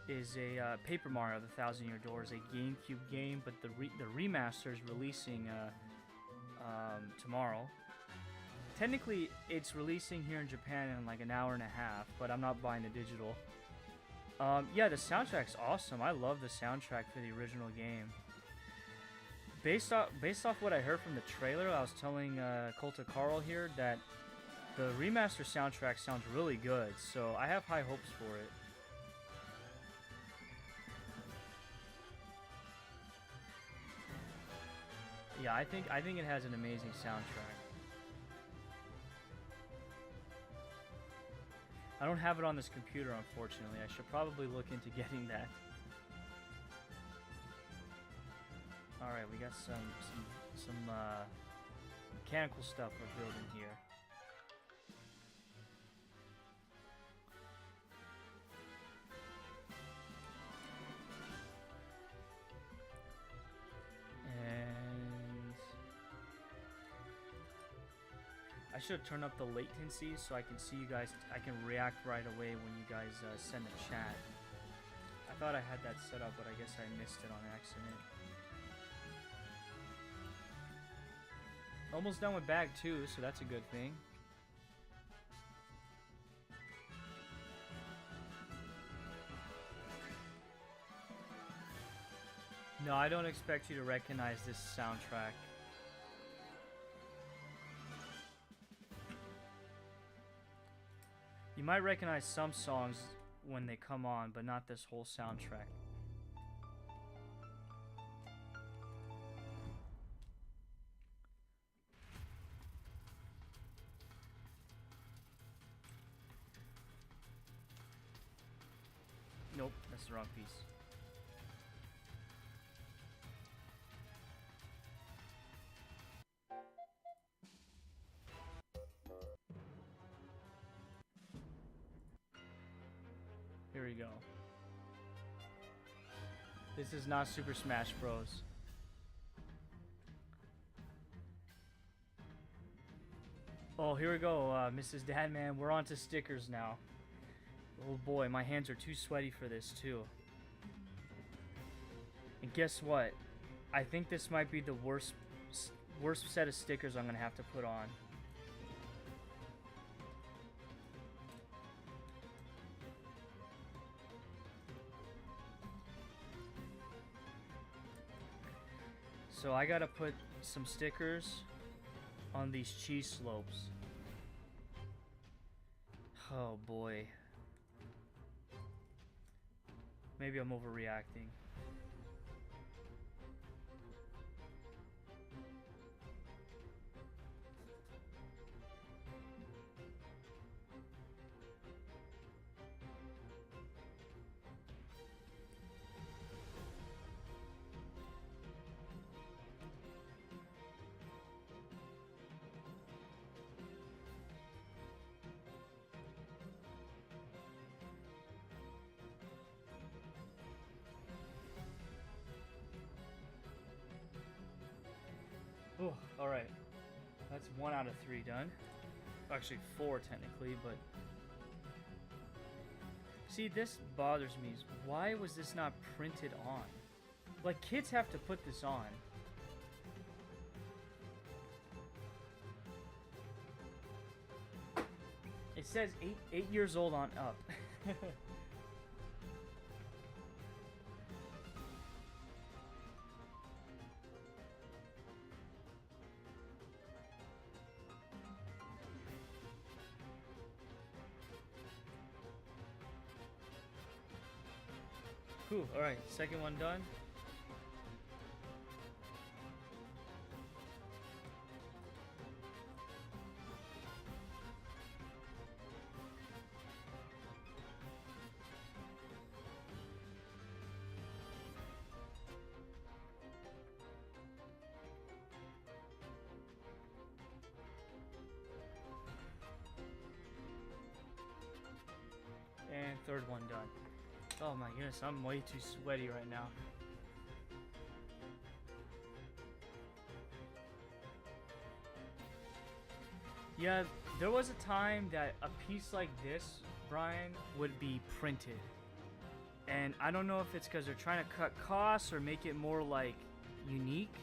is a Paper Mario. The Thousand Year Door is a GameCube game, but the remaster is releasing tomorrow. technically it's releasing here in Japan in like an hour and a half, but I'm not buying the digital. Yeah, the soundtrack's awesome. I love the soundtrack for the original game. Based off what I heard from the trailer, I was telling Colta Carl here that the remaster soundtrack sounds really good, so I have high hopes for it. Yeah, I think it has an amazing soundtrack. I don't have it on this computer, unfortunately. I should probably look into getting that. All right, we got some mechanical stuff we're building here. And I should turn up the latency so I can see you guys. I can react right away when you guys send a chat. I thought I had that set up, but I guess I missed it on accident. Almost done with bag 2, so that's a good thing. No, I don't expect you to recognize this soundtrack. You might recognize some songs when they come on, but not this whole soundtrack. Nope, that's the wrong piece. Here we go. This is not Super Smash Bros. Oh, here we go, Mrs. Dadman. We're on to stickers now. Oh boy, my hands are too sweaty for this too. And guess what? I think this might be the worst set of stickers I'm gonna have to put on. So I gotta put some stickers on these cheese slopes. Oh boy. Maybe I'm overreacting. Oh, alright. That's 1 out of 3 done. Actually 4 technically, but... See, this bothers me. Why was this not printed on? Like, kids have to put this on. It says 8 years old on up. Cool, alright, second one done. And third one done. Oh my goodness, I'm way too sweaty right now. Yeah, there was a time that a piece like this, Brian, would be printed. And I don't know if it's because they're trying to cut costs or make it more like unique.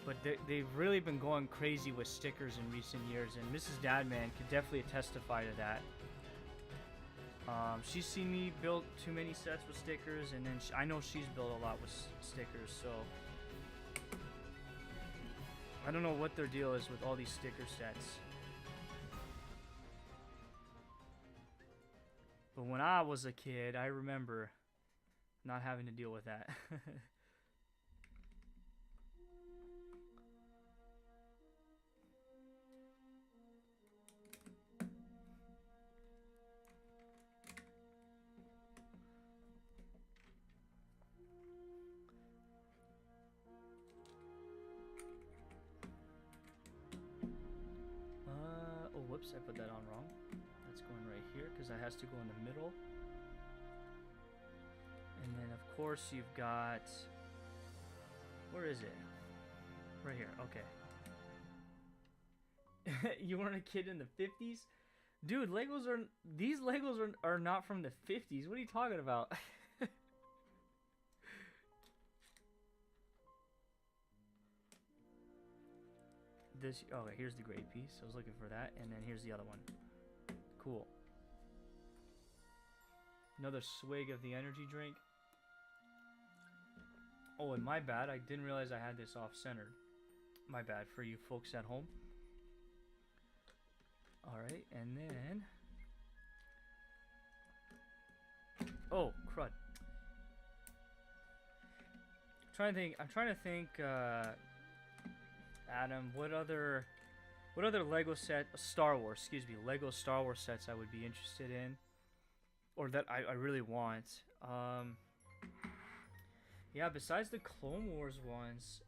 but they've really been going crazy with stickers in recent years, and Mrs. Dadman could definitely testify to that. She's seen me build too many sets with stickers, and then I know she's built a lot with stickers, so I don't know what their deal is with all these sticker sets. But when I was a kid, I remember not having to deal with that. Oh, whoops, I put that on wrong. That's going right here because that has to go in the middle. And then, of course, you've got... Where is it? Right here, okay. You weren't a kid in the 50s? Dude, these Legos are not from the 50s. What are you talking about? This, okay, here's the gray piece. I was looking for that, and then here's the other one. Cool. Another swig of the energy drink. Oh, and my bad. I didn't realize I had this off-centered. My bad for you folks at home. Alright, and then... Oh, crud. I'm trying to think, Adam, what other Lego set, Star Wars, excuse me, Lego Star Wars sets I would be interested in, or that I really want. Yeah, besides the Clone Wars ones,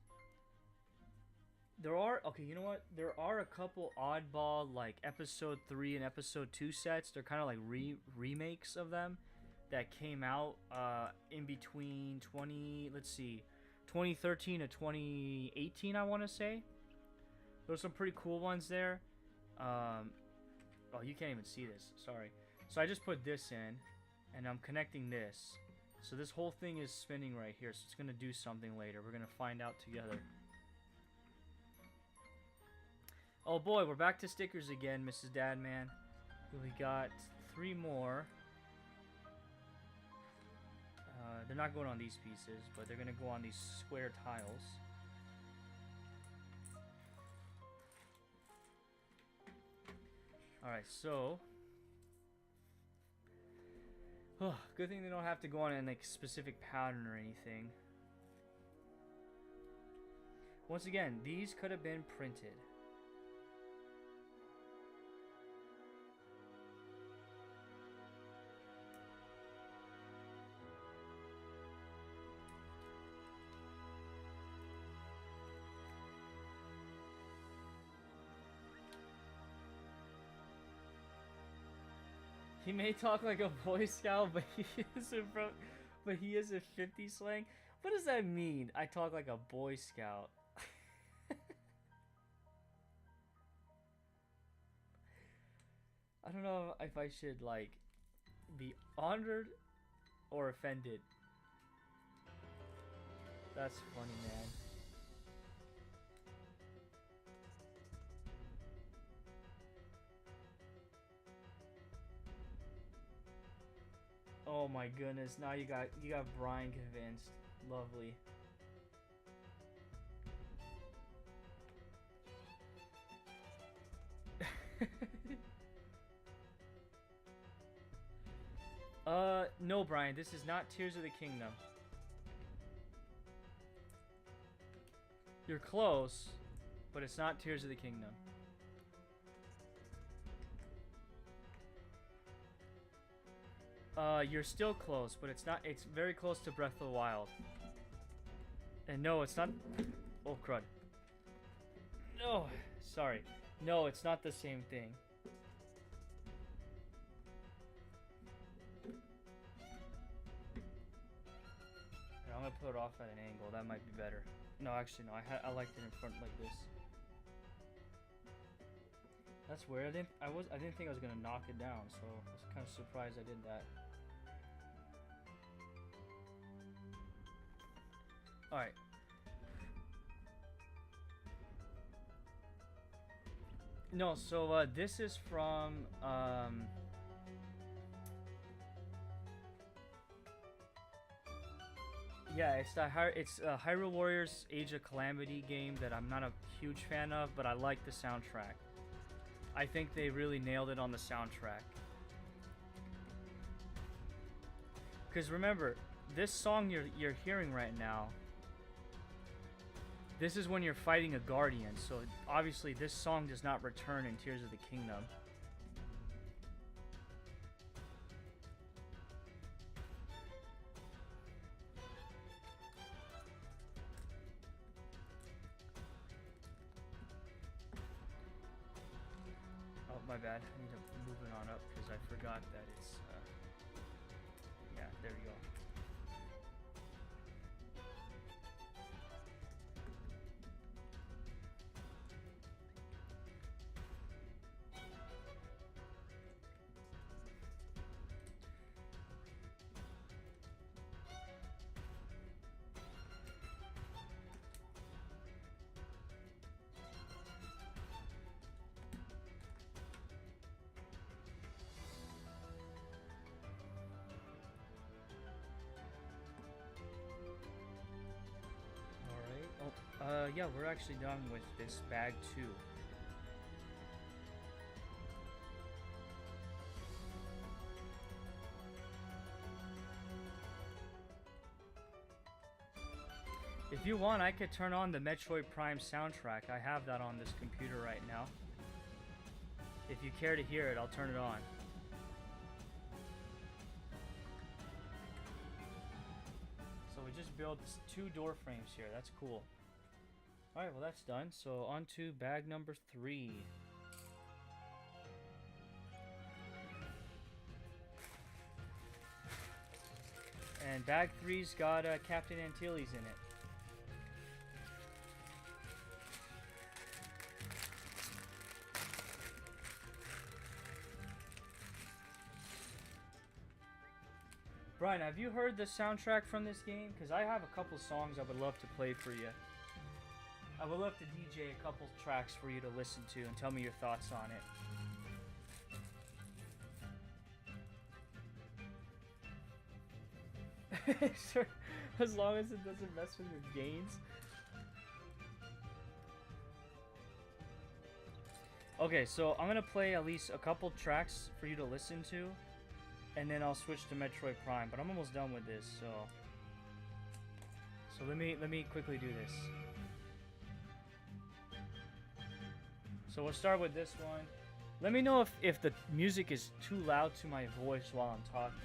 there are, okay, you know what? There are a couple oddball, like, Episode 3 and Episode 2 sets. They're kind of like remakes of them that came out in between 2013 to 2018, I want to say. There's some pretty cool ones there. Oh, you can't even see this. Sorry. So I just put this in, and I'm connecting this. So this whole thing is spinning right here, so it's going to do something later. We're going to find out together. Oh boy, we're back to stickers again, Mrs. Dadman. We got 3 more. They're not going on these pieces, but they're going to go on these square tiles. Alright, so... Oh, good thing they don't have to go on in like specific pattern or anything. Once again, these could have been printed. He may talk like a Boy Scout, but he is a 50 slang. What does that mean? I talk like a Boy Scout. I don't know if I should, like, be honored or offended. That's funny, man. Oh my goodness, now you got Brian convinced. Lovely. No, Brian, this is not Tears of the Kingdom. You're close, but it's not Tears of the Kingdom. You're still close, but it's not. It's very close to Breath of the Wild. And no, it's not. Oh, crud. No, sorry. No, it's not the same thing. Here, I'm gonna put it off at an angle. That might be better. No, actually, no. I liked it in front like this. That's weird. I didn't think I was gonna knock it down, so I was kind of surprised I did that. All right. No, so this is from yeah, it's a Hyrule Warriors Age of Calamity game that I'm not a huge fan of, but I like the soundtrack. I think they really nailed it on the soundtrack. Because remember, this song you're hearing right now, this is when you're fighting a guardian, so obviously this song does not return in Tears of the Kingdom. Oh, my bad. I need to move it on up because I forgot that it's, yeah, there we go. Yeah, we're actually done with this bag too. If you want, I could turn on the Metroid Prime soundtrack. I have that on this computer right now. If you care to hear it, I'll turn it on. So we just built 2 door frames here. That's cool. Alright, well that's done. So on to bag number 3. And bag 3's got Captain Antilles in it. Brian, have you heard the soundtrack from this game? Because I have a couple songs I would love to play for you. I would love to DJ a couple tracks for you to listen to and tell me your thoughts on it. Sure, as long as it doesn't mess with your gains. Okay, so I'm gonna play at least a couple tracks for you to listen to, and then I'll switch to Metroid Prime. But I'm almost done with this, so let me quickly do this. So we'll start with this one. Let me know if the music is too loud to my voice while I'm talking.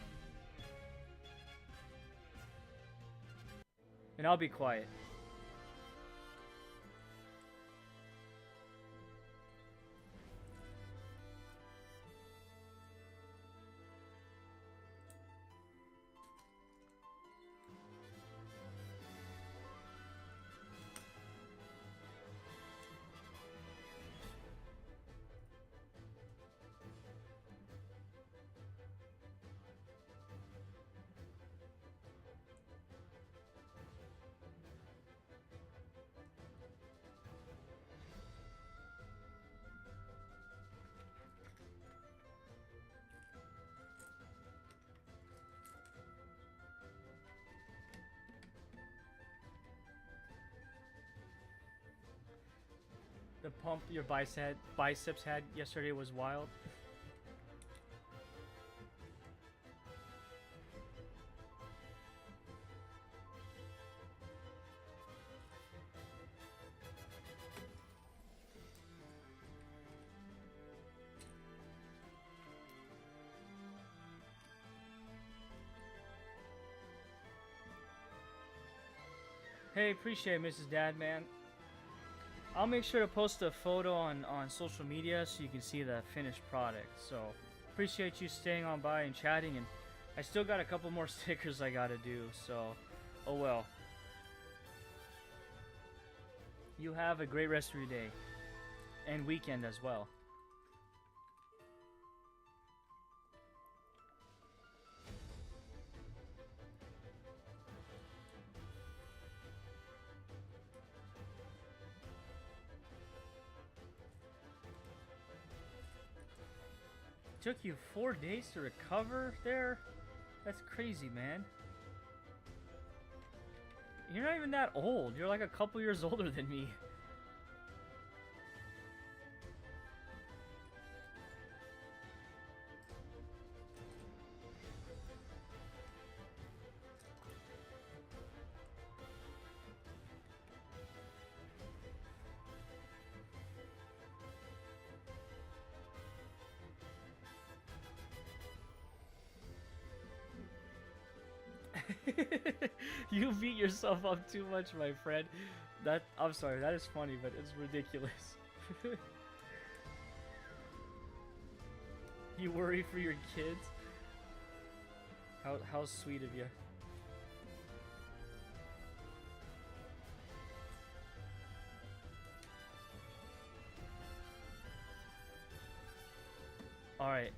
And I'll be quiet. The pump your biceps had yesterday was wild. Hey, appreciate it, Mrs. Dadman. I'll make sure to post a photo on social media so you can see the finished product. So, appreciate you staying on by and chatting. And I still got a couple more stickers I gotta do. So, oh well. You have a great rest of your day. And weekend as well. took you 4 days to recover there? That's crazy, man. You're not even that old. You're like a couple years older than me. You beat yourself up too much, my friend. I'm sorry, that is funny, but it's ridiculous. You worry for your kids? How sweet of you. Alright,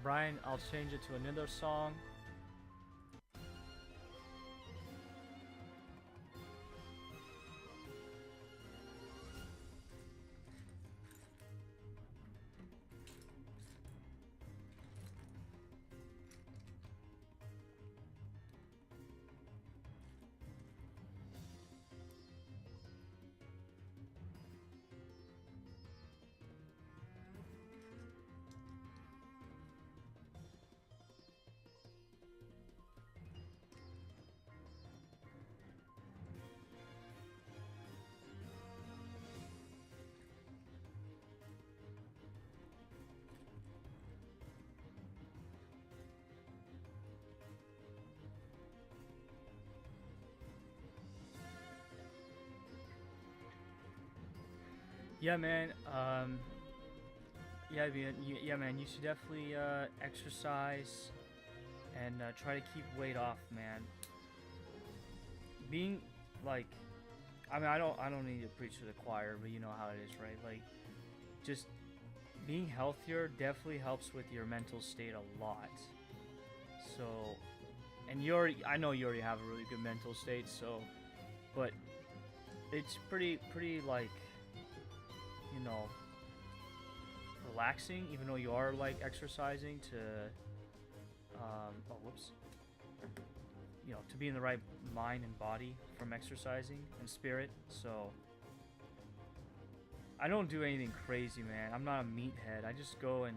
Brian, I'll change it to another song. Yeah, man. Yeah, man. You should definitely exercise and try to keep weight off, man. Being like, I mean, I don't need to preach to the choir, but you know how it is, right? Like, just being healthier definitely helps with your mental state a lot. So, and I know you already have a really good mental state, so, but it's pretty like, you know, relaxing, even though you are like exercising to, you know, to be in the right mind and body from exercising and spirit. So I don't do anything crazy, man. I'm not a meathead. I just go and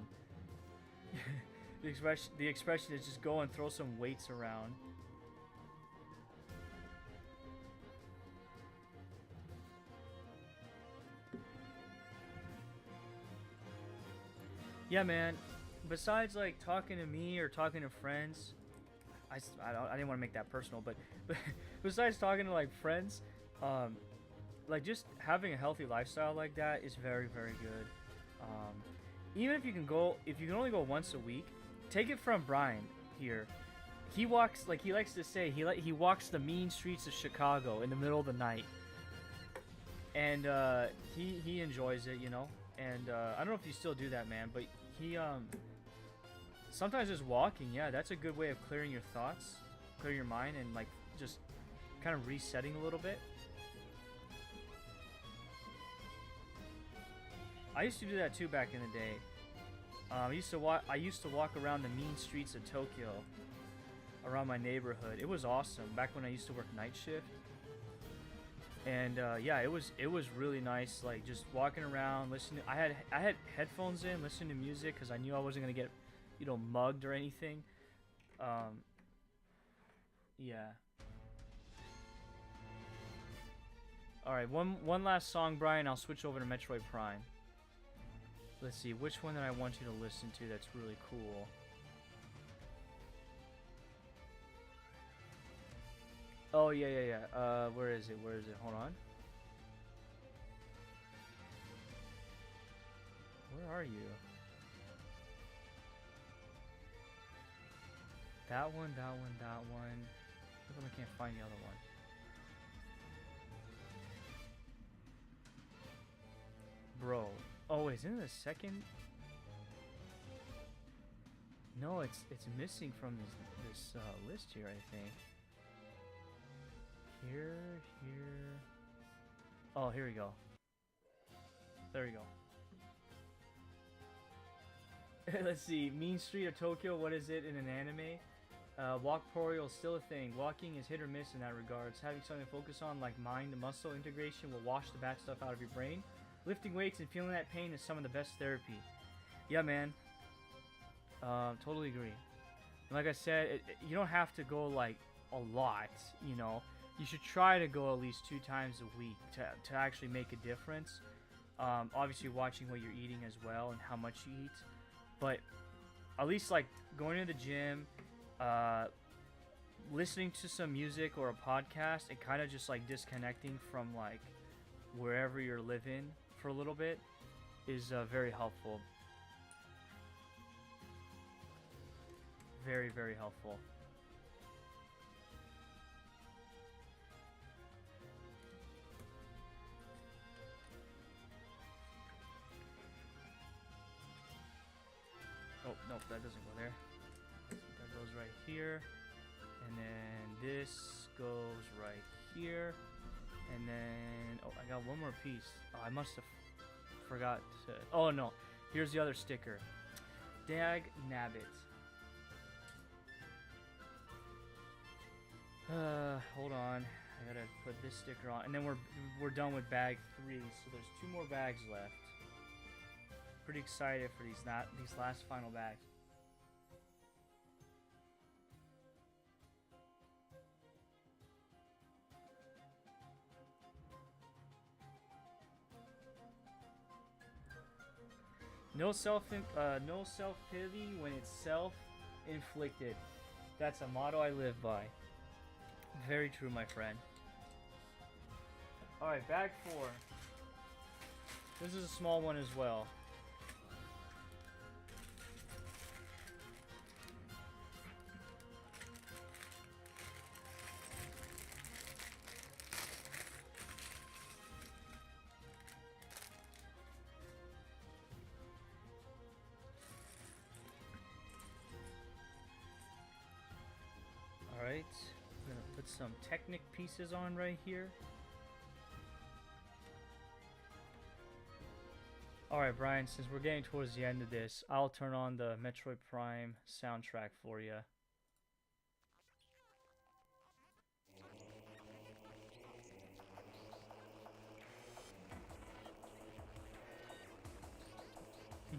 the expression is just go and throw some weights around. Yeah, man. Besides like talking to me or talking to friends, I didn't want to make that personal, but besides talking to like friends, like just having a healthy lifestyle like that is very, very good. Even if you can only go once a week, take it from Brian here. He walks, like he likes to say, he walks the mean streets of Chicago in the middle of the night, and he enjoys it, you know. And I don't know if you still do that, man, but he sometimes just walking, yeah, that's a good way of clearing your thoughts, clear your mind, and like just kind of resetting a little bit. I used to do that too back in the day. I used to walk around the mean streets of Tokyo, around my neighborhood. It was awesome back when I used to work night shift. And yeah, it was really nice, like just walking around, listening. I had headphones in, listening to music because I knew I wasn't gonna get, you know, mugged or anything. Yeah. All right, one last song, Brian. I'll switch over to Metroid Prime. Let's see, which one that I want you to listen to that's really cool. Oh, yeah. Where is it? Hold on. Where are you? That one. How come I can't find the other one? Bro. Oh, isn't it the second? No, it's missing from this list here, I think. Here. Oh, here we go. There we go. Let's see. Mean Street of Tokyo. What is it in an anime? Walktorial is still a thing. Walking is hit or miss in that regards. Having something to focus on, like mind and muscle integration, will wash the bad stuff out of your brain. Lifting weights and feeling that pain is some of the best therapy. Yeah, man. Totally agree. And like I said, you don't have to go like a lot. You know, you should try to go at least 2 times a week to actually make a difference. Obviously, watching what you're eating as well and how much you eat, but at least like going to the gym. Listening to some music or a podcast and kind of just like disconnecting from like wherever you're living for a little bit is very helpful. Very, very helpful. Oh, nope, that doesn't go there. That goes right here. And then this goes right here. And then, oh, I got one more piece. Oh, I must have forgot to, oh no. Here's the other sticker. Dag nabbit. Hold on. I gotta put this sticker on. And then we're done with bag 3. So there's 2 more bags left. Pretty excited for these last final bags. No self-pity when it's self-inflicted. That's a motto I live by. Very true, my friend. Alright, bag 4. This is a small one as well. Alright, I'm gonna put some Technic pieces on right here. Alright, Brian, since we're getting towards the end of this, I'll turn on the Metroid Prime soundtrack for you.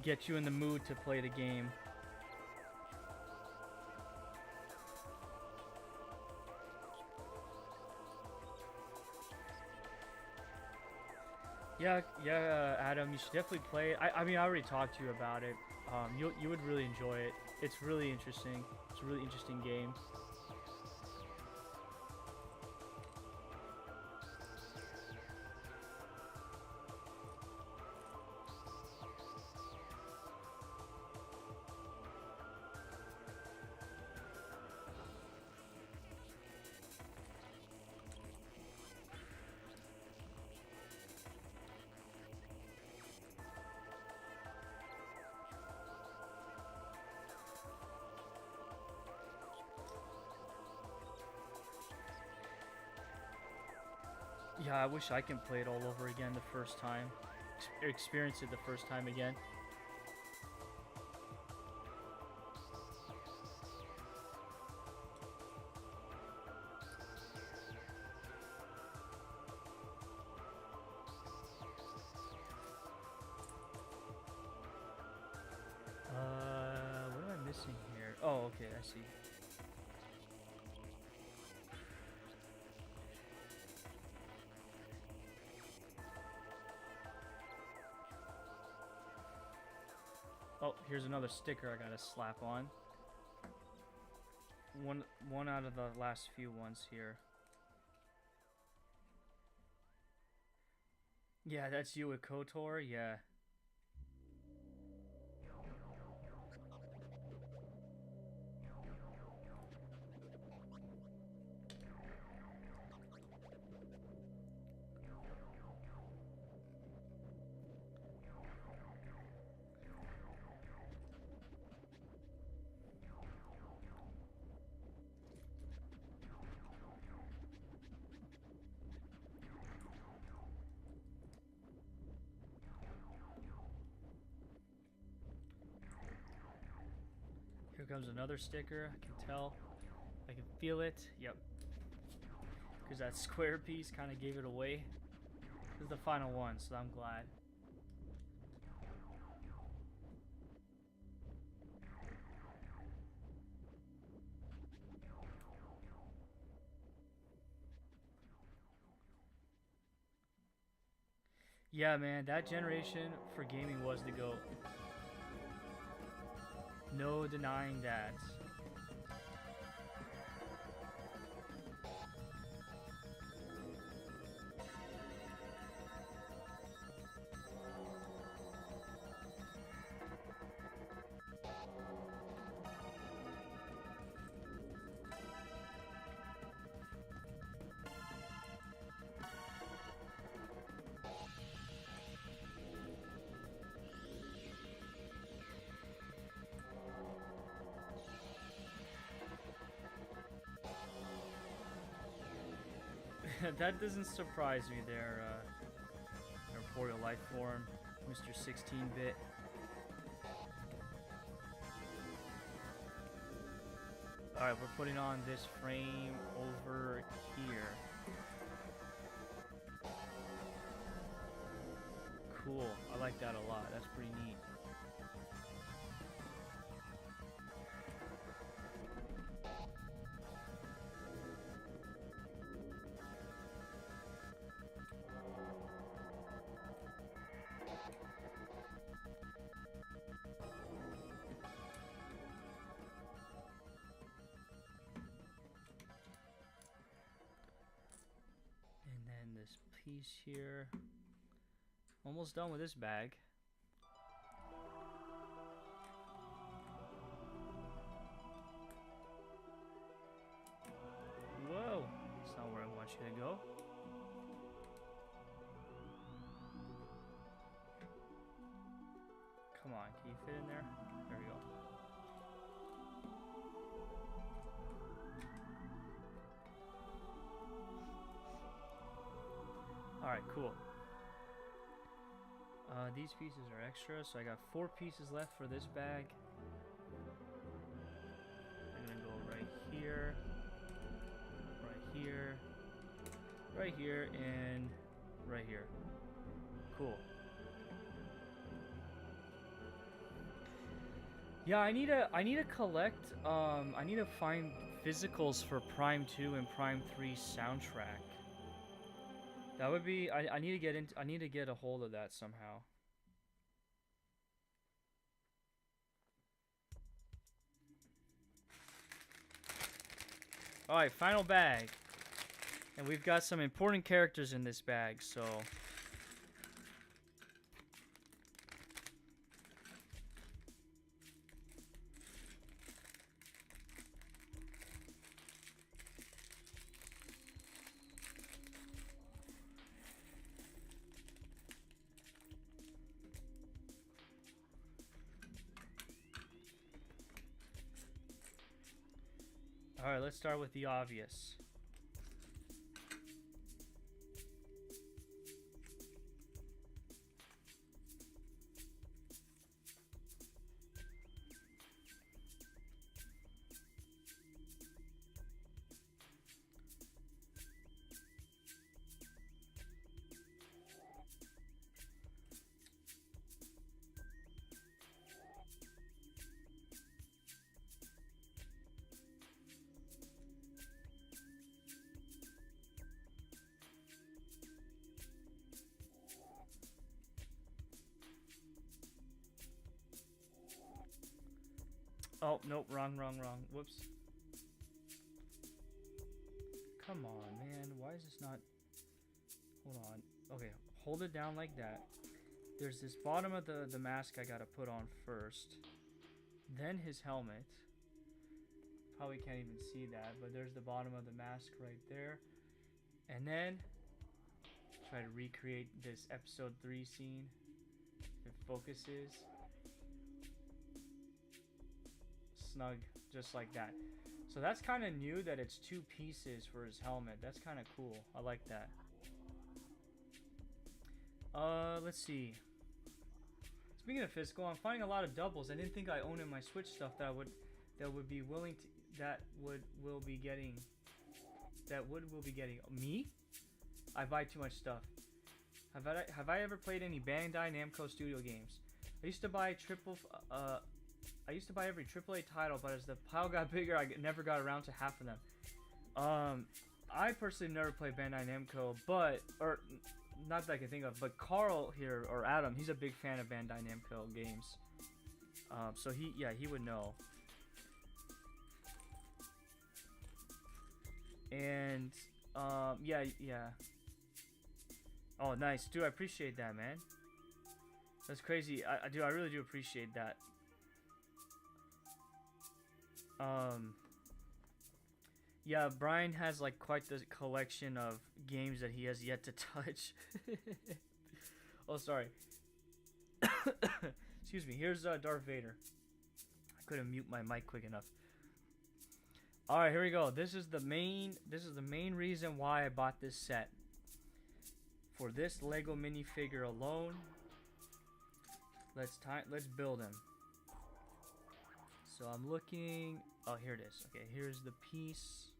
Get you in the mood to play the game. Yeah, Adam, you should definitely play it. I mean, I already talked to you about it. You would really enjoy it. It's really interesting. It's a really interesting game. Yeah, I wish I can play it all over again the first time. Experience it the first time again. What am I missing here? Oh, okay, I see. Oh, here's another sticker I gotta slap on. One out of the last few ones here. Yeah, that's you with KOTOR, yeah. Here comes another sticker. I can tell. I can feel it. Yep. Because that square piece kind of gave it away. This is the final one, so I'm glad. Yeah, man, that generation for gaming was the GOAT. No denying that. That doesn't surprise me there, Corporeal Life Form, Mr. 16-bit. Alright, we're putting on this frame over here. Cool, I like that a lot, that's pretty neat. Piece here. Almost done with this bag. Whoa, that's not where I want you to go. Come on, can you fit in there? There we go. Alright, cool. These pieces are extra, so I got 4 pieces left for this bag. I'm gonna go right here, right here, and right here. Cool. Yeah, I need to collect, I need to find physicals for Prime 2 and Prime 3 soundtrack. That would be, I need to get a hold of that somehow. Alright, final bag. And we've got some important characters in this bag, so... Alright, let's start with the obvious. Oh, nope, wrong. Whoops. Come on, man. Why is this not... Hold on. Okay, hold it down like that. There's this bottom of the mask I gotta put on first. Then his helmet. Probably can't even see that, but there's the bottom of the mask right there. And then... try to recreate this episode 3 scene. If it focuses. Snug, just like that. So that's kind of new that it's 2 pieces for his helmet. That's kind of cool. I like that. Let's see. Speaking of physical, I'm finding a lot of doubles. I didn't think I owned in my Switch stuff that that would be willing to that would will be getting will be getting me? I buy too much stuff. Have I ever played any Bandai Namco Studio games? I used to buy I used to buy every AAA title, but as the pile got bigger, I never got around to half of them. I personally never played Bandai Namco, or not that I can think of, but Carl here, or Adam, he's a big fan of Bandai Namco games. So he would know. And, yeah. Oh, nice. Dude, I appreciate that, man. That's crazy. I really do appreciate that. Yeah, Brian has like quite the collection of games that he has yet to touch. Oh, sorry. Excuse me. Here's Darth Vader. I couldn't mute my mic quick enough. All right, here we go. This is the main reason why I bought this set. For this Lego minifigure alone, let's build him. So I'm looking. Oh, here it is. Okay, here's the piece.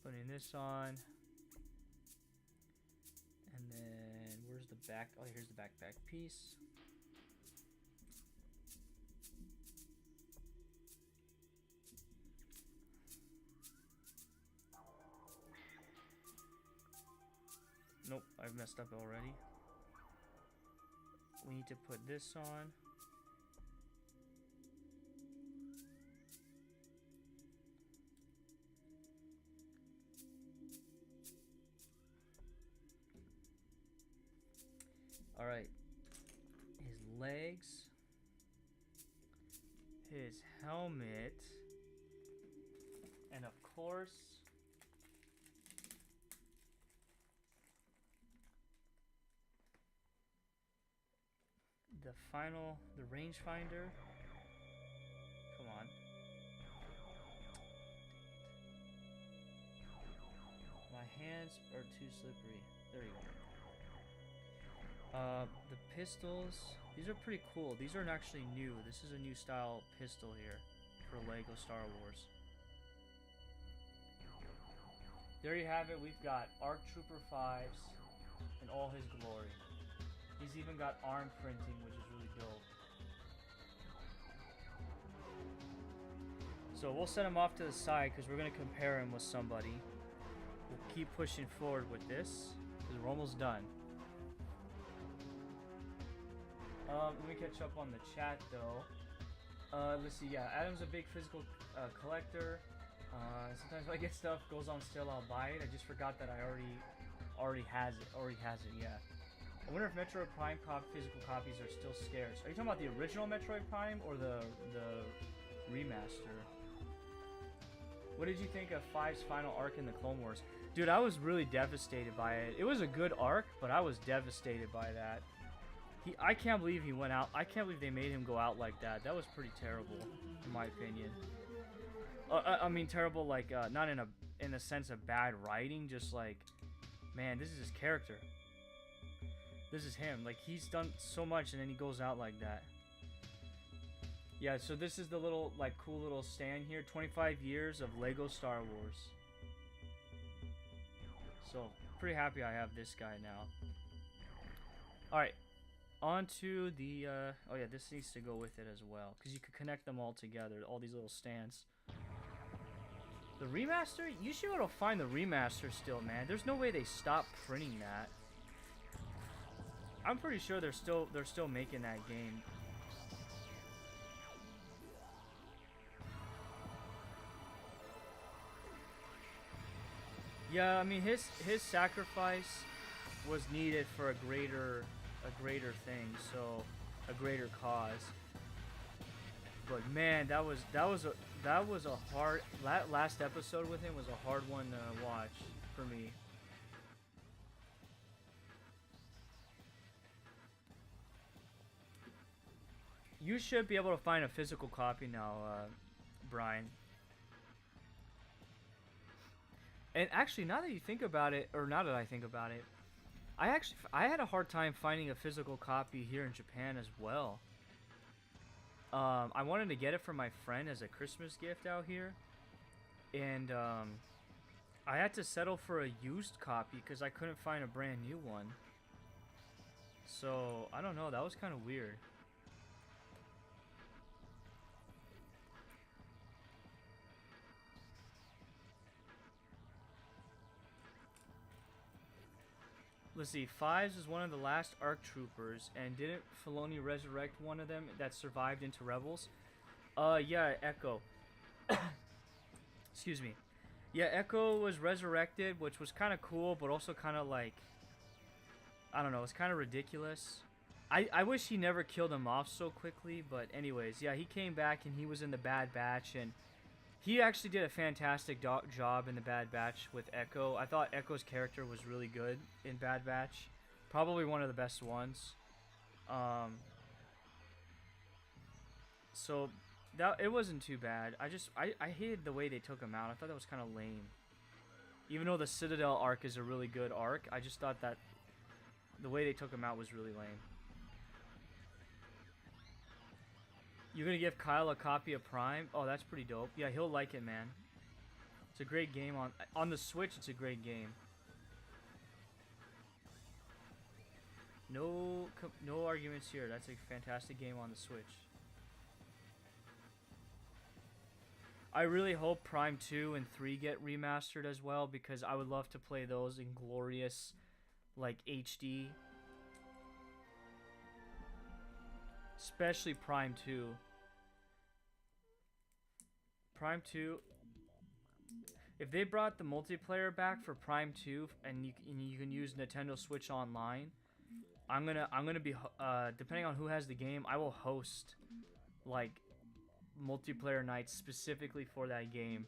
Putting this on. And then where's the back? Oh, here's the backpack piece. Nope, I've messed up already. We need to put this on. Alright. His legs. His helmet. And of course, the rangefinder. Come on. My hands are too slippery. There you go. The pistols. These are pretty cool. These aren't actually new. This is a new style pistol here for Lego Star Wars. There you have it. We've got ARC Trooper 5s in all his glory. He's even got arm printing, which is really dope. So we'll set him off to the side because we're going to compare him with somebody. We'll keep pushing forward with this because we're almost done. Let me catch up on the chat though. Let's see. Yeah, Adam's a big physical collector. Sometimes if I get stuff goes on sale, I'll buy it. I just forgot that I already has it. Yeah. I wonder if Metroid Prime physical copies are still scarce. Are you talking about the original Metroid Prime or the remaster? What did you think of 5's final arc in the Clone Wars? Dude, I was really devastated by it. It was a good arc, but I was devastated by that. I can't believe he went out. I can't believe they made him go out like that. That was pretty terrible, in my opinion. I mean, terrible, like, not in a sense of bad writing, just like, man, this is his character. This is him. Like, he's done so much, and then he goes out like that. Yeah, so this is the little, like, cool little stand here. 25 years of Lego Star Wars. So, pretty happy I have this guy now. Alright. On to the, oh yeah, this needs to go with it as well. Because you could connect them all together. All these little stands. The remaster? You should be able to find the remaster still, man. There's no way they stopped printing that. I'm pretty sure they're still making that game. Yeah, I mean his sacrifice was needed for a greater thing, so a greater cause. But man, that was a hard, that last episode with him was a hard one to watch for me. You should be able to find a physical copy now, Brian. And actually, now that you think about it, or now that I think about it, I had a hard time finding a physical copy here in Japan as well. I wanted to get it for my friend as a Christmas gift out here, and I had to settle for a used copy because I couldn't find a brand new one. So I don't know. That was kind of weird. Let's see, Fives is one of the last ARC troopers, and didn't Filoni resurrect one of them that survived into Rebels? Yeah, Echo. Excuse me. Yeah, Echo was resurrected, which was kind of cool, but also kind of like, I don't know, it's kind of ridiculous. I wish he never killed him off so quickly, but anyways, yeah, he came back and he was in the Bad Batch, and he actually did a fantastic job in the Bad Batch with Echo. I thought Echo's character was really good in Bad Batch. Probably one of the best ones. So that it wasn't too bad. I hated the way they took him out. I thought that was kind of lame. Even though the Citadel arc is a really good arc, I just thought that the way they took him out was really lame. You're gonna give Kyle a copy of Prime? Oh, that's pretty dope. Yeah, he'll like it, man. It's a great game on the Switch. It's a great game. No arguments here. That's a fantastic game on the Switch. I really hope Prime 2 and 3 get remastered as well, because I would love to play those in glorious, like, HD. Especially Prime 2. Prime 2, if they brought the multiplayer back for Prime 2 and you can use Nintendo Switch Online, I'm gonna be depending on who has the game, I will host like multiplayer nights specifically for that game.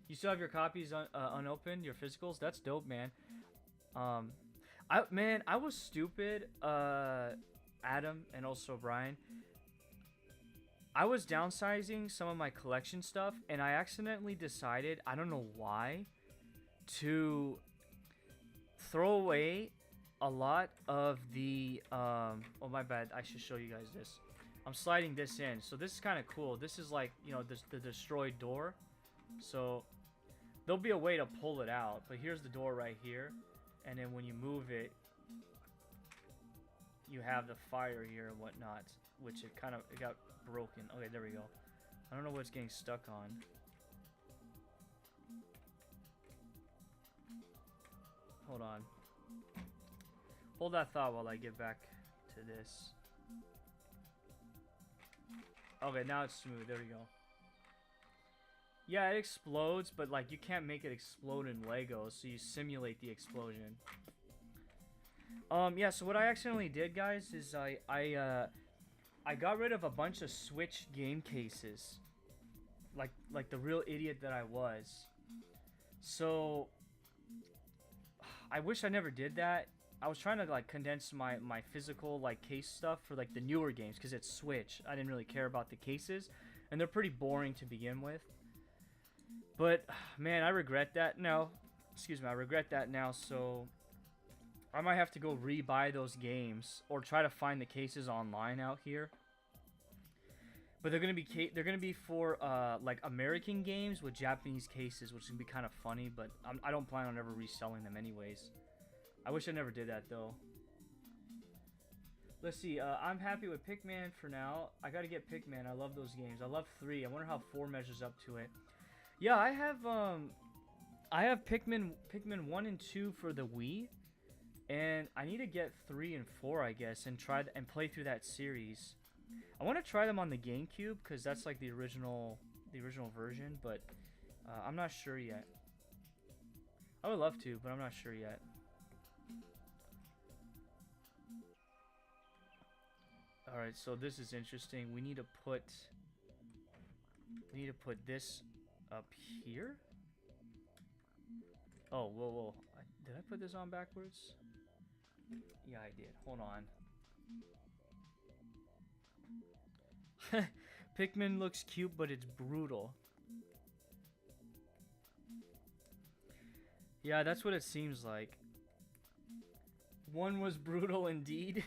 You still have your copies unopened, your physicals? That's dope, man. I was stupid, Adam and also Brian. I was downsizing some of my collection stuff, and I accidentally decided, I don't know why, to throw away a lot of the, oh my bad, I should show you guys this. I'm sliding this in, so this is kind of cool. This is like, you know, the destroyed door, so there'll be a way to pull it out, but here's the door right here, and then when you move it, you have the fire here and whatnot, which it got broken. Okay, there we go. I don't know what it's getting stuck on. Hold on. Hold that thought while I get back to this. Okay, now it's smooth. There we go. Yeah, it explodes, but like you can't make it explode in Lego, so you simulate the explosion. Yeah, so what I accidentally did, guys, is I got rid of a bunch of Switch game cases. Like the real idiot that I was. So I wish I never did that. I was trying to like condense my physical like case stuff for like the newer games because it's Switch. I didn't really care about the cases, and they're pretty boring to begin with. But man, I regret that now. Excuse me, I regret that now. So I might have to go re-buy those games or try to find the cases online out here. But they're gonna be for like American games with Japanese cases, which is gonna be kind of funny. But I don't plan on ever reselling them anyways. I wish I never did that though. Let's see. I'm happy with Pikmin for now. I gotta get Pikmin. I love those games. I love 3. I wonder how 4 measures up to it. Yeah, I have Pikmin 1 and 2 for the Wii. And I need to get 3 and 4, I guess, and try and play through that series. I want to try them on the GameCube because that's like the original version, but I'm not sure yet. I would love to, but I'm not sure yet. All right, so this is interesting. We need to put this up here. Oh, whoa. Did I put this on backwards? Yeah, I did. Hold on. Pikmin looks cute, but it's brutal. Yeah, that's what it seems like. One was brutal indeed.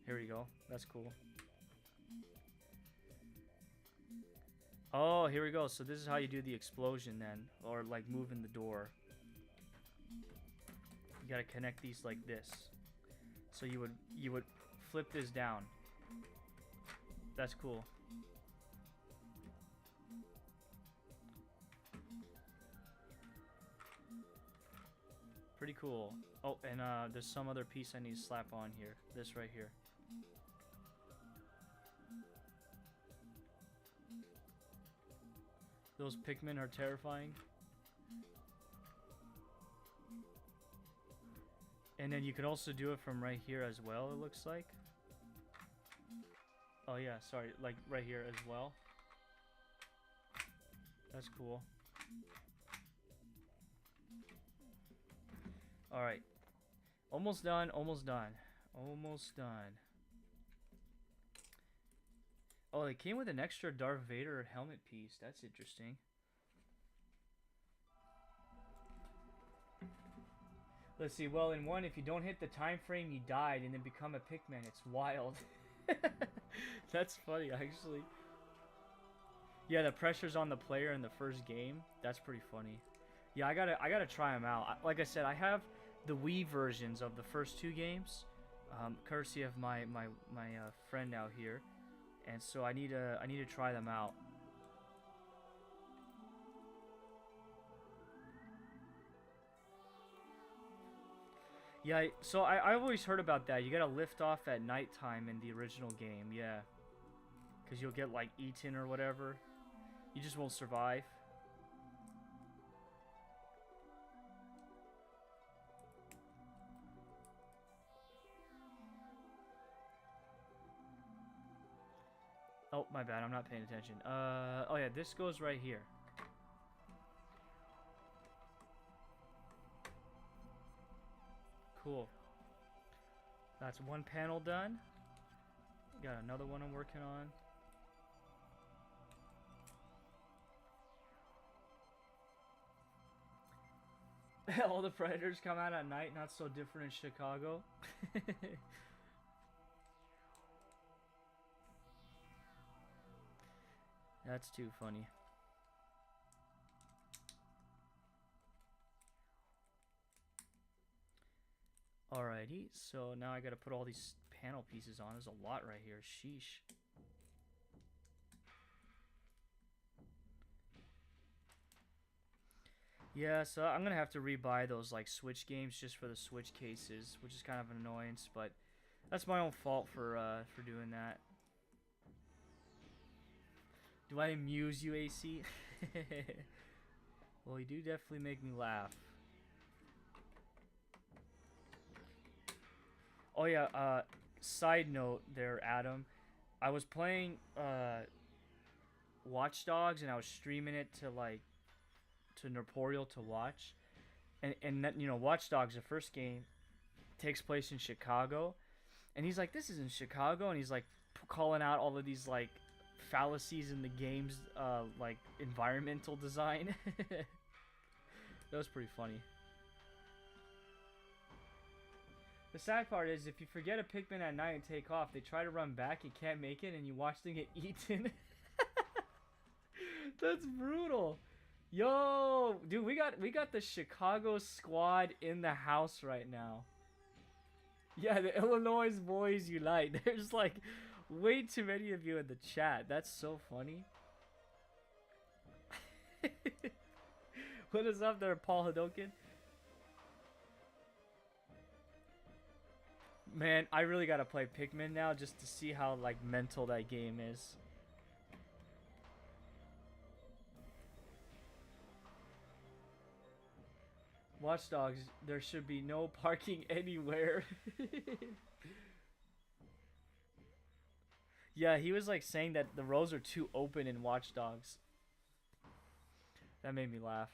Here we go. That's cool. Oh, here we go. So this is how you do the explosion then, or like moving the door. You gotta connect these like this. So you would flip this down. That's cool. Pretty cool. Oh, and there's some other piece I need to slap on here. This right here. Those Pikmin are terrifying. And then you can also do it from right here as well, it looks like. Oh yeah, sorry, like right here as well. That's cool. Alright. Almost done, almost done. Almost done. Oh, they came with an extra Darth Vader helmet piece. That's interesting. Let's see. Well, in one, if you don't hit the time frame, you died and then become a Pikmin. It's wild. That's funny, actually. Yeah, the pressure's on the player in the first game. That's pretty funny. Yeah, I gotta try them out. Like I said, I have the Wii versions of the first two games, courtesy of my friend out here, and so I need to try them out. Yeah, so I've always heard about that. You gotta lift off at nighttime in the original game, yeah, because you'll get like eaten or whatever. You just won't survive. Oh, my bad. I'm not paying attention. Oh yeah, this goes right here. Cool. That's one panel done. Got another one I'm working on. All the predators come out at night, not so different in Chicago. That's too funny. Alrighty, so now I gotta put all these panel pieces on. There's a lot right here. Sheesh. Yeah, so I'm gonna have to rebuy those like Switch games just for the Switch cases, which is kind of an annoyance, but that's my own fault for doing that. Do I amuse you, AC? Well, you do definitely make me laugh. Oh yeah, side note there, Adam. I was playing Watch Dogs and I was streaming it to like to Nerporial to watch. And that, you know, Watch Dogs, the first game, takes place in Chicago. And he's like, this isn't Chicago, and he's like calling out all of these like fallacies in the game's like environmental design. That was pretty funny. The sad part is, if you forget a Pikmin at night and take off, they try to run back, you can't make it, and you watch them get eaten. That's brutal. Yo, dude, we got the Chicago squad in the house right now. Yeah, the Illinois boys unite. There's like way too many of you in the chat. That's so funny. What is up there, Paul Hadoken? Man, I really gotta play Pikmin now just to see how like mental that game is. Watch Dogs, there should be no parking anywhere. Yeah, he was like saying that the roads are too open in Watch Dogs. That made me laugh.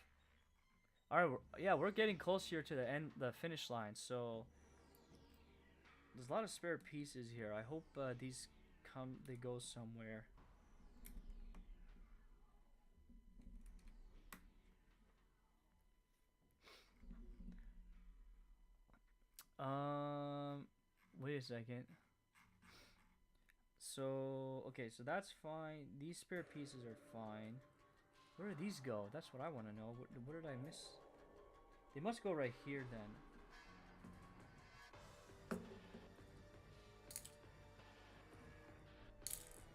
All right, yeah, we're getting close here to the finish line. So there's a lot of spare pieces here. I hope they go somewhere. Wait a second. So, okay, so that's fine. These spare pieces are fine. Where do these go? That's what I want to know. What did I miss? They must go right here then.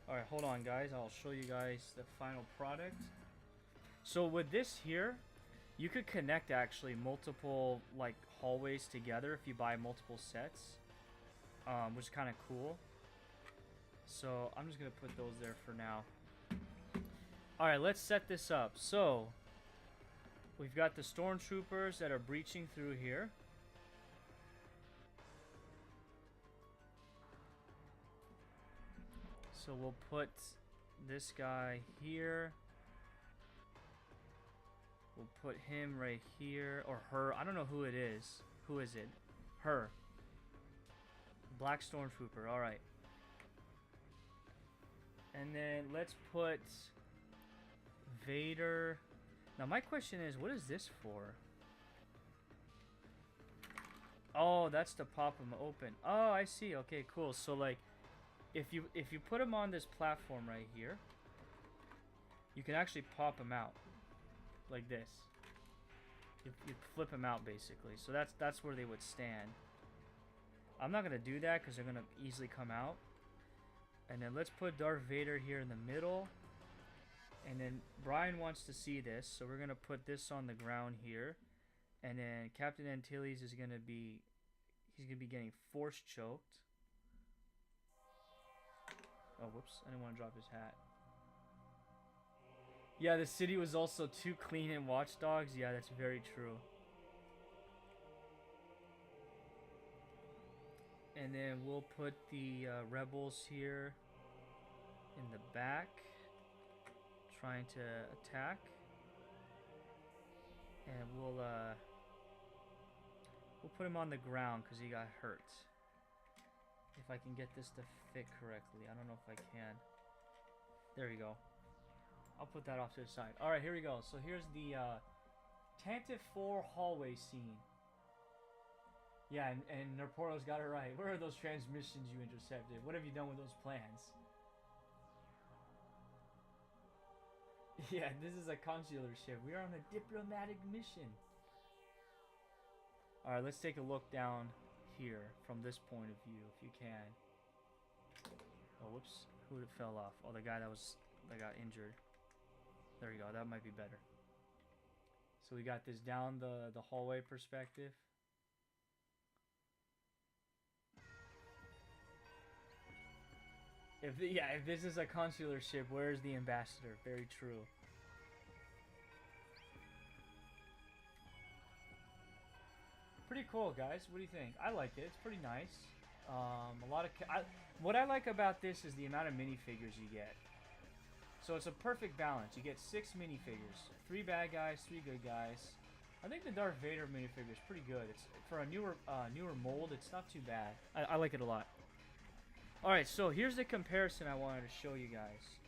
Alright, hold on, guys. I'll show you guys the final product. So with this here, you could connect actually multiple like hallways together if you buy multiple sets, which is kind of cool. So I'm just gonna put those there for now. All right, let's set this up. So we've got the stormtroopers that are breaching through here. So we'll put this guy here. We'll put him right here, or her. I don't know who it is. Who is it? Her. Black stormtrooper. All right. And then let's put Vader. Now my question is, what is this for? Oh, that's to pop them open. Oh, I see. Okay, cool. So like, if you put them on this platform right here, you can actually pop them out like this. You flip them out basically. So that's where they would stand. I'm not gonna do that because they're gonna easily come out. And then let's put Darth Vader here in the middle. And then Brian wants to see this, so we're gonna put this on the ground here. And then Captain Antilles is gonna be, he's gonna be getting force choked. Oh, whoops! I didn't want to drop his hat. Yeah, the city was also too clean in Watch Dogs. Yeah, that's very true. And then we'll put the rebels here in the back, trying to attack. And we'll put him on the ground because he got hurt. If I can get this to fit correctly. I don't know if I can. There we go. I'll put that off to the side. Alright, here we go. So here's the Tantive IV hallway scene. Yeah, and Nerporo's got it right. Where are those transmissions you intercepted? What have you done with those plans? Yeah, this is a consular ship. We are on a diplomatic mission. Alright, let's take a look down here from this point of view, if you can. Oh, whoops. Who fell off? Oh, the guy that got injured. There you go. That might be better. So we got this down the hallway perspective. If this is a consular ship, where's the ambassador? Very true. Pretty cool, guys. What do you think? I like it. It's pretty nice. A lot of what I like about this is the amount of minifigures you get. So it's a perfect balance. You get 6 minifigures, 3 bad guys, 3 good guys. I think the Darth Vader minifigure is pretty good. It's for a newer mold. It's not too bad. I like it a lot. All right, so here's the comparison I wanted to show you guys.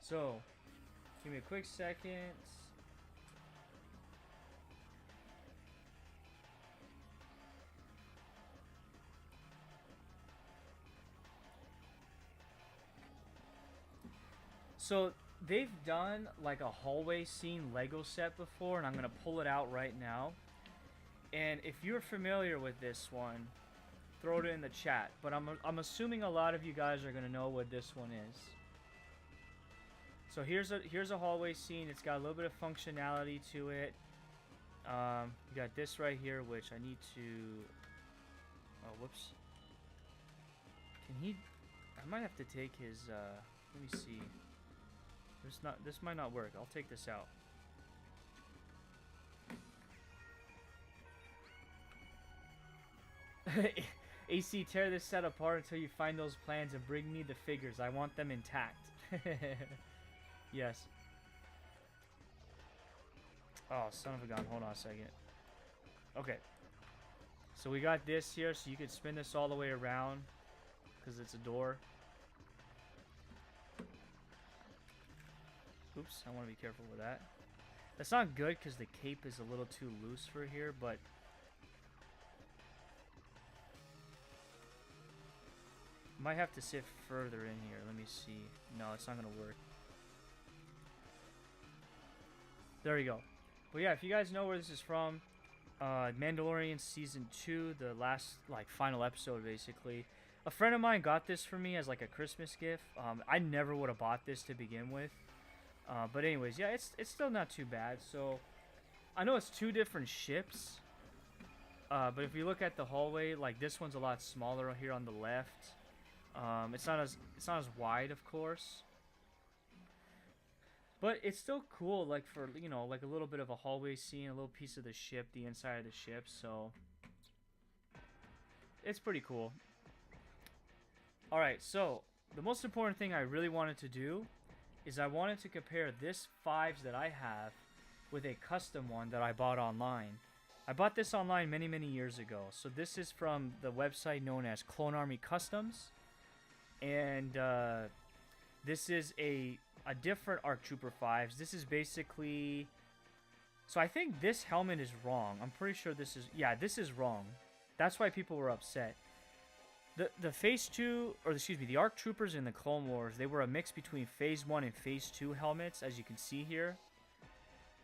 So, give me a quick second. So they've done like a hallway scene Lego set before, and I'm gonna pull it out right now. And if you're familiar with this one, throw it in the chat. But I'm assuming a lot of you guys are gonna know what this one is. So here's a hallway scene. It's got a little bit of functionality to it. You got this right here, which I need to. Oh, whoops. Can he? I might have to take his. Let me see. This might not work. I'll take this out. AC, tear this set apart until you find those plans and bring me the figures. I want them intact. Yes. Oh, son of a gun. Hold on a second. Okay. So we got this here, so you could spin this all the way around because it's a door. Oops, I want to be careful with that. That's not good because the cape is a little too loose for here, but Might have to sit further in here. Let me see. No, it's not gonna work. There we go. But yeah, if you guys know where this is from, Mandalorian Season 2, the last, like, final episode, basically. A friend of mine got this for me as, like, a Christmas gift. I never would have bought this to begin with. But anyways, yeah, it's still not too bad. So, I know it's two different ships. But if you look at the hallway, like, this one's a lot smaller here on the left. It's not as wide, of course. But it's still cool, like, for, you know, like a little bit of a hallway scene, a little piece of the ship, the inside of the ship, so it's pretty cool. Alright, so the most important thing I really wanted to do is I wanted to compare this 5s that I have with a custom one that I bought online. I bought this online many, many years ago. So this is from the website known as Clone Army Customs. And this is a different ARC Trooper 5s. This is basically... So I think this helmet is wrong. I'm pretty sure this is... Yeah, this is wrong. That's why people were upset. The Phase 2... Or excuse me, the ARC Troopers in the Clone Wars, they were a mix between Phase 1 and Phase 2 helmets, as you can see here.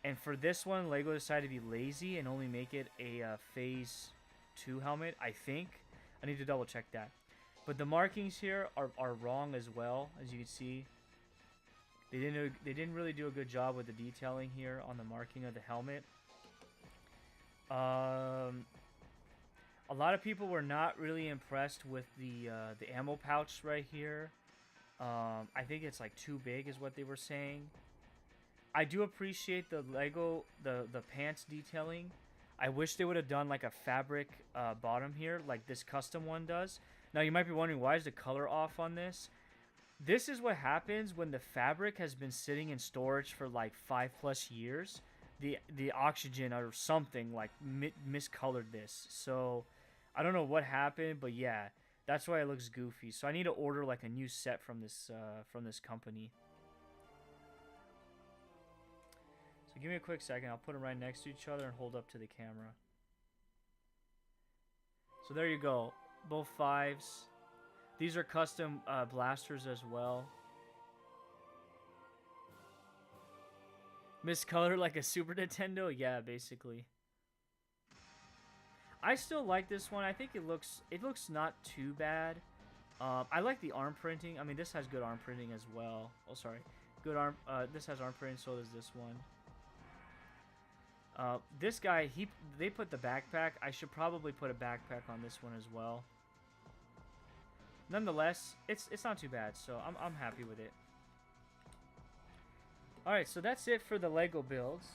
And for this one, LEGO decided to be lazy and only make it a Phase 2 helmet, I think. I need to double check that. But the markings here are wrong as well, as you can see. They didn't really do a good job with the detailing here on the marking of the helmet. A lot of people were not really impressed with the ammo pouch right here. I think it's like too big is what they were saying. I do appreciate the LEGO, the pants detailing. I wish they would have done like a fabric bottom here, like this custom one does. Now you might be wondering, why is the color off on this? This is what happens when the fabric has been sitting in storage for like 5+ years. The oxygen or something like miscolored this. So I don't know what happened, but yeah, that's why it looks goofy. So I need to order like a new set from this company. So give me a quick second. I'll put them right next to each other and hold up to the camera. So there you go. Both 5s. These are custom blasters as well. Miscolored like a Super Nintendo? Yeah, basically. I still like this one. I think it looks not too bad. I like the arm printing. I mean, this has good arm printing as well. Oh, sorry. Good arm. This has arm printing, so does this one. This guy, they put the backpack. I should probably put a backpack on this one as well. Nonetheless, it's not too bad, so I'm happy with it. All right, so that's it for the LEGO builds.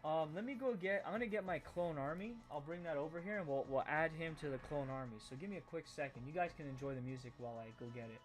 Let me go get. I'm gonna get my clone army. I'll bring that over here, and we'll add him to the clone army. So give me a quick second. You guys can enjoy the music while I go get it.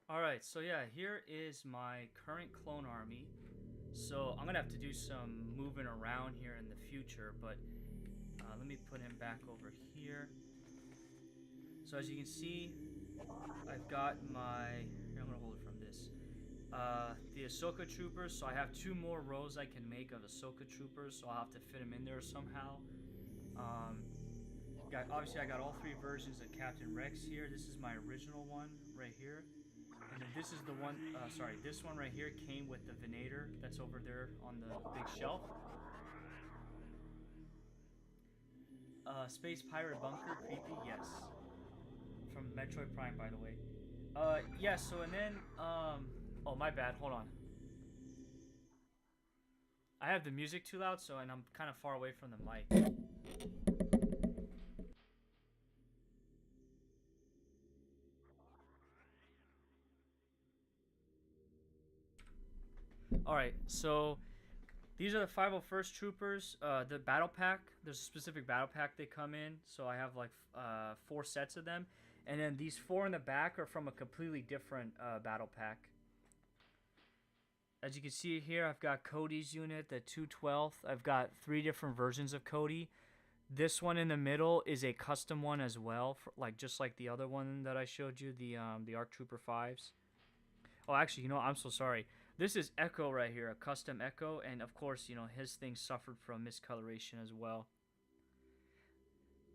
Alright, so yeah, here is my current clone army. So I'm going to have to do some moving around here in the future, but let me put him back over here. So as you can see, I've got my... Here, I'm going to hold it from this. The Ahsoka troopers, so I have 2 more rows I can make of Ahsoka troopers, so I'll have to fit them in there somehow. Obviously I got all 3 versions of Captain Rex here. This is my original one right here. And then this is the one, sorry, this one right here came with the Venator that's over there on the big shelf. Space Pirate Bunker, creepy, yes. From Metroid Prime, by the way. Yeah, so and then, oh, my bad, hold on. I have the music too loud, so, and I'm kind of far away from the mic. Alright, so these are the 501st Troopers. The battle pack, there's a specific battle pack they come in, so I have like 4 sets of them. And then these 4 in the back are from a completely different battle pack. As you can see here, I've got Cody's unit, the 212th. I've got 3 different versions of Cody. This one in the middle is a custom one as well, for, like just like the other one that I showed you, the ARC Trooper 5s. Oh, actually, you know, I'm so sorry. This is Echo right here, a custom Echo, and of course, you know, his thing suffered from miscoloration as well.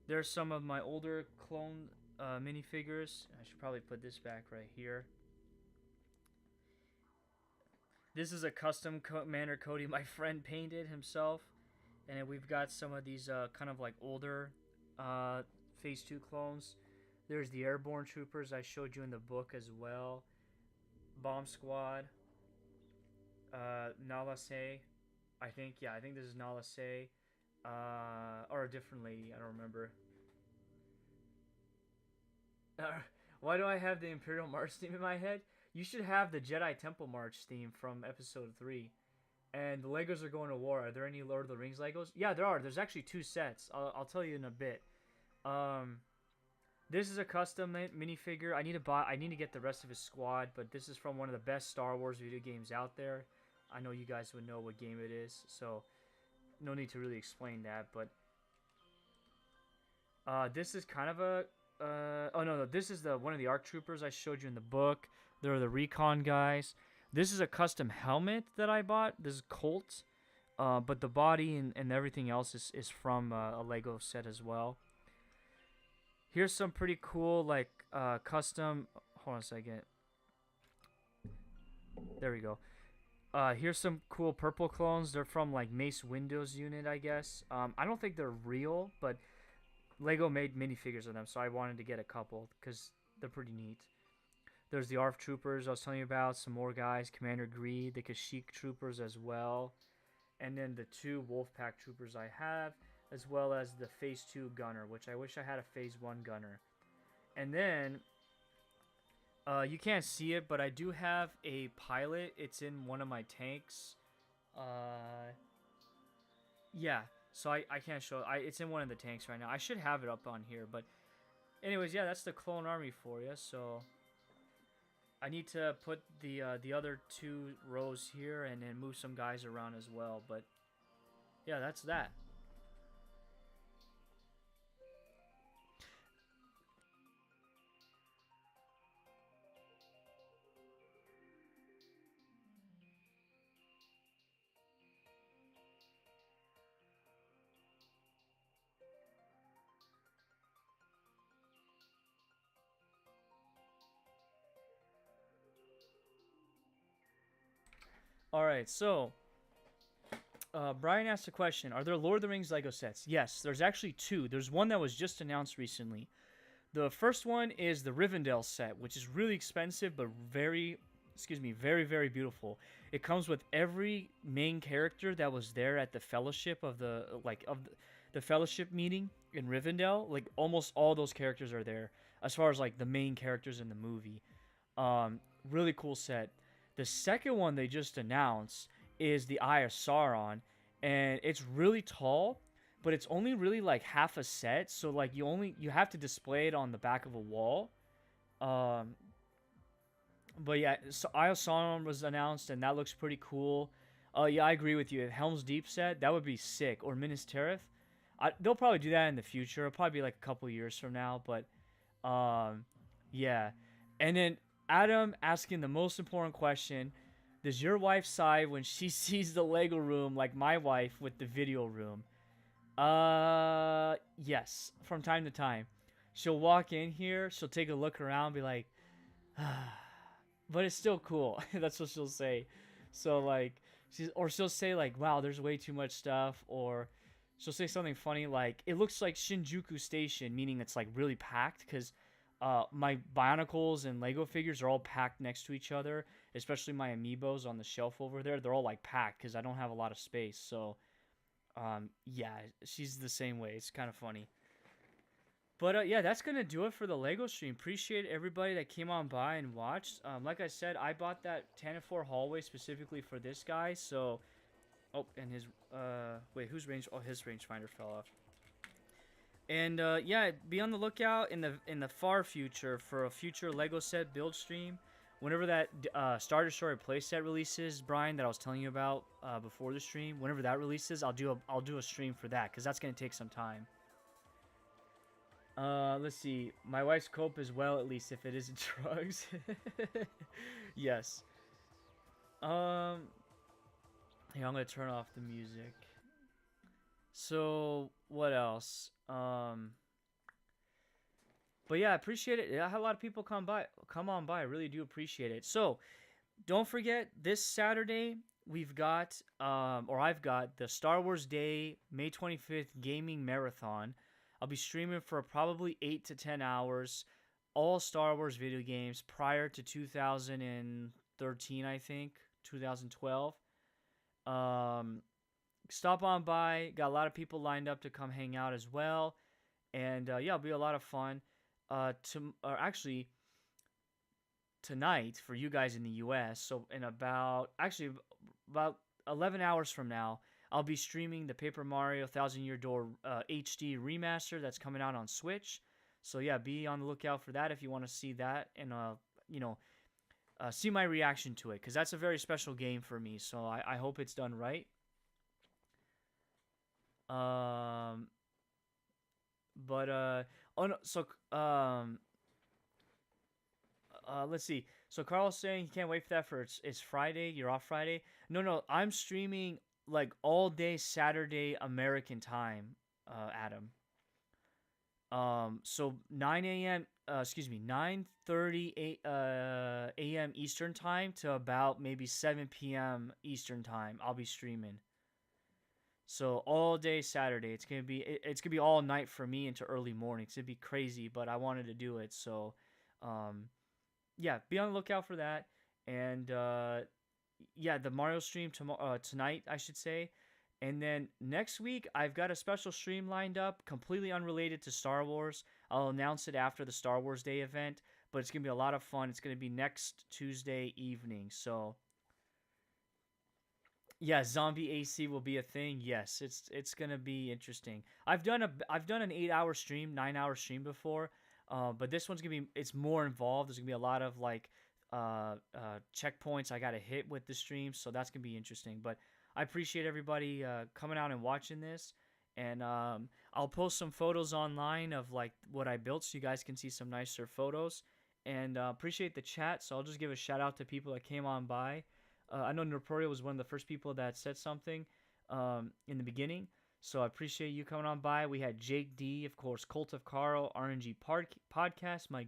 There's some of my older clone minifigures. I should probably put this back right here. This is a custom Commander Cody my friend painted himself. And then we've got some of these kind of like older Phase 2 clones. There's the Airborne Troopers I showed you in the book as well. Bomb Squad. Nala Se. I think this is Nala Se. Or a different lady, I don't remember. Why do I have the Imperial March theme in my head? You should have the Jedi Temple March theme from Episode 3. And the Legos are going to war. Are there any Lord of the Rings Legos? Yeah, there are. There's actually 2 sets. I'll tell you in a bit. This is a custom minifigure. I need to get the rest of his squad, but this is from one of the best Star Wars video games out there. I know you guys would know what game it is, so no need to really explain that. But this is kind of a oh no, this is the one of the ARC Troopers I showed you in the book. They're the recon guys. This is a custom helmet that I bought. This is Colt, but the body and everything else is from a Lego set as well. Here's some pretty cool like custom. Hold on a second. There we go. Here's some cool purple clones. They're from like Mace Windu's unit, I guess. I don't think they're real, but Lego made minifigures of them, so I wanted to get a couple because they're pretty neat. There's the ARF Troopers I was telling you about. Some more guys. Commander Greed, the Kashyyyk Troopers as well. And then the 2 Wolfpack Troopers I have, as well as the Phase 2 Gunner, which I wish I had a Phase 1 Gunner. And then, you can't see it, but I do have a pilot. It's in one of my tanks. Yeah, so I can't show it. It's in one of the tanks right now. I should have it up on here, but anyways, yeah, that's the clone army for you. So I need to put the other 2 rows here and then move some guys around as well. But yeah, that's that. All right, so Brian asked a question. Are there Lord of the Rings Lego sets? Yes, there's actually 2. There's one that was just announced recently. The first one is the Rivendell set, which is really expensive, but very, very beautiful. It comes with every main character that was there at the Fellowship of the Fellowship meeting in Rivendell. Like almost all those characters are there, as far as like the main characters in the movie. Really cool set. The second one they just announced is the Eye of Sauron, and it's really tall, but it's only really like half a set, so like you have to display it on the back of a wall. But yeah, so Eye of Sauron was announced, and that looks pretty cool. Yeah, I agree with you. Helm's Deep set, that would be sick. Or Minas Tirith. They'll probably do that in the future. It'll probably be like a couple years from now, but yeah. And then Adam asking the most important question: does your wife sigh when she sees the Lego room like my wife with the video room? Yes. From time to time. She'll walk in here, she'll take a look around, be like, but it's still cool. That's what she'll say. So like she'll say like, "Wow, there's way too much stuff," or she'll say something funny like, "It looks like Shinjuku Station," meaning it's like really packed because my Bionicles and Lego figures are all packed next to each other, especially my amiibos on the shelf over there. They're all like packed because I don't have a lot of space. So yeah, she's the same way. It's kind of funny. But yeah, that's gonna do it for the Lego stream. Appreciate everybody that came on by and watched. Like I said, I bought that Tantive IV hallway specifically for this guy. So, oh, and his wait, whose range? Oh, his rangefinder fell off. And yeah, be on the lookout in the far future for a future Lego set build stream. Whenever that Star Destroyer playset releases, Brian, that I was telling you about before the stream, whenever that releases, I'll do a stream for that because that's gonna take some time. Let's see. My wife's cope as well, at least if it isn't drugs. Yes. Um, Here, I'm gonna turn off the music. So what else? But yeah, I appreciate it. I had a lot of people come on by. I really do appreciate it. So don't forget this Saturday we've got or I've got the Star Wars Day May 25th gaming marathon. I'll be streaming for probably 8 to 10 hours, all Star Wars video games prior to 2013, I think, 2012. Stop on by. Got a lot of people lined up to come hang out as well. And yeah, it'll be a lot of fun. Actually, tonight for you guys in the US, so in about 11 hours from now, I'll be streaming the Paper Mario Thousand Year Door HD remaster that's coming out on Switch. So yeah, be on the lookout for that if you want to see that and see my reaction to it because that's a very special game for me. So I hope it's done right. But oh no, so let's see. So Carl's saying he can't wait for that for it's Friday. You're off Friday. No, I'm streaming like all day Saturday American time, Adam. So 9 a.m. Excuse me, 9:30 a.m. Eastern time to about maybe 7 p.m. Eastern time. I'll be streaming. So all day Saturday. It's gonna be all night for me into early morning. It's gonna be crazy, but I wanted to do it. So, yeah, be on the lookout for that. And yeah, the Mario stream tonight, I should say. And then next week, I've got a special stream lined up, completely unrelated to Star Wars. I'll announce it after the Star Wars Day event, but it's going to be a lot of fun. It's going to be next Tuesday evening. So, yeah, zombie AC will be a thing. Yes, it's going to be interesting. I've done an 8-hour stream, 9-hour stream before, but this one's going to be it's more involved. There's going to be a lot of like checkpoints I got to hit with the stream, so that's going to be interesting. But I appreciate everybody coming out and watching this, and I'll post some photos online of like what I built so you guys can see some nicer photos, and appreciate the chat. So I'll just give a shout out to people that came on by. I know Norporio was one of the first people that said something in the beginning, so I appreciate you coming on by. We had Jake D, of course, Cult of Carl, RNG Podcast, my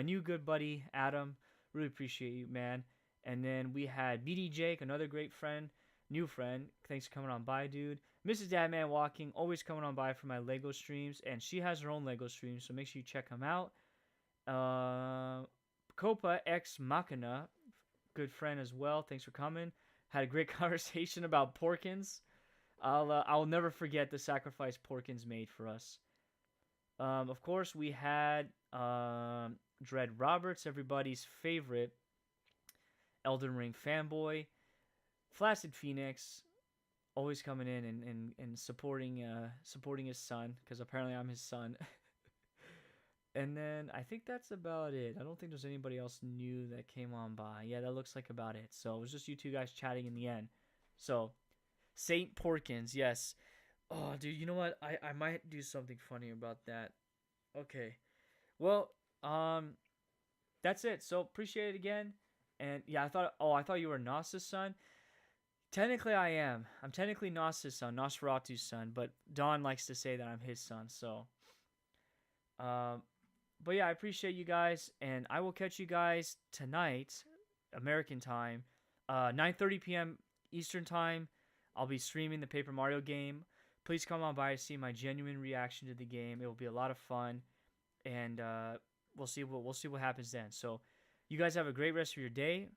new good buddy Adam. Really appreciate you, man. And then we had BD Jake, another great friend. New friend, thanks for coming on by, dude. Mrs. Dadman Walking, always coming on by for my Lego streams, and she has her own Lego streams, so make sure you check them out. Copa Ex Machina, good friend as well. Thanks for coming. Had a great conversation about Porkins. I'll never forget the sacrifice Porkins made for us. Of course, we had Dread Roberts, everybody's favorite Elden Ring fanboy. Flaccid Phoenix, always coming in and supporting his son, because apparently I'm his son. And then I think that's about it. I don't think there's anybody else new that came on by. Yeah, that looks like about it. So it was just you two guys chatting in the end. So, Saint Porkins, yes. Oh, dude, you know what? I might do something funny about that. Okay. Well, that's it. So appreciate it again. And yeah, I thought you were Nas's son. Technically, I am. I'm technically Nas's son, Nosferatu's son, but Don likes to say that I'm his son. So, but yeah, I appreciate you guys, and I will catch you guys tonight American time, 9:30 p.m. Eastern time. I'll be streaming the Paper Mario game. Please come on by to see my genuine reaction to the game. It will be a lot of fun, and we'll see what happens then. So, you guys have a great rest of your day,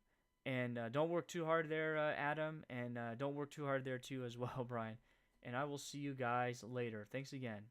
and don't work too hard there, Adam, and don't work too hard there too as well, Brian. And I will see you guys later. Thanks again.